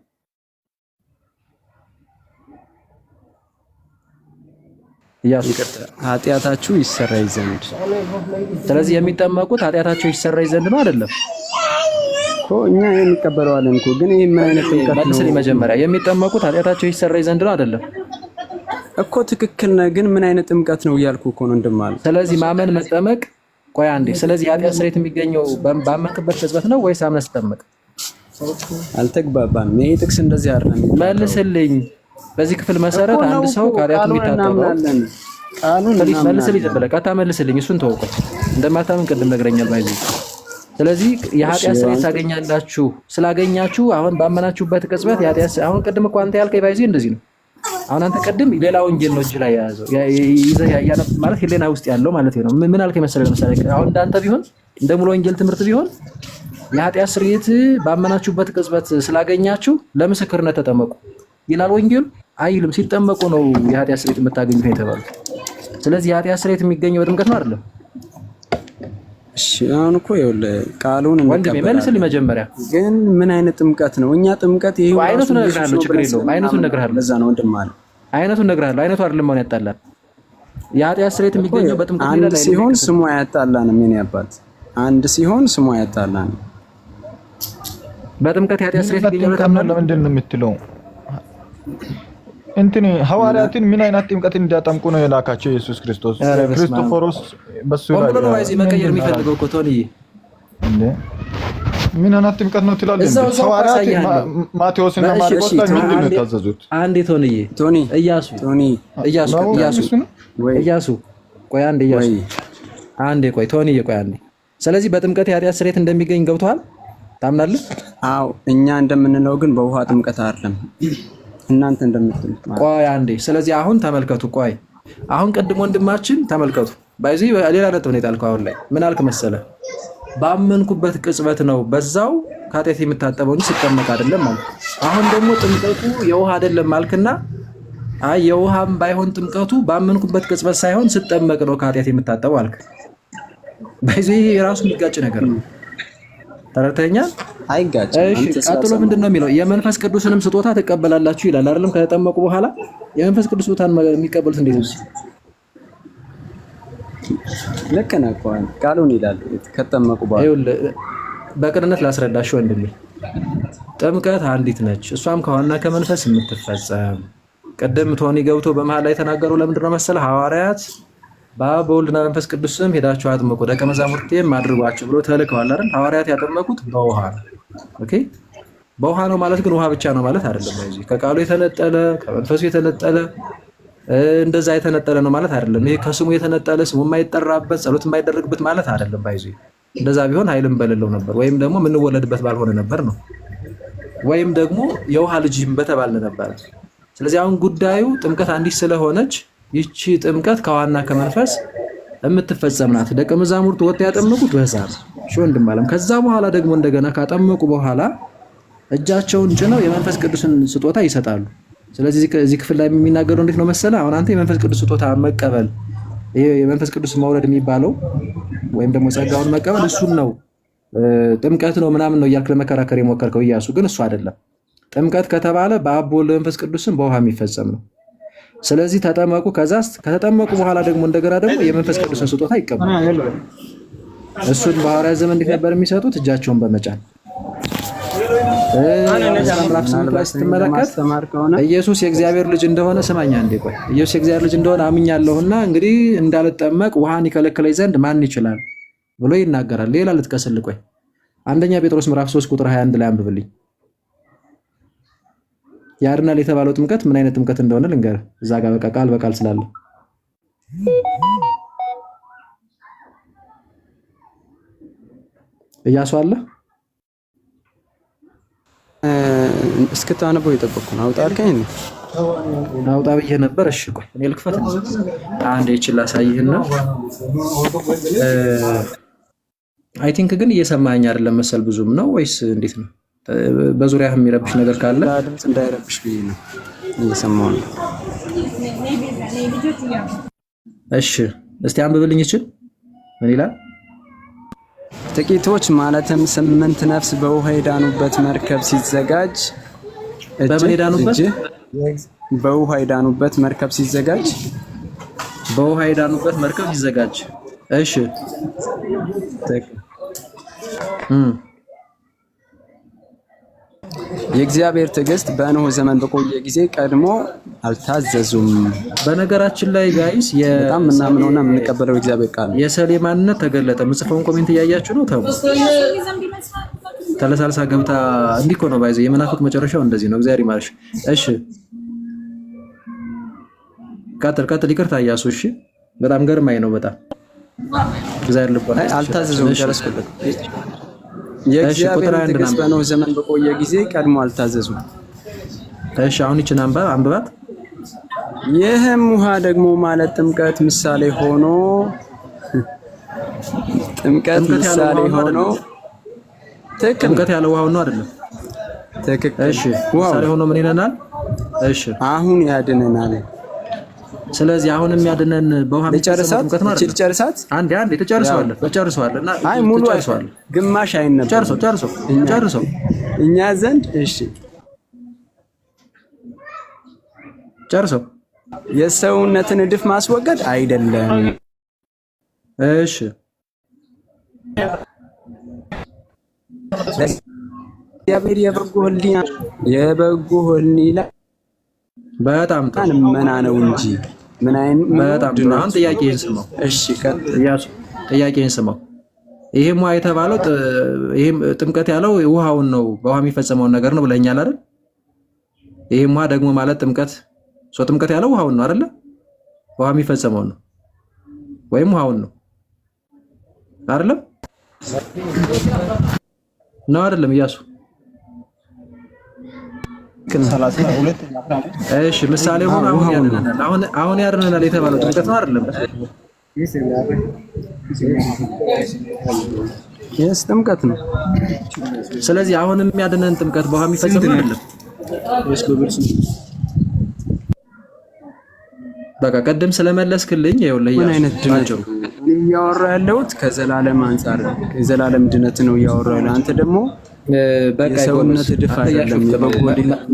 K: ኃጢአታችሁ ይሰረይ ዘንድ።
L: ስለዚህ የሚጠመቁት ኃጢአታቸው ይሰረይ ዘንድ ነው አይደለም?
K: እኛ የሚቀበለዋለን እኮ ግን ይሄ ምን አይነት ጥምቀት ነው?
L: መልስልኝ መጀመሪያ። የሚጠመቁት ኃጢአታቸው ይሰረይ ዘንድ ነው አይደለም
K: እኮ? ትክክል ነህ፣ ግን ምን አይነት ጥምቀት ነው እያልኩ እኮ ነው እንደማለት።
L: ስለዚህ ማመን መጠመቅ፣ ቆይ አንዴ። ስለዚህ ኃጢአት ስርየት የሚገኘው ባመንክበት ቅጽበት ነው ወይስ አምነህ ስትጠመቅ?
K: አልተግባባንም። ይሄ ጥቅስ እንደዚህ አይደለም።
L: መልስልኝ። በዚህ ክፍል መሰረት አንድ ሰው ከኃጢአቱ የሚታጠበው ቃሉን መልስልኝ። ዘበለ ቀጣ መልስልኝ። እሱን ተወው። እንደማታምን ቅድም ነግረኛል ባይዚ። ስለዚህ የኃጢአት ስርየት ታገኛላችሁ። ስላገኛችሁ አሁን ባመናችሁበት ቅጽበት የኃጢአት አሁን ቅድም እኮ አንተ ያልከኝ ባይዚ እንደዚህ ነው። አሁን አንተ ቅድም ሌላ ወንጌል ነው እጅ ላይ የያዘው ማለት ሄሌና ውስጥ ያለው ማለት ነው። ምን አልከኝ መሰለህ? ለምሳሌ አሁን እንዳንተ ቢሆን እንደ ሙሉ ወንጌል ትምህርት ቢሆን የኃጢአት ስርየት ባመናችሁበት ቅጽበት ስላገኛችሁ ለምስክርነት ተጠመቁ ይላል ወንጌሉ አይልም። ሲጠመቁ ነው የኃጢአት ስርየት የምታገኙት የተባለው። ስለዚህ የኃጢአት ስርየት የሚገኘው በጥምቀት ነው አይደለም?
K: እሺ አሁን እኮ ይኸውልህ ቃሉን
L: ወንድሜ መልስልኝ መጀመሪያ።
K: ግን ምን አይነት ጥምቀት ነው? እኛ ጥምቀት ይሄ
L: አይነቱን እነግርሃለሁ፣ ችግር የለውም። አይነቱን እነግርሃለሁ።
K: ለዛ ነው ወንድም አለ
L: አይነቱን እነግርሃለሁ። አይነቱ አይደለም አሁን ያጣላል። የኃጢአት ስርየት የሚገኘው በጥምቀት
K: አንድ ሲሆን ስሙ አያጣላንም። ምን ያባት አንድ ሲሆን ስሙ አያጣላንም።
L: በጥምቀት የኃጢአት ስርየት የሚገኘው
B: ለምንድን ነው የምትለው? እንትን ሐዋርያትን ምን አይነት ጥምቀት እንዲያጠምቁ ነው የላካቸው ኢየሱስ ክርስቶስ? ክርስቶፎሮስ በሱ ላይ
L: ነው ባይዚ መቀየር የሚፈልገው እኮ ቶኒ
B: እንዴ ምን አይነት ጥምቀት ነው ትላለህ? ሐዋርያት ማቴዎስ እና ማርቆስ ላይ ምንድን ነው የታዘዙት?
L: አንዴ ኢያሱ ቆይ አንዴ ኢያሱ አንዴ ቆይ ቶኒ ቆይ አንዴ። ስለዚህ በጥምቀት የኃጢአት ስርየት እንደሚገኝ ገብቶሃል? ታምናለህ?
K: አዎ እኛ እንደምንለው ግን በውሃ ጥምቀት አይደለም እናንተ እንደምትሉት ማለት።
L: ቆይ አንዴ። ስለዚህ አሁን ተመልከቱ። ቆይ አሁን ቅድም ወንድማችን ተመልከቱ ባይዚ ሌላ ነጥብ ነው የጣልከው። አሁን ላይ ምን አልክ መሰለ? ባመንኩበት ቅጽበት ነው በዛው ከኃጢአት የምታጠበው እንጂ ስጠመቅ አይደለም ማለት። አሁን ደግሞ ጥምቀቱ የውሃ አይደለም ማልክና አይ የውሃም ባይሆን ጥምቀቱ ባመንኩበት ቅጽበት ሳይሆን ስጠመቅ ነው ከኃጢአት የምታጠበው አልክ። ባይዚ የራሱ የሚጋጭ ነገር ነው። ተረተኛል
K: አይጋጭም።
L: እሺ ቀጥሎ ምንድነው የሚለው? የመንፈስ ቅዱስንም ስጦታ ትቀበላላችሁ ይላል አይደለም? ከተጠመቁ በኋላ የመንፈስ ቅዱስ ስጦታን የሚቀበሉት እንዴት ነው?
K: ልክ ነህ እኮ ቃሉን ይላል ከተጠመቁ በኋላ።
L: በቅንነት ላስረዳሽ ወንድሜ፣ ጥምቀት አንዲት ነች፣ እሷም ከዋና ከመንፈስ የምትፈጸም። ቀደም ቶኒ ገብቶ በመሃል ላይ ተናገሩ። ለምንድን ነው መሰለህ? ሐዋርያት በአብ በወልድና መንፈስ ቅዱስ ስም ሄዳችሁ አጥምቁ ደቀ መዛሙርቴም አድርጓቸው ብሎ ተልከዋል አይደል? ሐዋርያት ያጠመቁት በውሃ ነው። ኦኬ፣ በውሃ ነው ማለት ግን ውሃ ብቻ ነው ማለት አይደለም። እዚህ ከቃሉ የተነጠለ ከመንፈሱ የተነጠለ እንደዛ የተነጠለ ነው ማለት አይደለም። ይሄ ከስሙ የተነጠለ ስሙ የማይጠራበት ጸሎት የማይደረግበት ማለት አይደለም። ባይዙ እንደዛ ቢሆን ኃይልም በሌለው ነበር፣ ወይም ደግሞ የምንወለድበት ባልሆነ ነበር ነው፣ ወይም ደግሞ የውሃ ልጅም በተባለ ነበር። ስለዚህ አሁን ጉዳዩ ጥምቀት አንዲት ስለሆነች ይቺ ጥምቀት ከዋና ከመንፈስ የምትፈጸም ናት። ደቀ መዛሙርቱ ወጥ ያጠመቁት በዛ ነው። እሺ ወንድም አለም። ከዛ በኋላ ደግሞ እንደገና ካጠመቁ በኋላ እጃቸውን ጭነው የመንፈስ ቅዱስን ስጦታ ይሰጣሉ። ስለዚህ እዚህ ክፍል ላይ የሚናገረው እንዴት ነው መሰለ? አሁን አንተ የመንፈስ ቅዱስ ስጦታ መቀበል፣ ይሄ የመንፈስ ቅዱስ መውረድ የሚባለው ወይም ደግሞ ጸጋውን መቀበል እሱን ነው ጥምቀት ነው ምናምን ነው እያልክ ለመከራከር የሞከርከው ኢያሱ። ግን እሱ አይደለም። ጥምቀት ከተባለ በአብ በወልድ በመንፈስ ቅዱስም በውሃ የሚፈጸም ነው። ስለዚህ ተጠመቁ። ከዛስ ከተጠመቁ በኋላ ደግሞ እንደገና ደግሞ የመንፈስ ቅዱስን ስጦታ ይቀበላሉ። እሱን በሐዋርያት ዘመን እንዴት ነበር የሚሰጡት? እጃቸውን በመጫን ስትመለከት ኢየሱስ የእግዚአብሔር ልጅ እንደሆነ ስማኛ እንዴ፣ ቆይ ኢየሱስ የእግዚአብሔር ልጅ እንደሆነ አምኛለሁና እንግዲህ እንዳልጠመቅ ውሃን ይከለክለኝ ዘንድ ማን ይችላል ብሎ ይናገራል። ሌላ ልጥቀስል፣ ቆይ አንደኛ ጴጥሮስ ምዕራፍ 3 ቁጥር 21 ላይ አንብብልኝ። ያድናል የተባለው ጥምቀት ምን አይነት ጥምቀት እንደሆነ ልንገርህ። እዛ ጋር በቃ ቃል በቃል ስላለ ኢያሱ አለ
K: እስክታነበው የጠበቅኩ ነው። አውጣ አልከኝ ነው
L: አውጣ ብዬ ነበር። እሺ ቆይ እኔ ልክፈት አንዴ ይችላል ላሳይህና አይ ቲንክ ግን እየሰማኸኝ አይደለም መሰል። ብዙም ነው ወይስ እንዴት ነው? በዙሪያህ የሚረብሽ ነገር ካለ ድምጽ እንዳይረብሽ ብዬ ነው እየሰማሁ ነው። እሺ እስቲ አንብብልኝ። ይችል ምን ይላል?
K: ጥቂቶች ማለትም 8 ነፍስ በውሃ የዳኑበት መርከብ ሲዘጋጅ
L: በምን የዳኑበት?
K: በውሃ የዳኑበት መርከብ ሲዘጋጅ
L: በውሃ የዳኑበት መርከብ ሲዘጋጅ። እሺ
K: የእግዚአብሔር ትዕግስት በኖህ ዘመን በቆየ ጊዜ ቀድሞ አልታዘዙም።
L: በነገራችን ላይ ጋይስ
K: በጣም ምናምነውና የምንቀበለው እግዚአብሔር ቃል
L: የሰሌ ማንነት ተገለጠ። ምጽፈውን ኮሜንት እያያችሁ ነው። ተው ተለሳልሳ ገብታ እንዲህ እኮ ነው ባይዘ የመናፍቅ መጨረሻው እንደዚህ ነው። እግዚአብሔር ይማርሽ። እሺ ቀጥል። ይቅርታ እያሱ። እሺ በጣም ገርማኝ ነው። በጣም እግዚአብሔር ልቦና
K: አልታዘዙም። ጨረስኩት። የእግዚአብሔር ትዕግስት በኖህ ዘመን በቆየ ጊዜ ቀድሞ አልታዘዙም።
L: እሺ አሁን ይችን አንብባት።
K: ይህም ውሃ ደግሞ ማለት ጥምቀት ምሳሌ ሆኖ
L: ጥምቀት ያለ ውሃው ነው አይደለም?
K: ትክክል።
L: እሺ ምሳሌ ሆኖ ምን ይለናል? እሺ
K: አሁን ያድነናል።
L: ስለዚህ አሁን የሚያድነን በውሃ
K: ጥምቀት ነው አይደል? ጨርሳት አንዴ
L: ተጨርሰዋል እና
K: አይ ሙሉ አይደል፣ ግማሽ አይነበብ።
L: ጨርሶ
K: እኛ ዘንድ እሺ
L: ጨርሶ
K: የሰውነትን እድፍ ማስወገድ አይደለም።
L: እሺ
K: እግዚአብሔር የበጎ ሕሊና
L: በጣም
K: መና ነው እንጂ ምን አይነት
L: በጣም አሁን ጥያቄን ስማው።
K: እሺ
L: ኢያሱ ጥያቄን ስማው። ይሄም ውሃ የተባለው ይሄም ጥምቀት ያለው ውሃውን ነው፣ በውሃ የሚፈጸመውን ነገር ነው ብለኛል አይደል? ይሄም ውሃ ደግሞ ማለት ጥምቀት ጥምቀት ያለው ውሃውን ነው አይደለ? ውሃ የሚፈጸመውን ነው ወይም ውሃውን ነው አይደለም? ነው አይደለም ኢያሱ? እሺ ምሳሌ ሆኖ አሁን ያድነናል የተባለው ጥምቀት ነው አይደለም?
K: ጥምቀት ነው።
L: ስለዚህ አሁንም የሚያድነን ጥምቀት በውሃ የሚፈጸም ነው አይደለም? በቃ ቀደም ስለመለስክልኝ ይኸውልህ
K: ምን አይነት ድነት ነው እያወራሁ ያለሁት? ከዘላለም አንፃር የዘላለም ድነት ነው እያወራሁ ያለሁት። አንተ ደግሞ
L: በቃ
K: የሰውነት ድፍ አይደለም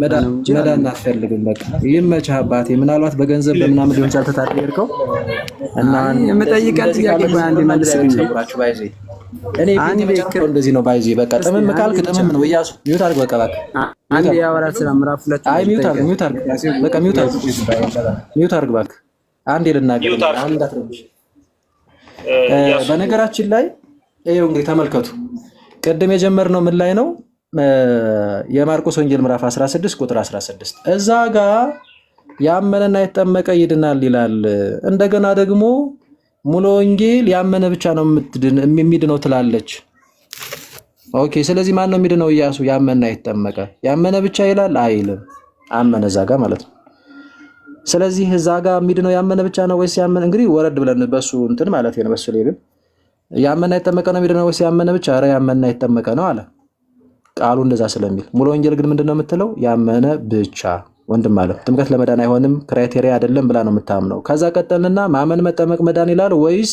L: መዳን አትፈልግም። በቃ ይመችህ አባቴ። ምናልባት በገንዘብ በምናምን ሊሆን ይችላል ተታደርከው እና
K: የምጠይቀን ጥያቄ ቆይ አንዴ መልስልኝ።
L: ባይዜ እኔ እንደዚህ ነው ባይዜ። በቃ ጥምም ካልክ ጥምም ነው። እያሱ ሚውት አድርግ። በቃ እባክህ
K: አንዴ ያወራል ስለ ምዕራፍ 2።
L: አይ ሚውት አድርግ በቃ ሚውት አድርግ እባክህ። አንዴ ልናገር አንድ አትረብሽ። በነገራችን ላይ ይኸው እንግዲህ ተመልከቱ። ቅድም የጀመርነው ምን ላይ ነው? የማርቆስ ወንጌል ምዕራፍ 16 ቁጥር 16 እዛ ጋር ያመነና የተጠመቀ ይድናል ይላል። እንደገና ደግሞ ሙሉ ወንጌል ያመነ ብቻ ነው የሚድነው ትላለች። ኦኬ፣ ስለዚህ ማን ነው የሚድነው? ኢያሱ ያመነና የተጠመቀ። ያመነ ብቻ ይላል አይልም። አመነ እዛ ጋር ማለት ነው። ስለዚህ እዛ ጋር የሚድነው ያመነ ብቻ ነው ወይስ ያመነ? እንግዲህ ወረድ ብለን በሱ እንትን ማለት ነው። በሱ ሌብል ያመነ የተጠመቀ ነው የሚድነው ወይስ ያመነ ብቻ? ኧረ ያመነ የተጠመቀ ነው አለ ቃሉ እንደዛ ስለሚል። ሙሉ ወንጌል ግን ምንድነው የምትለው? ያመነ ብቻ። ወንድም አለ ጥምቀት ለመዳን አይሆንም ክራይቴሪያ አይደለም ብላ ነው የምታምነው። ከዛ ቀጠልና ማመን መጠመቅ መዳን ይላል ወይስ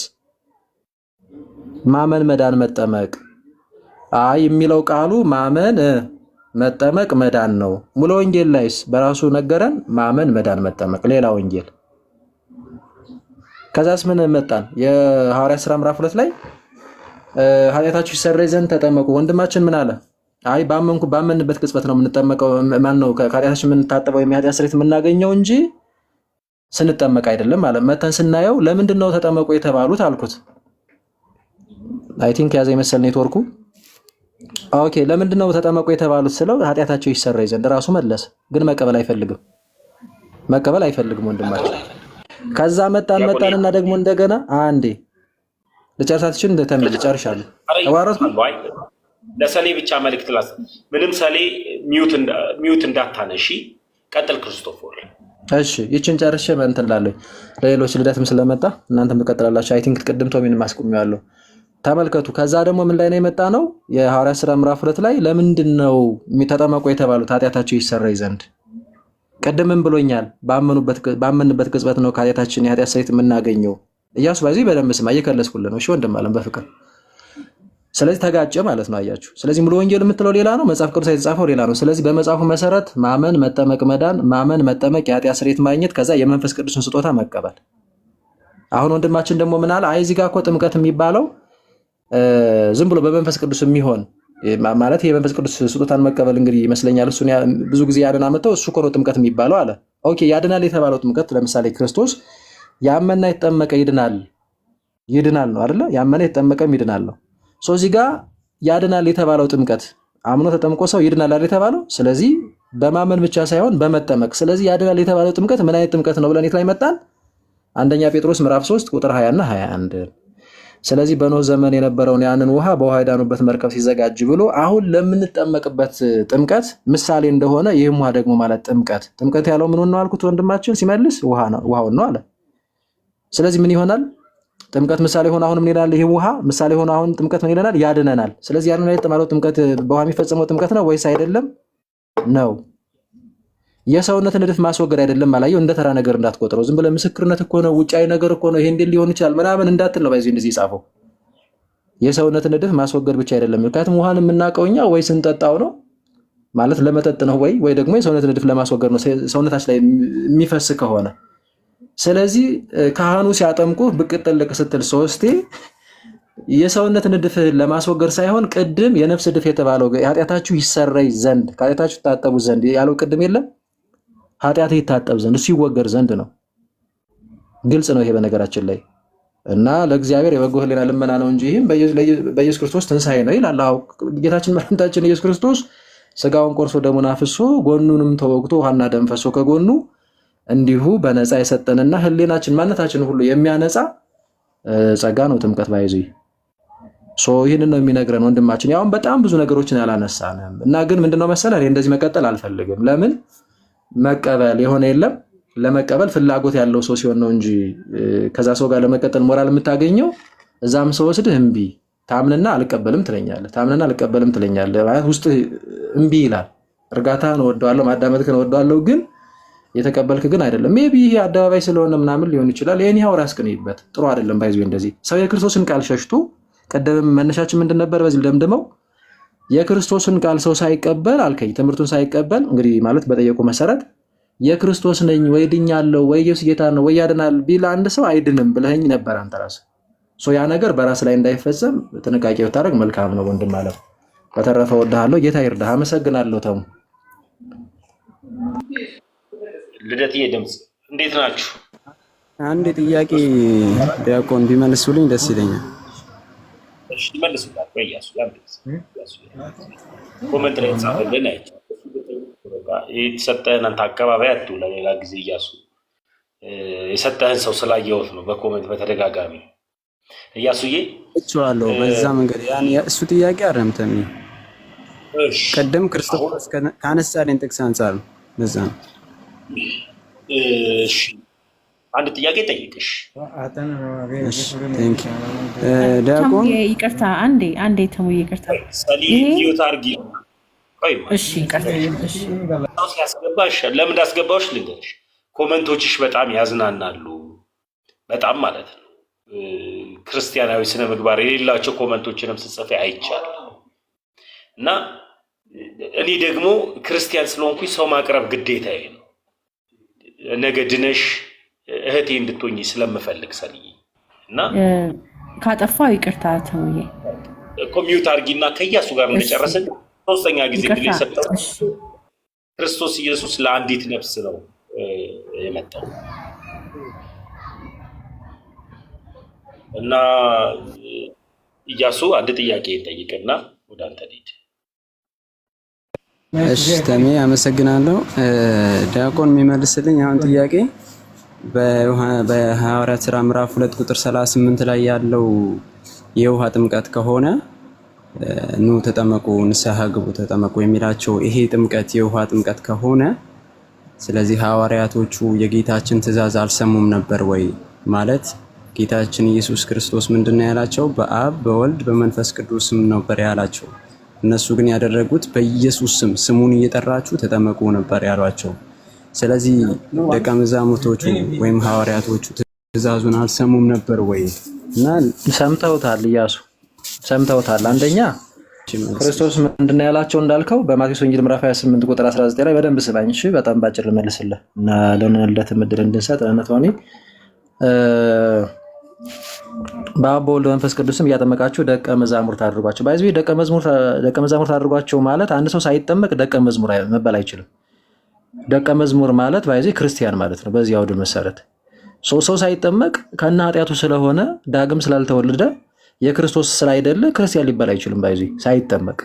L: ማመን መዳን መጠመቅ? አይ የሚለው ቃሉ ማመን መጠመቅ መዳን ነው። ሙሉ ወንጌል ላይስ በራሱ ነገረን ማመን መዳን መጠመቅ ሌላ ወንጌል። ከዛስ ምን መጣን? የሐዋርያት ሥራ ምዕራፍ 2 ላይ ኃጢአታችሁ ይሰረይ ዘንድ ተጠመቁ። ወንድማችን ምን አለ? አይ ባመንበት ቅጽበት ነው የምንጠመቀው። ማን ነው ከኃጢአታችን የምንታጠበው የኃጢአት ስርየት የምናገኘው እንጂ ስንጠመቅ አይደለም ማለት። መተን ስናየው ለምንድን ነው ተጠመቁ የተባሉት አልኩት። አይ ቲንክ ያዘ የመሰል ኔትወርኩ። ኦኬ፣ ለምንድን ነው ተጠመቁ የተባሉት ስለው ኃጢአታቸው ይሰረይ ዘንድ ራሱ መለሰ። ግን መቀበል አይፈልግም ወንድማችን። ከዛ መጣንና ደግሞ እንደገና አንዴ ልጨርሳትችን እንደተመል ጨርሻለሁ። ተዋረቱ
A: ለሰሌ ብቻ መልእክት ላስ ምንም ሰሌ ሚዩት እንዳታነሺ ቀጥል ክርስቶፎር።
L: እሺ ይችን ጨርሼ እንትን እላለሁ። ለሌሎች ልደትም ስለመጣ እናንተም ትቀጥላላችሁ። አይ ቲንክ ቅድም ቶሚን ማስቆሚያለሁ። ተመልከቱ። ከዛ ደግሞ ምን ላይ ነው የመጣ ነው? የሐዋርያት ሥራ ምዕራፍ 2 ላይ ለምንድን ነው ተጠመቁ የተባሉት? ኃጢአታቸው ይሰረይ ዘንድ። ቅድምም ብሎኛል ባመንበት ቅጽበት ነው ከኃጢአታችን የኃጢአት ስርየት የምናገኘው። ኢያሱ ባይዚ በደንብ ስማ፣ እየከለስኩልህ ነው። እሺ ወንድም አለም በፍቅር ስለዚህ ተጋጨ ማለት ነው። አያችሁ። ስለዚህ ሙሉ ወንጌል የምትለው ሌላ ነው፣ መጽሐፍ ቅዱስ የተጻፈው ሌላ ነው። ስለዚህ በመጽሐፉ መሰረት ማመን መጠመቅ መዳን፣ ማመን መጠመቅ የኃጢአት ስርየት ማግኘት፣ ከዛ የመንፈስ ቅዱስን ስጦታ መቀበል። አሁን ወንድማችን ደግሞ ምን አለ? አይ እዚህ ጋር እኮ ጥምቀት የሚባለው ዝም ብሎ በመንፈስ ቅዱስ የሚሆን ማለት የመንፈስ ቅዱስ ስጦታን መቀበል እንግዲህ ይመስለኛል። እሱን ብዙ ጊዜ ያድና መተው እሱ እኮ ነው ጥምቀት የሚባለው አለ። ኦኬ፣ ያድናል የተባለው ጥምቀት ለምሳሌ ክርስቶስ ያመነ የተጠመቀ ይድናል ነው አይደለ? ያመነ የተጠመቀም ይድናል ነው። እዚህ ጋር ያድናል የተባለው ጥምቀት አምኖ ተጠምቆ ሰው ይድናል አይደል የተባለው? ስለዚህ በማመን ብቻ ሳይሆን በመጠመቅ። ስለዚህ ያድናል የተባለው ጥምቀት ምን አይነት ጥምቀት ነው ብለን የት ላይ መጣን? አንደኛ ጴጥሮስ ምዕራፍ 3 ቁጥር 20 እና 21። ስለዚህ በኖህ ዘመን የነበረውን ያንን ውሃ በውሃ የዳኑበት መርከብ ሲዘጋጅ ብሎ አሁን ለምንጠመቅበት ጥምቀት ምሳሌ እንደሆነ ይህም ውሃ ደግሞ ማለት ጥምቀት ያለው ምን ነው አልኩት ወንድማችን ሲመልስ ውሃውን ነው አለ። ስለዚህ ምን ይሆናል? ጥምቀት ምሳሌ ሆነ አሁን ምን ይላል? ይሄ ውሃ ምሳሌ ሆነ አሁን ጥምቀት ምን ይለናል? ያድነናል። ስለዚህ ያድነናል የተባለው ጥምቀት በውሃ የሚፈጸመው ጥምቀት ነው ወይስ አይደለም? ነው። የሰውነት ንድፍ ማስወገድ አይደለም አላየው። እንደ ተራ ነገር እንዳትቆጥረው። ዝም ብለህ ምስክርነት እኮ ነው፣ ውጫዊ ነገር እኮ ነው፣ ይሄ እንዴት ሊሆን ይችላል ምናምን እንዳትል ነው ባይዚ እንደዚህ የጻፈው። የሰውነት ንድፍ ማስወገድ ብቻ አይደለም። ምክንያቱም ውሃን የምናውቀው እኛ ወይ ስንጠጣው ነው ማለት ለመጠጥ ነው ወይ ደግሞ የሰውነት ንድፍ ለማስወገድ ነው ሰውነታችን ላይ የሚፈስ ከሆነ። ስለዚህ ካህኑ ሲያጠምቁ ብቅ ጥልቅ ስትል ሶስቴ የሰውነት ንድፍ ለማስወገድ ሳይሆን ቅድም የነፍስ ድፍ የተባለው ኃጢአታችሁ ይሰረይ ዘንድ ከኃጢአታችሁ ታጠቡ ዘንድ ያለው ቅድም የለም ኃጢአት ይታጠብ ዘንድ እሱ ይወገድ ዘንድ ነው። ግልጽ ነው ይሄ በነገራችን ላይ እና ለእግዚአብሔር የበጎ ሕሊና ልመና ነው እንጂ ይህም በኢየሱስ ክርስቶስ ትንሣኤ ነው ይላል። ጌታችን መድኃኒታችን ኢየሱስ ክርስቶስ ስጋውን ቆርሶ ደሙን አፍሶ ጎኑንም ተወግቶ ውሃና ደም ፈሶ ከጎኑ እንዲሁ በነፃ የሰጠንና ሕሊናችን ማንነታችን ሁሉ የሚያነጻ ጸጋ ነው ጥምቀት ባይዙ ይህንን ነው የሚነግረን ወንድማችን። ያውን በጣም ብዙ ነገሮችን ያላነሳንም እና ግን ምንድነው መሰለህ እኔ እንደዚህ መቀጠል አልፈልግም። ለምን መቀበል የሆነ የለም ለመቀበል ፍላጎት ያለው ሰው ሲሆን ነው እንጂ ከዛ ሰው ጋር ለመቀጠል ሞራል የምታገኘው እዛም ሰው ወስደህ እምቢ ታምንና አልቀበልም ትለኛለህ ማለት ውስጥ እምቢ ይላል። እርጋታህን እወደዋለሁ ማዳመጥህን እወደዋለሁ ግን የተቀበልክ ግን አይደለም። ሜቢ ይሄ አደባባይ ስለሆነ ምናምን ሊሆን ይችላል። የኔው ራስህን ይበት ጥሩ አይደለም። ባይዙ እንደዚህ ሰው የክርስቶስን ቃል ሸሽቶ ቀደም መነሻችን ምንድን ነበር? በዚህ ደምድመው የክርስቶስን ቃል ሰው ሳይቀበል አልከኝ፣ ትምህርቱን ሳይቀበል እንግዲህ ማለት በጠየቁ መሰረት የክርስቶስ ነኝ ወይ ድኛለሁ ወይ ኢየሱስ ጌታ ነው ወይ ያድናል ቢል አንድ ሰው አይድንም ብለኸኝ ነበር አንተ ራስህ። ያ ነገር በራስ ላይ እንዳይፈጸም ጥንቃቄ ብታደርግ መልካም ነው ወንድም ማለት። በተረፈ ወድሃለሁ፣ ጌታ ይርዳህ። አመሰግናለሁ። ተሙ
A: ልደትዬ ድምፅ እንዴት ናችሁ?
K: አንድ ጥያቄ ዲያቆን ቢመልሱልኝ ደስ ይለኛል።
A: እሺ መልሱላት። ቆያሱ ኮመንት ላይ ጻፈልን አይቻልም። የተሰጠህን አንተ አቀባቢ አትው ለሌላ ጊዜ እያሱ የሰጠህን ሰው ስላየሁት ነው በኮመንት በተደጋጋሚ እያሱዬ
K: እችዋለሁ በዛ መንገድ ያን እሱ ጥያቄ አረምተም ቀደም ክርስቶስ ካነሳልን ጥቅስ አንፃር ነው ለዛ ነው።
A: እሺ አንድ ጥያቄ ጠይቅሽ።
K: እሺ ቴንክ ዲያቆን
M: ይቅርታ አንዴ ተሙ ይቅርታ
A: ሰሊዩ ታርጊ ቆይ
M: እሺ ይቅርታ እሺ
A: ያስገባሽ ለምን እንዳስገባሽ ልንገርሽ። ኮመንቶችሽ በጣም ያዝናናሉ በጣም ማለት ነው። ክርስቲያናዊ ስነ ምግባር የሌላቸው ኮመንቶችንም ስጽፍ አይቻለሁ እና እኔ ደግሞ ክርስቲያን ስለሆንኩኝ ሰው ማቅረብ ግዴታዬ ነው። ነገ ድነሽ እህቴ እንድትሆኚ ስለምፈልግ ሰልይ እና
M: ካጠፋው ይቅርታ ተውዬ
A: ኮሚዩት አርጊና ከያሱ ጋር እንደጨረስን ሶስተኛ ጊዜ ድል የሰጠው ክርስቶስ ኢየሱስ ለአንዲት ነፍስ ነው የመጣው እና ኢያሱ አንድ ጥያቄ ጠይቅና ወደ አንተ ልሂድ።
K: እሺ ተሜ አመሰግናለሁ። ዲያቆን የሚመልስልኝ አሁን ጥያቄ በሐዋርያት ሥራ ምዕራፍ 2 ቁጥር 38 ላይ ያለው የውሃ ጥምቀት ከሆነ ኑ ተጠመቁ፣ ንስሐ ግቡ፣ ተጠመቁ የሚላቸው ይሄ ጥምቀት የውሃ ጥምቀት ከሆነ ስለዚህ ሐዋርያቶቹ የጌታችን ትእዛዝ አልሰሙም ነበር ወይ? ማለት ጌታችን ኢየሱስ ክርስቶስ ምንድነው ያላቸው? በአብ በወልድ በመንፈስ ቅዱስ ስም ነበር ያላቸው። እነሱ ግን ያደረጉት በኢየሱስ ስም ስሙን እየጠራችሁ ተጠመቁ ነበር ያሏቸው። ስለዚህ ደቀ መዛሙርቶቹ ወይም ሐዋርያቶቹ ትእዛዙን አልሰሙም ነበር ወይ? እና
L: ሰምተውታል። ኢያሱ ሰምተውታል። አንደኛ ክርስቶስ ምንድነው ያላቸው እንዳልከው በማቴዎስ ወንጌል ምዕራፍ 28 ቁጥር 19 ላይ በደንብ ስማኝ እሺ። በጣም ባጭር ልመልስልህ እና ለነለት ምድር እንድንሰጥ ነጥዋኒ በአብ በወልድ በመንፈስ ቅዱስም እያጠመቃችሁ ደቀ መዛሙርት አድርጓቸው። ባይዚ ደቀ መዛሙርት አድርጓቸው ማለት አንድ ሰው ሳይጠመቅ ደቀ መዝሙር መባል አይችልም። ደቀ መዝሙር ማለት ባይዚ ክርስቲያን ማለት ነው። በዚህ አውድ መሰረት ሰው ሳይጠመቅ ከና ኃጢያቱ ስለሆነ ዳግም ስላልተወለደ የክርስቶስ ስላይደለ ክርስቲያን ሊባል አይችልም። ባይዚ ሳይጠመቅ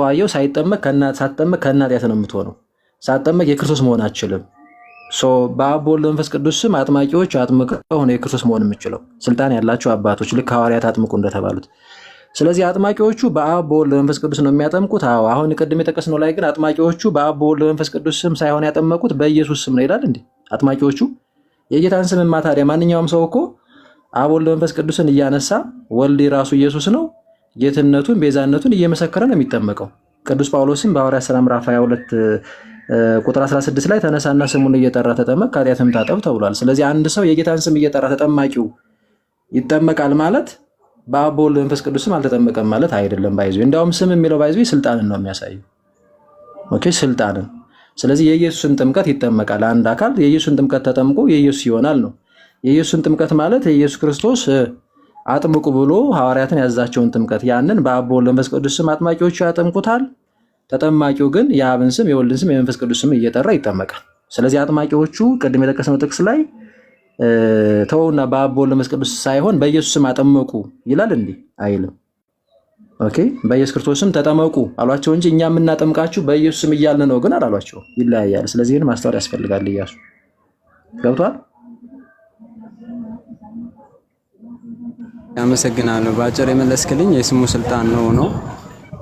L: አየው ሳይጠመቅ ሳትጠመቅ ከና ኃጢያት ነው የምትሆነው። ሳትጠመቅ የክርስቶስ መሆን አትችልም። በአብ በወልድ በመንፈስ ቅዱስ ስም አጥማቂዎች አጥምቀው ነው የክርስቶስ መሆን የምችለው ስልጣን ያላቸው አባቶች ልክ ሐዋርያት አጥምቁ እንደተባሉት። ስለዚህ አጥማቂዎቹ በአብ በወልድ በመንፈስ ቅዱስ ነው የሚያጠምቁት። አሁን ቅድም የጠቀስነው ላይ ግን አጥማቂዎቹ በአብ በወልድ በመንፈስ ቅዱስ ስም ሳይሆን ያጠመቁት በኢየሱስ ስም ነው ይላል እንዴ? አጥማቂዎቹ የጌታን ስምማ ታዲያ ማንኛውም ሰው እኮ አብ ወልድ መንፈስ ቅዱስን እያነሳ ወልድ ራሱ ኢየሱስ ነው ጌትነቱን ቤዛነቱን እየመሰከረ ነው የሚጠመቀው። ቅዱስ ጳውሎስም በሐዋርያት ሥራ ምዕራፍ 22 ቁጥር 16 ላይ ተነሳና ስሙን እየጠራ ተጠመቅ ከኃጢአትም ታጠብ ተብሏል። ስለዚህ አንድ ሰው የጌታን ስም እየጠራ ተጠማቂው ይጠመቃል ማለት በአብ በወልድ መንፈስ ቅዱስ ስም አልተጠመቀም ማለት አይደለም። ባይዙ እንዲያውም ስም የሚለው ባይዙ ስልጣንን ነው የሚያሳየው። ኦኬ ስልጣንን። ስለዚህ የኢየሱስን ጥምቀት ይጠመቃል አንድ አካል የኢየሱስን ጥምቀት ተጠምቆ የኢየሱስ ይሆናል ነው። የኢየሱስን ጥምቀት ማለት የኢየሱስ ክርስቶስ አጥምቁ ብሎ ሐዋርያትን ያዛቸውን ጥምቀት ያንን በአብ በወልድ በመንፈስ ቅዱስ ስም አጥማቂዎቹ ያጠምቁታል። ተጠማቂው ግን የአብን ስም የወልድን ስም የመንፈስ ቅዱስ ስም እየጠራ ይጠመቃል። ስለዚህ አጥማቂዎቹ ቅድም የጠቀስነው ጥቅስ ላይ ተውና በአብ በወልድ በመንፈስ ቅዱስ ሳይሆን በኢየሱስ ስም አጠመቁ ይላል እንዴ? አይልም። ኦኬ በኢየሱስ ክርስቶስ ስም ተጠመቁ አሏቸው እንጂ እኛ የምናጠምቃችሁ በኢየሱስ ስም እያልን ነው ግን አላሏቸው። ይለያያል። ስለዚህ ይህን ማስተዋል ያስፈልጋል። ኢያሱ ገብቷል?
K: አመሰግናለሁ። ባጭር የመለስክልኝ የስሙ ስልጣን ነው።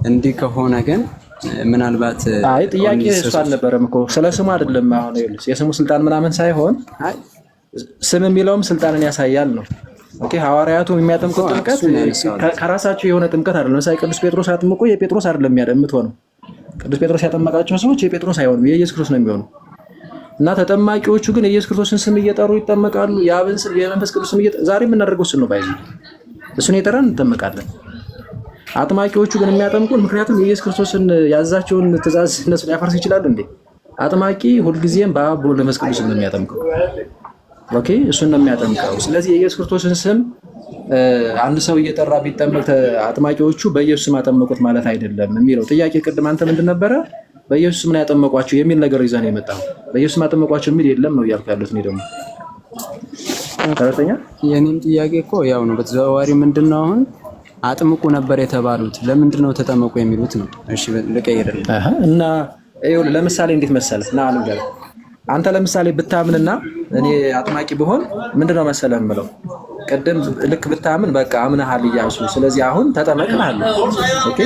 K: እንዲህ ከሆነ ግን ምናልባት
L: አይ ጥያቄ እሱ አልነበረም እኮ ስለ ስሙ አይደለም። አሁን ይኸውልህ የስሙ ስልጣን ምናምን ሳይሆን ስም የሚለውም ስልጣንን ያሳያል ነው። ኦኬ ሐዋርያቱ የሚያጠምቁት ጥምቀት ከራሳቸው የሆነ ጥምቀት አይደለም። ለምሳሌ ቅዱስ ጴጥሮስ አጥምቆ የጴጥሮስ አይደለም የሚያጠምቀው። ቅዱስ ጴጥሮስ ያጠመቃቸው ሰዎች የጴጥሮስ አይሆንም የኢየሱስ ክርስቶስ ነው የሚሆኑ እና ተጠማቂዎቹ ግን የኢየሱስ ክርስቶስን ስም እየጠሩ ይጠመቃሉ። የአብን ስም የመንፈስ ቅዱስ ስም ዛሬ የምናደርገው እሱን ነው። ባይዙ እሱን እየጠራን እንጠመቃለን። አጥማቂዎቹ ግን የሚያጠምቁን ምክንያቱም የኢየሱስ ክርስቶስን ያዛቸውን ትእዛዝ እነሱ ሊያፈርሱ ይችላሉ እንዴ? አጥማቂ ሁልጊዜም በአብ በወልድ በመንፈስ ቅዱስ ነው የሚያጠምቀው። ኦኬ እሱን ነው የሚያጠምቀው። ስለዚህ የኢየሱስ ክርስቶስን ስም አንድ ሰው እየጠራ ቢጠመቅ አጥማቂዎቹ በኢየሱስ ስም አጠመቁት ማለት አይደለም የሚለው ጥያቄ ቅድም አንተ ምንድን ነበረ? በኢየሱስ ስም ነው ያጠመቋቸው የሚል ነገር ይዘህ ነው የመጣው። በኢየሱስ ስም አጠመቋቸው የሚል የለም ነው እያልኩ ያሉት። እኔ ደግሞ ተረተኛ
K: የኔም ጥያቄ እኮ ያው ነው። በተዘዋዋሪ ምንድነው አሁን አጥምቁ ነበር የተባሉት ለምንድን ነው ተጠመቁ የሚሉት ነው? እሺ ልቀይርልህ
L: እና ይኸውልህ ለምሳሌ እንዴት መሰለህ ና ልንገርህ። አንተ ለምሳሌ ብታምንና እኔ አጥማቂ ብሆን ምንድነው መሰለህ የምለው ቅድም ልክ ብታምን በቃ አምነሃል ኢያሱ ስለዚህ አሁን ተጠመቅናል። ኦኬ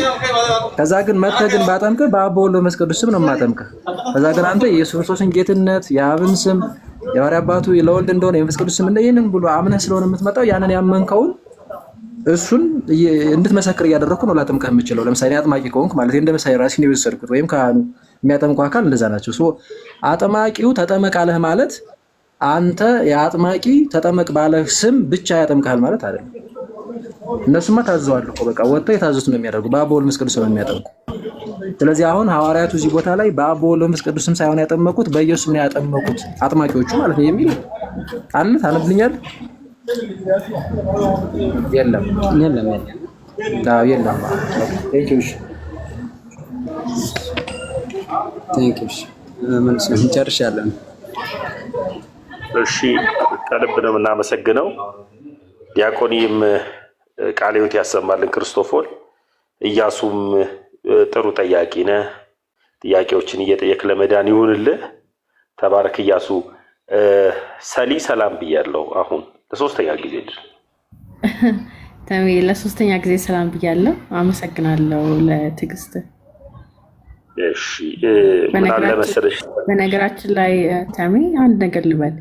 L: ከዛ ግን መተህ ግን ባጠምቅህ በአብ በወልድ በመንፈስ ቅዱስ ስም ነው የማጠምቅህ። ከዛ ግን አንተ የኢየሱስ ክርስቶስን ጌትነት የአብን ስም የባሕርይ አባቱ ለወልድ እንደሆነ የመንፈስ ቅዱስ ስም እንደይንን ብሎ አምነህ ስለሆነ የምትመጣው ያንን ያመንከውን እሱን እንድትመሰክር እያደረኩ ነው ላጠምቅህ የምችለው። ለምሳሌ አጥማቂ ከሆንክ ማለት እንደ ምሳሌ ራሴን የወሰድኩት ወይም ካህኑ የሚያጠምቁ አካል እንደዛ ናቸው። ሶ አጥማቂው ተጠመቅ አለህ ማለት አንተ የአጥማቂ ተጠመቅ ባለህ ስም ብቻ ያጠምቃል ማለት አይደለም። እነሱማ ታዘዋል እኮ በቃ ወጥተው የታዘዙት ነው የሚያደርጉ በአብ በወልድ በመንፈስ ቅዱስ ነው የሚያጠምቁ። ስለዚህ አሁን ሐዋርያቱ እዚህ ቦታ ላይ በአብ በወልድ በመንፈስ ቅዱስ ስም ሳይሆን ያጠመቁት በኢየሱስ ነው ያጠመቁት አጥማቂዎቹ ማለት ነው የሚል አለ። ታነብልኛል? የለም
K: የለም
L: የለም።
K: ቴንክስ መልስ ጨርሻለሁ።
A: እሺ ከልብ ነው የምናመሰግነው። ዲያቆኒም ቃለ ሕይወት ያሰማልን ክርስቶፎር። ኢያሱም ጥሩ ጠያቂ ነህ። ጥያቄዎችን እየጠየቅ ለመዳን ይሁንልህ። ተባረክ ኢያሱ። ሰሊ ሰላም ብያለሁ። አሁን ለሶስተኛ ጊዜ
M: ተሜ ለሶስተኛ ጊዜ ሰላም ብያለሁ። አመሰግናለሁ ለትዕግስት።
A: እሺ ምን አለ መሰለሽ፣
M: በነገራችን ላይ ተሜ አንድ ነገር ልበል።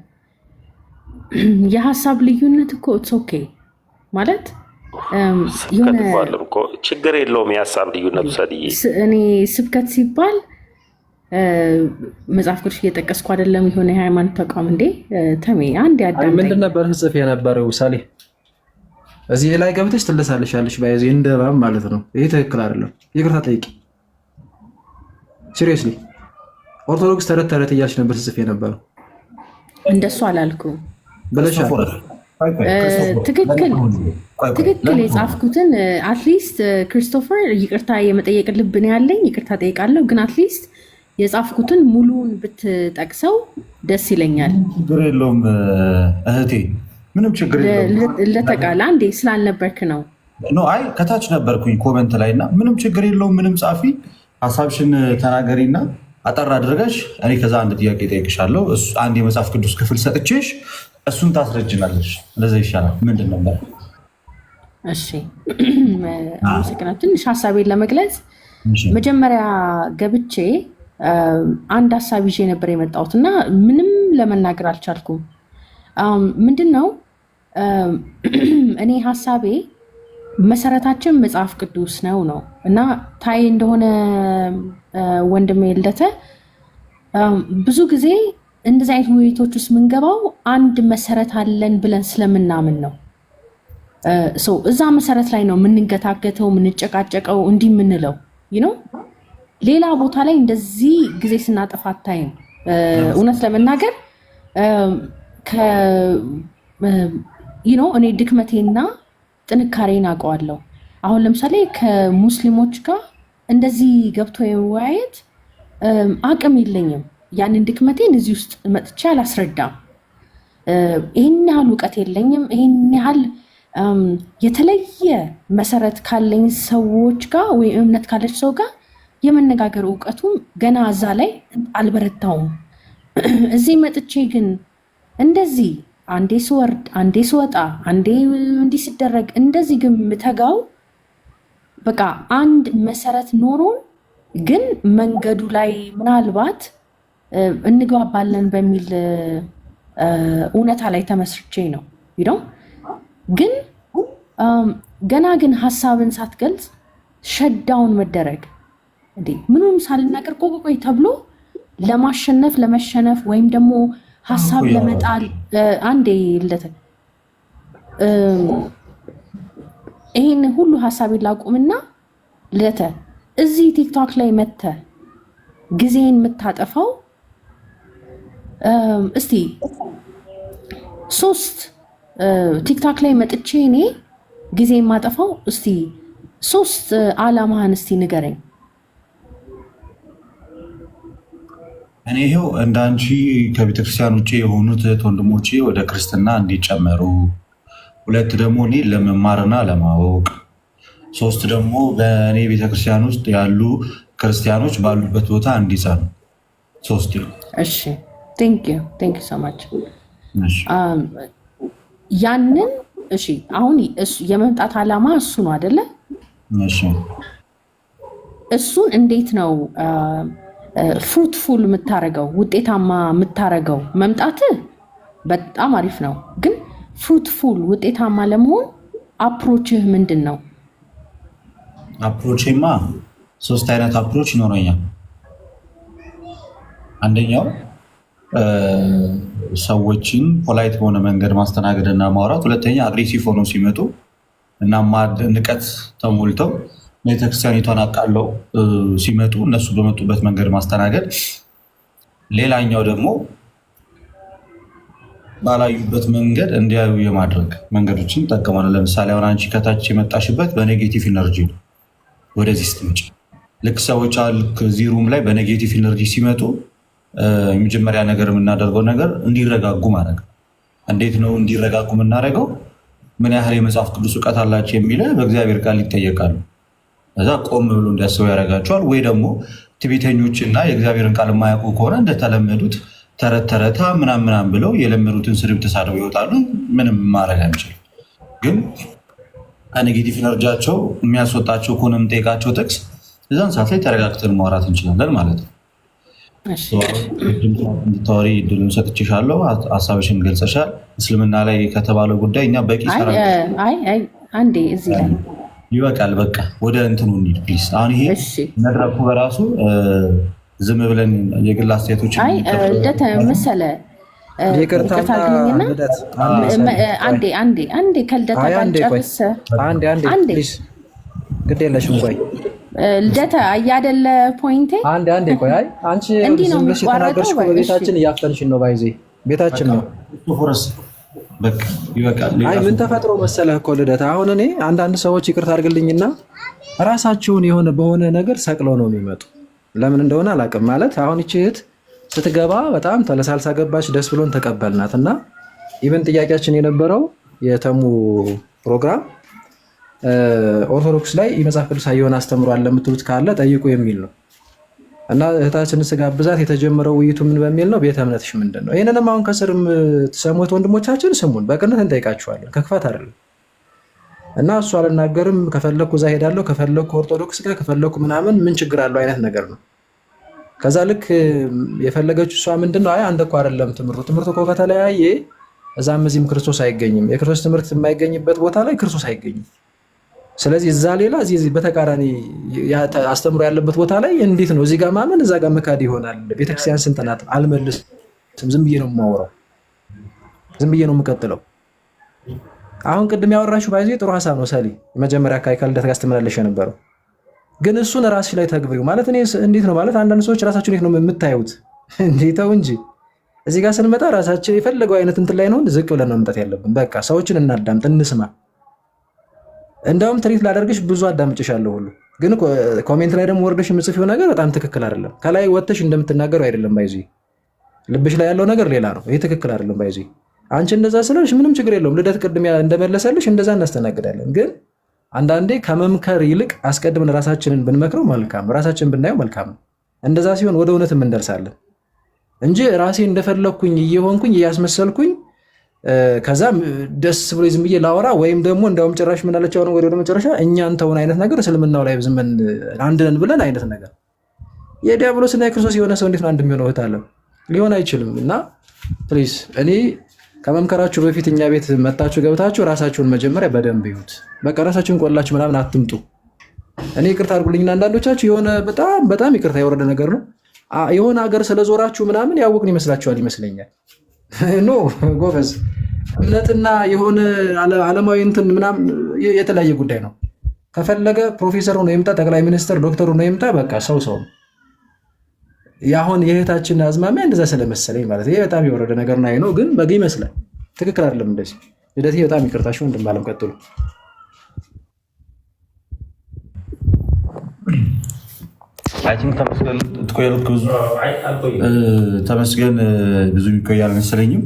M: የሀሳብ ልዩነት እኮ ኢትስ ኦኬ ማለት የሆነ
A: ችግር የለውም። የሀሳብ ልዩነት ሰልይ
M: እኔ ስብከት ሲባል መጽሐፍ ቅዱስ እየጠቀስኩ አይደለም። የሆነ የሃይማኖት ተቋም እንዴ ተሜ አንድ ያዳምጠኝ።
L: ምንድን ነበር ጽፍ የነበረው ሳሌ? እዚህ ላይ ገብተሽ ትለሳለሻለሽ ባይዚ እንደባብ ማለት ነው። ይሄ ትክክል አይደለም። ይቅርታ ጠይቂ። ሲሪየስሊ ኦርቶዶክስ ተረት ተረት እያልሽ ነበር ጽፍ የነበረው።
M: እንደሱ አላልኩም
L: ብለሻል።
M: ትክክል የጻፍኩትን አትሊስት ክሪስቶፈር ይቅርታ የመጠየቅ ልብ ነው ያለኝ። ይቅርታ ጠይቃለሁ። ግን አትሊስት የጻፍኩትን ሙሉውን ብትጠቅሰው ደስ ይለኛል።
B: ችግር የለውም እህቴ፣ ምንም ችግር የለውም።
M: ለተቃላ እንዴ ስላልነበርክ ነው።
B: አይ ከታች ነበርኩኝ ኮመንት ላይ እና ምንም ችግር የለውም። ምንም ጻፊ ሀሳብሽን ተናገሪና አጠር አድርገሽ እኔ ከዛ አንድ ጥያቄ ጠይቅሻለሁ። አንድ የመጽሐፍ ቅዱስ ክፍል ሰጥቼሽ እሱን ታስረጅናለሽ። እንደዛ ይሻላል። ምንድን ነበር?
M: እሺ አመሰግናለሁ። ትንሽ ሀሳቤን ለመግለጽ መጀመሪያ ገብቼ አንድ ሀሳብ ይዤ ነበር የመጣሁት እና ምንም ለመናገር አልቻልኩም። ምንድን ነው እኔ ሀሳቤ መሰረታችን መጽሐፍ ቅዱስ ነው እና ታይ እንደሆነ ወንድሜ ልደተ ብዙ ጊዜ እንደዚህ አይነት ውይይቶች ውስጥ የምንገባው አንድ መሰረት አለን ብለን ስለምናምን ነው። እዛ መሰረት ላይ ነው የምንገታገተው፣ የምንጨቃጨቀው፣ እንዲህ የምንለው ነው። ሌላ ቦታ ላይ እንደዚህ ጊዜ ስናጠፋ አታይም። እውነት ለመናገር እኔ ድክመቴና ጥንካሬን አውቀዋለሁ። አሁን ለምሳሌ ከሙስሊሞች ጋር እንደዚህ ገብቶ የመወያየት አቅም የለኝም። ያንን ድክመቴን እዚህ ውስጥ መጥቼ አላስረዳም። ይህን ያህል እውቀት የለኝም። ይህን ያህል የተለየ መሰረት ካለኝ ሰዎች ጋር ወይም እምነት ካለች ሰው ጋር የመነጋገር እውቀቱም ገና እዛ ላይ አልበረታውም። እዚህ መጥቼ ግን እንደዚህ አንዴ ስወርድ፣ አንዴ ስወጣ፣ አንዴ እንዲህ ሲደረግ እንደዚህ ግን ምተጋው በቃ አንድ መሰረት ኖሮን ግን መንገዱ ላይ ምናልባት እንግባባለን በሚል እውነታ ላይ ተመስርቼ ነው ግን ገና ግን ሀሳብን ሳትገልጽ ሸዳውን መደረግ እንዴ ምንም ሳልናገር ቆቆቆይ ተብሎ ለማሸነፍ ለመሸነፍ ወይም ደግሞ ሀሳብ ለመጣል አንዴ ይሄን ሁሉ ሀሳቤን ላቁምና ልደተ እዚህ ቲክቶክ ላይ መተ ጊዜን የምታጠፋው እስቲ 3 ቲክቶክ ላይ መጥቼ እኔ ጊዜ የማጠፋው እስቲ 3 ዓላማህን እስቲ ንገረኝ።
N: እኔ ይሄው እንዳንቺ ከቤተክርስቲያን ውጭ የሆኑት ወንድሞቼ ወደ ክርስትና እንዲጨመሩ፣ 2 ደግሞ እኔ ለመማርና ለማወቅ፣ 3 ደግሞ በእኔ ቤተክርስቲያን ውስጥ ያሉ ክርስቲያኖች ባሉበት ቦታ እንዲጸኑ 3 ነው።
M: እሺ ቴንክ ዩ ሶ ማች። ያንን እሺ አሁን የመምጣት ዓላማ እሱ ነው አይደለ?
N: እሺ
M: እሱን እንዴት ነው ፍሩትፉል የምታረገው ውጤታማ የምታረገው? መምጣት በጣም አሪፍ ነው፣ ግን ፍሩትፉል ውጤታማ ለመሆን አፕሮችህ ምንድን ነው?
N: አፕሮቼማ 3 አይነት አፕሮች ይኖረኛል። አንደኛው ሰዎችን ፖላይት በሆነ መንገድ ማስተናገድ እና ማውራት፣ 2ኛ አግሬሲቭ ሆነው ሲመጡ እና ንቀት ተሞልተው ቤተክርስቲያኒቷን አቃለው ሲመጡ እነሱ በመጡበት መንገድ ማስተናገድ፣ ሌላኛው ደግሞ ባላዩበት መንገድ እንዲያዩ የማድረግ መንገዶችን እንጠቀማለን። ለምሳሌ አሁን አንቺ ከታች የመጣሽበት በኔጌቲቭ ኢነርጂ ነው። ወደዚህ ስትመጪ ልክ ሰዎች እዚህ ሩም ላይ በኔጌቲቭ ኢነርጂ ሲመጡ የመጀመሪያ ነገር የምናደርገው ነገር እንዲረጋጉ ማድረግ። እንዴት ነው እንዲረጋጉ የምናደርገው? ምን ያህል የመጽሐፍ ቅዱስ እውቀት አላቸው የሚለ በእግዚአብሔር ቃል ይጠየቃሉ። እዛ ቆም ብሎ እንዲያስቡ ያደርጋቸዋል። ወይ ደግሞ ትዕቢተኞችና የእግዚአብሔርን ቃል የማያውቁ ከሆነ እንደተለመዱት ተረታ ምናምን ብለው የለመዱትን ስድብ ተሳድበው ይወጣሉ። ምንም ማድረግ አንችልም። ግን ከኔጌቲቭ ኢነርጂያቸው የሚያስወጣቸው ከሆነ የምጠይቃቸው ጥቅስ እዛን ሰዓት ላይ ተረጋግተን ማውራት እንችላለን ማለት ነው። እንድታወሪ እድሉን ሰጥቼሻለሁ። ሀሳብሽን ገልጸሻል። እስልምና ላይ ከተባለው ጉዳይ እኛ በቂ
M: አንዴ እዚህ ላይ
N: ይበቃል። በቃ ወደ እንትኑ እንሂድ ፕሊዝ። አሁን ይሄ መድረኩ በራሱ ዝም ብለን የግል አስተያየቶች
M: ልደተ መሰለ ይቅርታ አድርግልኝና አንዴ ከልደታ ጋር ጨርስ። አንዴ
L: ግድ የለሽም ቆይ
M: ልደታ እያደለ ፖይንቴ
L: አንዴ ቆይ። አይ አንቺ ዝም ብለሽ የተናገርሽ ቤታችን እያፈንሽን ነው። ባይዜ ቤታችን ነው።
N: በቃ ይበቃል።
L: አይ ምን ተፈጥሮ መሰለህ እኮ ልደታ፣ አሁን እኔ አንዳንድ ሰዎች ይቅርታ አድርግልኝና ራሳቸውን የሆነ በሆነ ነገር ሰቅለው ነው የሚመጡ። ለምን እንደሆነ አላውቅም። ማለት አሁን ይህች እህት ስትገባ በጣም ተለሳልሳ ገባች፣ ደስ ብሎን ተቀበልናት እና ኢቨን ጥያቄያችን የነበረው የተሙ ፕሮግራም ኦርቶዶክስ ላይ የመጽሐፍ ቅዱስ የሆነ አስተምሯል ለምትሉት ካለ ጠይቁ የሚል ነው እና እህታችን ስጋብዛት የተጀመረው ውይይቱ ምን በሚል ነው? ቤተ እምነትሽ ምንድን ነው? ይህንንም አሁን ከስር የምትሰሙት ወንድሞቻችን ስሙን፣ በቅነት እንጠይቃችኋለን፣ ከክፋት አይደለም። እና እሱ አልናገርም፣ ከፈለኩ እዛ ሄዳለሁ፣ ከፈለኩ ኦርቶዶክስ ጋር ከፈለኩ ምናምን ምን ችግር አለው አይነት ነገር ነው። ከዛ ልክ የፈለገችው እሷ ምንድን ነው? አይ አንድ እኮ አይደለም ትምህርቱ እኮ ከተለያየ እዛም እዚህም ክርስቶስ አይገኝም። የክርስቶስ ትምህርት የማይገኝበት ቦታ ላይ ክርስቶስ አይገኝም። ስለዚህ እዛ ሌላ እዚህ በተቃራኒ አስተምሮ ያለበት ቦታ ላይ እንዴት ነው እዚህ ጋር ማመን እዛ ጋር መካድ ይሆናል? ቤተክርስቲያን ስንት ናት? አልመልስም። ዝም ብዬ ነው የማወራው፣ ዝም ብዬ ነው የምቀጥለው። አሁን ቅድም ያወራሽው ባይዜ ጥሩ ሀሳብ ነው ሰሊ። መጀመሪያ አካባቢ ከልደት ጋር ስትመላለሽ የነበረው ግን እሱን ራስሽ ላይ ተግብሪው። ማለት እኔ እንዴት ነው ማለት አንዳንድ ሰዎች ራሳችሁን እንዴት ነው የምታዩት? እንዴተው እንጂ እዚህ ጋር ስንመጣ ራሳችን የፈለገው አይነት እንትን ላይ ነው ዝቅ ብለን ነው መምጣት ያለብን። በቃ ሰዎችን እናዳምጥ፣ እንስማ። እንደውም ትሪት ላደርግሽ ብዙ አዳምጭሻለሁ ሁሉ፣ ግን ኮሜንት ላይ ደግሞ ወርደሽ የምጽፊው ነገር በጣም ትክክል አይደለም። ከላይ ወጥተሽ እንደምትናገረው አይደለም ባይዚ፣ ልብሽ ላይ ያለው ነገር ሌላ ነው። ይሄ ትክክል አይደለም ባይዚ። አንቺ እንደዛ ስለሽ ምንም ችግር የለውም። ልደት ቅድም እንደመለሰልሽ እንደዛ እናስተናግዳለን። ግን አንዳንዴ ከመምከር ይልቅ አስቀድመን ራሳችንን ብንመክረው መልካም፣ ራሳችንን ብናየው መልካም ነው። እንደዛ ሲሆን ወደ እውነትም እንደርሳለን እንጂ ራሴ እንደፈለኩኝ እየሆንኩኝ እያስመሰልኩኝ ከዛ ደስ ብሎ ዝም ብዬ ላወራ ወይም ደግሞ እንደውም ጭራሽ ምን አለች አሁን ወደ መጨረሻ እኛን ተውን አይነት ነገር እስልምናው ላይ ዝም አንድ ነን ብለን አይነት ነገር የዲያብሎስና የክርስቶስ የሆነ ሰው እንዴት ነው አንድ የሚሆነው? እህት አለ ሊሆን አይችልም። እና ፕሊዝ እኔ ከመምከራችሁ በፊት እኛ ቤት መጣችሁ ገብታችሁ ራሳችሁን መጀመሪያ በደንብ ይሁት። በቃ ራሳችሁን ቆላችሁ ምናምን አትምጡ። እኔ ይቅርታ አድርጉልኝና አንዳንዶቻችሁ የሆነ በጣም ይቅርታ የወረደ ነገር ነው የሆነ ሀገር ስለዞራችሁ ምናምን ያወቅን ይመስላችኋል ይመስለኛል። ኖ ጎበዝ፣ እምነትና የሆነ ዓለማዊ እንትን ምናምን የተለያየ ጉዳይ ነው። ከፈለገ ፕሮፌሰር ሆኖ ይምጣ፣ ጠቅላይ ሚኒስትር ዶክተር ሆኖ ይምጣ። በቃ ሰው ያሁን የእህታችን አዝማሚያ እንደዛ ስለመሰለኝ ማለት ይሄ በጣም የወረደ ነገር ነው፣ ግን በግ ይመስላል። ትክክል አይደለም እንደዚህ። ልደቴ በጣም ይቅርታሽ ወንድም አለም ቀጥሉ።
N: ተመስገን ብዙ የሚቆይ አልመሰለኝም።